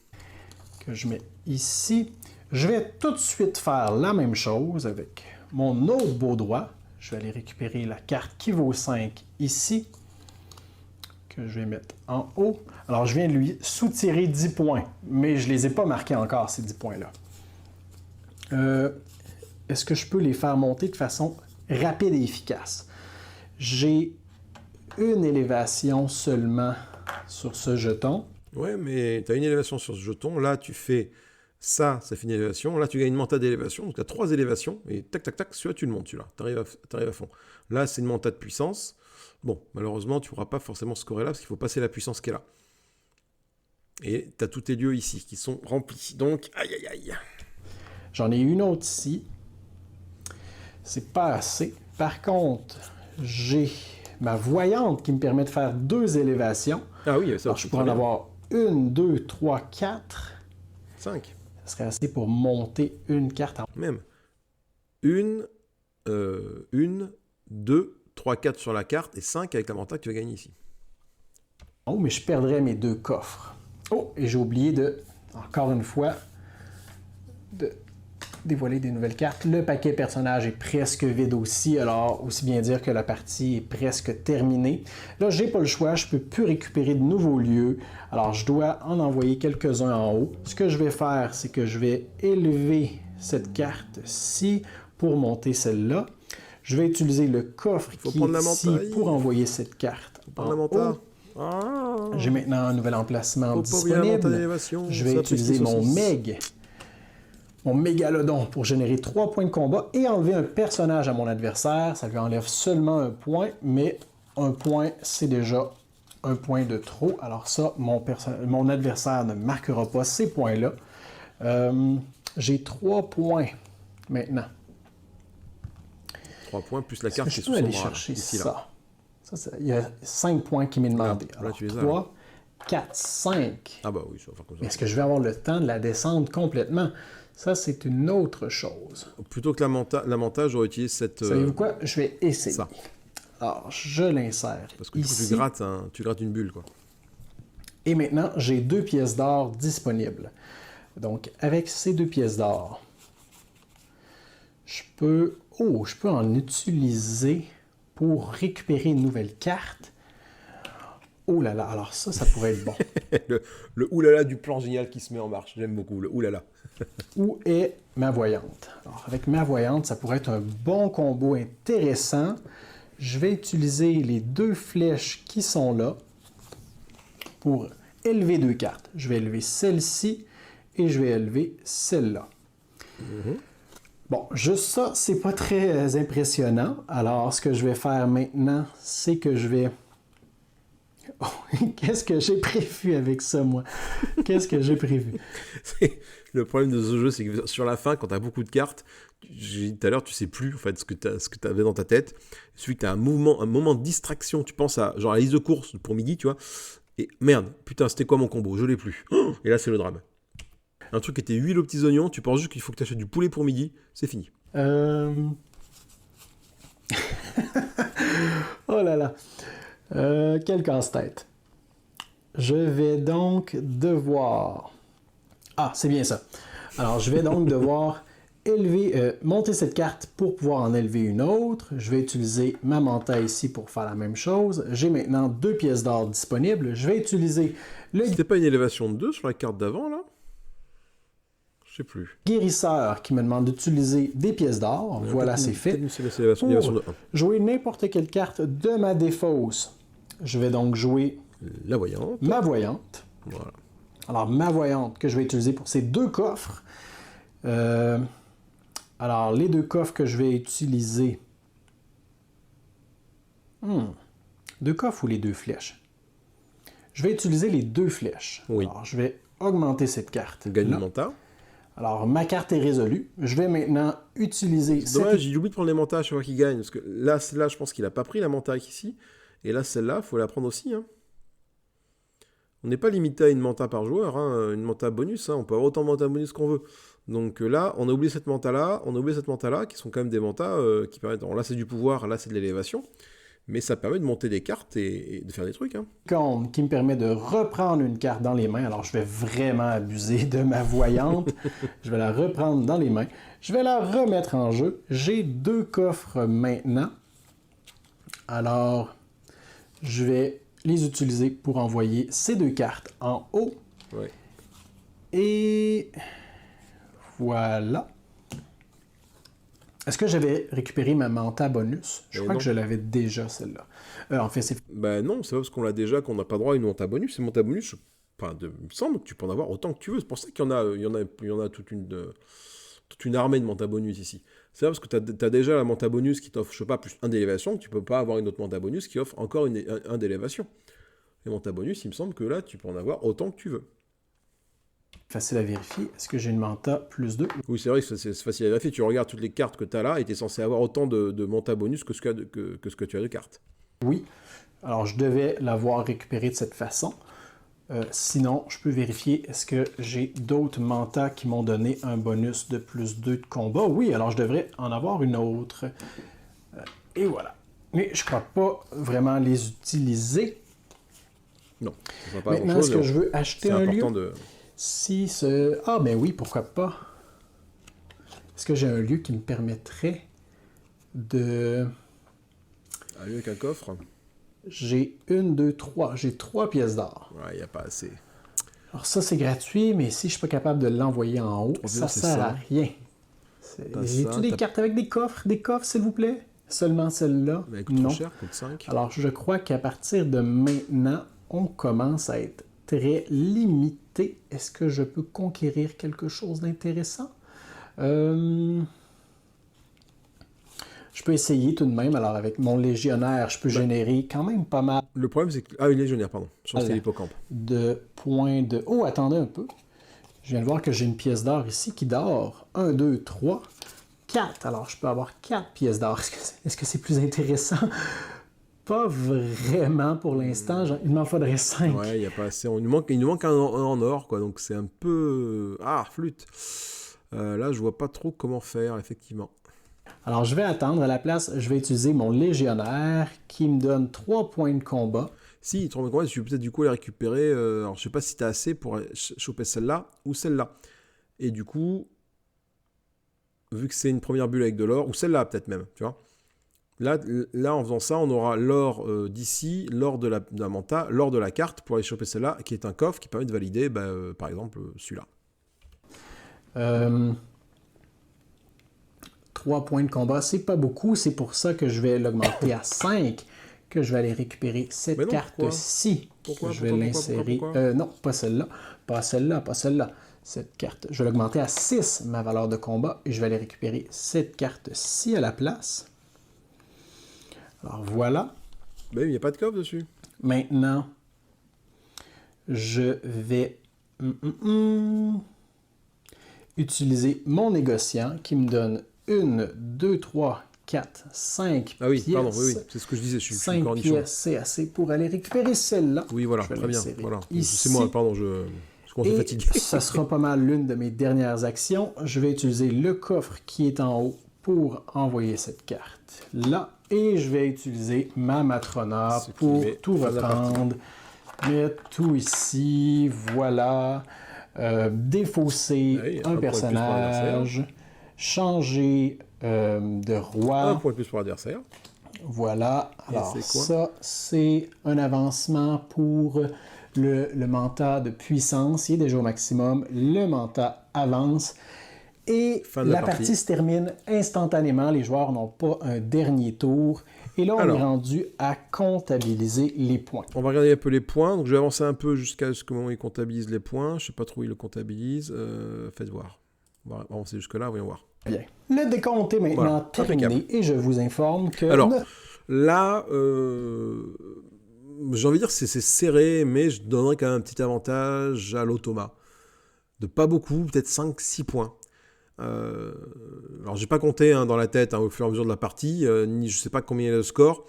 Que je mets ici. Je vais tout de suite faire la même chose avec mon autre beau droit. Je vais aller récupérer la carte qui vaut 5 ici, que je vais mettre en haut. Alors, je viens de lui soutirer 10 points, mais je ne les ai pas marqués encore, ces 10 points-là. Est-ce que je peux les faire monter de façon rapide et efficace? J'ai une élévation seulement sur ce jeton. Ouais, mais tu as une élévation sur ce jeton. Là, tu fais ça fait une élévation. Là, tu gagnes une manta d'élévation. Donc, tu as 3 élévations. Et tac, tac, tac, celui-là, tu le montes, celui-là. Tu arrives à fond. Là, c'est une manta de puissance. Bon, malheureusement, tu ne pourras pas forcément scorer là parce qu'il faut passer la puissance qui est là. Et tu as tous tes lieux ici qui sont remplis. Donc, aïe, aïe, aïe. J'en ai une autre ici. C'est pas assez. Par contre, j'ai ma voyante qui me permet de faire 2 élévations. Ah oui, ça. Alors, je pourrais en avoir 1, 2, 3, 4. 5. Ça serait assez pour monter une carte en... Même. 1, 2, 3, 4 sur la carte et 5 avec la manta que tu vas gagner ici. Oh, mais je perdrais mes 2 coffres. Oh, et j'ai oublié de, encore une fois, de dévoiler des nouvelles cartes. Le paquet personnage est presque vide aussi, alors aussi bien dire que la partie est presque terminée. Là, j'ai pas le choix, je peux plus récupérer de nouveaux lieux, alors je dois en envoyer quelques-uns en haut. Ce que je vais faire, c'est que je vais élever cette carte-ci pour monter celle-là. Je vais utiliser le coffre qui est ici pour envoyer cette carte en haut. J'ai maintenant un nouvel emplacement disponible. Je vais utiliser mon mégalodon pour générer 3 points de combat et enlever un personnage à mon adversaire. Ça lui enlève seulement un point, mais un point, c'est déjà un point de trop. Alors ça, mon adversaire ne marquera pas ces points-là. J'ai 3 points maintenant. 3 points plus la carte qui est sous son bras. Je peux aller chercher ici, ça. Il y a 5 points qui m'est demandé. Là, tu les as, 3, 4, 5. Ah bah oui, ça va faire comme ça. Est-ce que je vais avoir le temps de la descendre complètement? Ça, c'est une autre chose. Plutôt que la manta, j'aurais utilisé cette... Savez-vous quoi? Je vais essayer. Ça. Alors, je l'insère parce que ici. Du coup, tu grattes une bulle, quoi. Et maintenant, j'ai 2 pièces d'or disponibles. Donc, avec ces 2 pièces d'or, je peux en utiliser pour récupérer une nouvelle carte. Oh là là, alors ça pourrait être bon. le oulala du plan génial qui se met en marche. J'aime beaucoup le oulala. Où est ma voyante? Alors, avec ma voyante, ça pourrait être un bon combo intéressant. Je vais utiliser les 2 flèches qui sont là pour élever 2 cartes. Je vais élever celle-ci et je vais élever celle-là. Bon, juste ça, c'est pas très impressionnant. Alors, ce que je vais faire maintenant, c'est que je vais... Oh, qu'est-ce que j'ai prévu avec ça, moi? Qu'est-ce que j'ai prévu? Le problème de ce jeu, c'est que sur la fin, quand tu as beaucoup de cartes, j'ai dit tout à l'heure, tu sais plus en fait ce que tu avais dans ta tête. Il suffit que tu as un moment de distraction. Tu penses à genre la liste de courses pour midi, tu vois. Et merde, putain, c'était quoi mon combo? Je l'ai plus. Et là, c'est le drame. Un truc qui était huile aux petits oignons, tu penses juste qu'il faut que tu achètes du poulet pour midi, c'est fini. Oh là là. Quel casse-tête. Je vais donc devoir... Ah, c'est bien ça. Alors, je vais donc devoir monter cette carte pour pouvoir en élever une autre. Je vais utiliser ma manta ici pour faire la même chose. J'ai maintenant 2 pièces d'or disponibles. Je vais utiliser le... C'était pas une élévation de 2 sur la carte d'avant, là? Je sais plus. Guérisseur qui me demande d'utiliser des pièces d'or. Voilà, c'est fait. Pour jouer n'importe quelle carte de ma défausse, je vais donc jouer la voyante. Ma voyante. Voilà. Alors, ma voyante que je vais utiliser pour ces 2 coffres. Alors, les 2 coffres que je vais utiliser... 2 coffres ou les 2 flèches? Je vais utiliser les 2 flèches. Oui. Alors, je vais augmenter cette carte. Gagne le manta. Alors, ma carte est résolue. Je vais maintenant utiliser... C'est dommage, j'ai oublié de prendre les mantas à chaque fois qu'il gagne. Parce que là, celle-là, je pense qu'il n'a pas pris la manta ici. Et là, celle-là, il faut la prendre aussi. Hein. On n'est pas limité à une manta par joueur. Hein. Une manta bonus, hein. On peut avoir autant de manta bonus qu'on veut. Donc là, on a oublié cette manta-là. On a oublié cette manta-là, qui sont quand même des mantas qui permettent... Bon, là, c'est du pouvoir. Là, c'est de l'élévation. Mais ça permet de monter des cartes et de faire des trucs. Hein. Qui me permet de reprendre une carte dans les mains. Alors, je vais vraiment abuser de ma voyante. Je vais la reprendre dans les mains. Je vais la remettre en jeu. J'ai 2 coffres maintenant. Alors, je vais les utiliser pour envoyer ces 2 cartes en haut. Ouais. Et voilà. Est-ce que j'avais récupéré ma manta bonus? Je crois que je l'avais déjà, celle-là. En fait, c'est... Ben non, c'est pas parce qu'on l'a déjà qu'on n'a pas droit à une manta bonus. C'est manta bonus, Enfin, il me semble que tu peux en avoir autant que tu veux. C'est pour ça qu'il y en a toute une armée de manta bonus ici. C'est parce que tu as déjà la manta bonus qui t'offre, je sais pas, plus 1 d'élévation, que tu peux pas avoir une autre manta bonus qui offre encore 1 d'élévation. Les manta bonus, il me semble que là, tu peux en avoir autant que tu veux. Facile à vérifier. Est-ce que j'ai une manta plus 2? Oui, c'est vrai que c'est facile à vérifier. Tu regardes toutes les cartes que tu as là et tu es censé avoir autant de manta bonus que ce que tu as de cartes. Oui. Alors, je devais l'avoir récupéré de cette façon. Sinon, je peux vérifier, est-ce que j'ai d'autres mantas qui m'ont donné un bonus de plus 2 de combat? Oui, alors je devrais en avoir une autre. Et voilà. Mais je ne crois pas vraiment les utiliser. Non, ça ne pas maintenant, grand-chose. est-ce que je veux acheter un lieu? De... Si ce... Ah, ben oui, pourquoi pas. Est-ce que j'ai un lieu qui me permettrait de... Un lieu qu'un coffre? J'ai 1, 2, 3. J'ai 3 pièces d'or. Ouais, il n'y a pas assez. Alors ça, c'est gratuit, mais si je ne suis pas capable de l'envoyer en haut, ça ne sert à rien. J'ai-tu des cartes avec des coffres? Des coffres, s'il vous plaît? Seulement celle-là? Elle coûte trop cher, coûte 5. Alors, je crois qu'à partir de maintenant, on commence à être très limité. Est-ce que je peux conquérir quelque chose d'intéressant? Je peux essayer tout de même. Alors, avec mon légionnaire, je peux générer quand même pas mal. Le problème, c'est que... Ah oui, légionnaire, pardon. Je pense que c'est l'hippocampe. De points de... Oh, attendez un peu. Je viens de voir que j'ai une pièce d'or ici qui dort. 1, 2, 3, 4. Alors, je peux avoir 4 pièces d'or. Est-ce que c'est plus intéressant? Pas vraiment pour l'instant. Il m'en faudrait 5. Ouais, il n'y a pas assez. Il nous manque un en or, quoi. Donc, c'est un peu... Ah, flûte. Là, je vois pas trop comment faire, effectivement. Alors, je vais attendre. À la place, je vais utiliser mon légionnaire qui me donne 3 points de combat. Si, 3 points de combat, je vais peut-être du coup les récupérer. Alors, je sais pas si tu as assez pour choper celle-là ou celle-là. Et du coup, vu que c'est une première bulle avec de l'or, ou celle-là peut-être même, tu vois. Là, en faisant ça, on aura l'or d'ici, l'or de la manta, l'or de la carte pour aller choper celle-là, qui est un coffre qui permet de valider, par exemple, celui-là. 3 points de combat, c'est pas beaucoup. C'est pour ça que je vais l'augmenter à 5, que je vais aller récupérer cette carte-ci. Je vais l'insérer. Non, pas celle-là. Pas celle-là, pas celle-là. Cette carte. Je vais l'augmenter à 6, ma valeur de combat, et je vais aller récupérer cette carte-ci à la place. Alors voilà. Ben, il n'y a pas de coffre dessus. Maintenant, je vais utiliser mon négociant qui me donne 1, 2, 3, 4, 5 Ah oui, pièces. pardon, oui, c'est ce que je disais. Je suis 5 pièces, c'est assez pour aller récupérer celle-là. Oui, voilà, très bien. Voilà. C'est moi, pardon, je commence à fatiguer. Ça sera pas mal l'une de mes dernières actions. Je vais utiliser le coffre qui est en haut pour envoyer cette carte là. Et je vais utiliser ma matrona pour tout reprendre. Mettre tout ici, voilà. Défausser un personnage. Changer de roi. Un point de plus pour l'adversaire. Voilà. Alors ça, c'est un avancement pour le manta de puissance. Il est déjà au maximum. Le manta avance. Et la partie se termine instantanément. Les joueurs n'ont pas un dernier tour. Et là, on est rendu à comptabiliser les points. On va regarder un peu les points. Donc, je vais avancer un peu jusqu'à ce moment où il comptabilise les points. Je ne sais pas trop où il le comptabilise. Faites voir. On va avancer jusque-là, voyons voir. Bien. Le décompte est maintenant terminé. Et je vous informe que... Alors, là, j'ai envie de dire que c'est serré, mais je donnerais quand même un petit avantage à l'automa. De pas beaucoup, peut-être 5-6 points. Alors j'ai pas compté dans la tête au fur et à mesure de la partie, ni je sais pas combien est le score,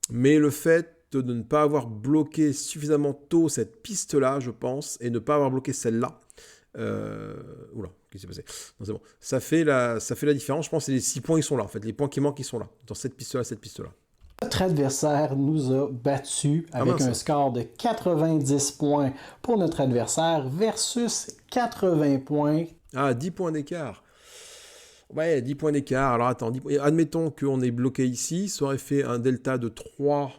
mais le fait de ne pas avoir bloqué suffisamment tôt cette piste là, je pense, et ne pas avoir bloqué celle-là, oula, qu'est-ce qui s'est passé? Non, c'est bon. Ça fait la différence, je pense, et les 6 points ils sont là en fait, les points qui manquent ils sont là, dans cette piste là. Notre adversaire nous a battus avec un score de 90 points pour notre adversaire versus 80 points. Ah, 10 points d'écart. Ouais, 10 points d'écart. Alors attends, admettons qu'on est bloqué ici, ça aurait fait un delta de 3.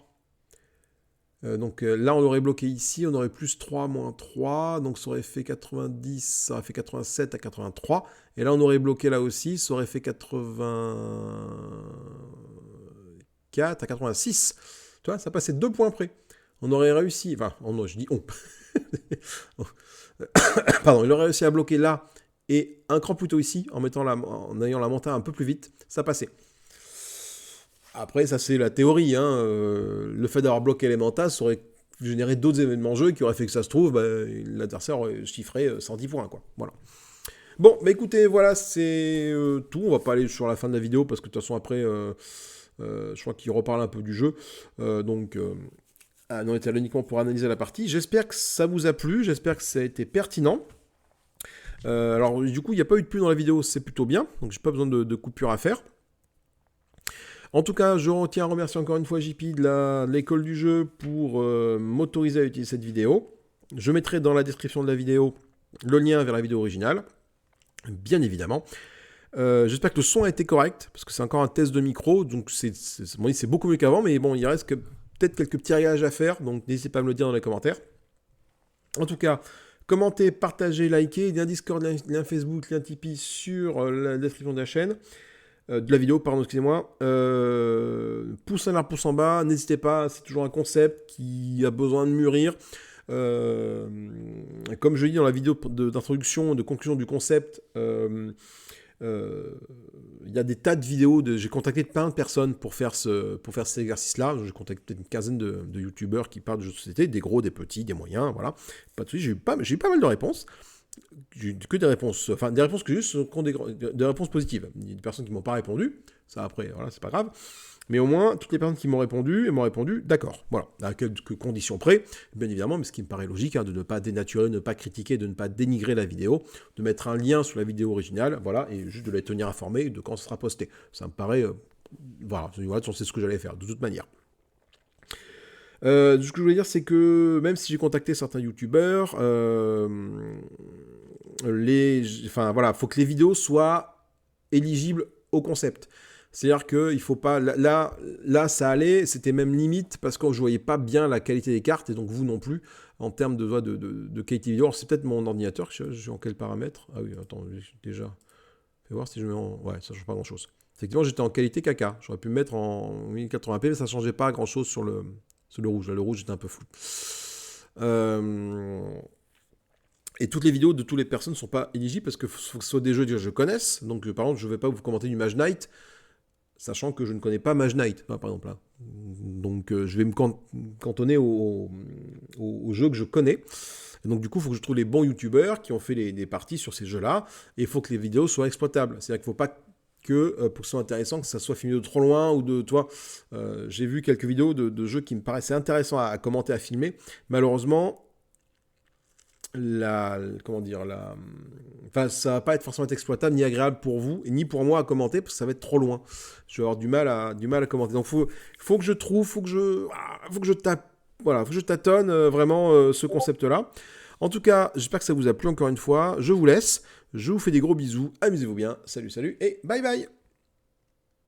Donc là, on aurait bloqué ici, on aurait plus 3, moins 3. Donc ça aurait fait 90, ça aurait fait 87 à 83. Et là, on aurait bloqué là aussi, ça aurait fait 84 à 86. Tu vois, ça passait 2 points près. On aurait réussi, enfin, je dis on. Pardon, il aurait réussi à bloquer là et un cran plus tôt ici, en ayant la montée un peu plus vite, ça passait. Après, ça c'est la théorie, hein. Le fait d'avoir bloqué l'élémental, ça aurait généré d'autres événements jeu qui auraient fait que ça se trouve, l'adversaire aurait chiffré 110 points, quoi. Voilà. Bon, bah écoutez, voilà, c'est tout. On va pas aller sur la fin de la vidéo, parce que de toute façon, après, je crois qu'il reparle un peu du jeu. On était là uniquement pour analyser la partie. J'espère que ça vous a plu, j'espère que ça a été pertinent. Alors, du coup, il n'y a pas eu de pub dans la vidéo, c'est plutôt bien, donc j'ai pas besoin de coupure à faire. En tout cas, je tiens à remercier encore une fois JP de l'école du jeu pour m'autoriser à utiliser cette vidéo. Je mettrai dans la description de la vidéo le lien vers la vidéo originale, bien évidemment. J'espère que le son a été correct, parce que c'est encore un test de micro, donc c'est beaucoup mieux qu'avant, mais bon, il reste peut-être quelques petits réglages à faire, donc n'hésitez pas à me le dire dans les commentaires. En tout cas, commentez, partagez, likez, lien Discord, lien Facebook, lien Tipeee sur la description de la chaîne. De la vidéo, pardon, excusez-moi. Pouce en l'air, pouce en bas, n'hésitez pas, c'est toujours un concept qui a besoin de mûrir. Comme je l'ai dit dans la vidéo d'introduction, de conclusion du concept, il y a des tas de vidéos, j'ai contacté plein de personnes pour faire cet exercice-là. J'ai contacté peut-être une quinzaine de youtubeurs qui parlent de jeux de société, des gros, des petits, des moyens, voilà. Pas de soucis, j'ai eu pas mal de réponses. Que des réponses, enfin des réponses que juste sont des réponses positives. Il y a des personnes qui m'ont pas répondu, ça après, voilà, c'est pas grave. Mais au moins, toutes les personnes qui m'ont répondu, d'accord, voilà, à quelques conditions près, bien évidemment, mais ce qui me paraît logique, hein, de ne pas dénaturer, de ne pas critiquer, de ne pas dénigrer la vidéo, de mettre un lien sur la vidéo originale, voilà, et juste de les tenir informés de quand ce sera posté. Ça me paraît, voilà, c'est ce que j'allais faire, de toute manière. Ce que je voulais dire, c'est que même si j'ai contacté certains youtubeurs, voilà, faut que les vidéos soient éligibles au concept. C'est-à-dire qu'il faut pas... Là, ça allait, c'était même limite parce que je voyais pas bien la qualité des cartes, et donc vous non plus, en termes de qualité vidéo. Alors, c'est peut-être mon ordinateur, je suis en quel paramètre? Ah oui, attends, déjà... Fais voir si je mets en... Ouais, ça change pas grand-chose. Effectivement, j'étais en qualité caca. J'aurais pu me mettre en 1080p, mais ça changeait pas grand-chose sur le rouge. Là, le rouge était un peu flou. Et toutes les vidéos de toutes les personnes ne sont pas éligibles parce qu'il faut que ce soit des jeux que je connaisse. Donc, par exemple, je ne vais pas vous commenter du Mage Knight, sachant que je ne connais pas Mage Knight, par exemple. Là. Donc, je vais me cantonner aux jeux que je connais. Et donc, du coup, il faut que je trouve les bons youtubeurs qui ont fait des parties sur ces jeux-là. Et il faut que les vidéos soient exploitables. C'est-à-dire qu'il ne faut pas que, pour que ce soit intéressant, que ça soit filmé de trop loin ou de toi. J'ai vu quelques vidéos de jeux qui me paraissaient intéressants à commenter, à filmer. Malheureusement, ça va pas être forcément exploitable ni agréable pour vous et ni pour moi à commenter parce que ça va être trop loin. Je vais avoir du mal à commenter. Donc faut que je trouve, faut que je tâtonne vraiment ce concept-là. En tout cas, j'espère que ça vous a plu encore une fois. Je vous laisse. Je vous fais des gros bisous. Amusez-vous bien. Salut et bye bye.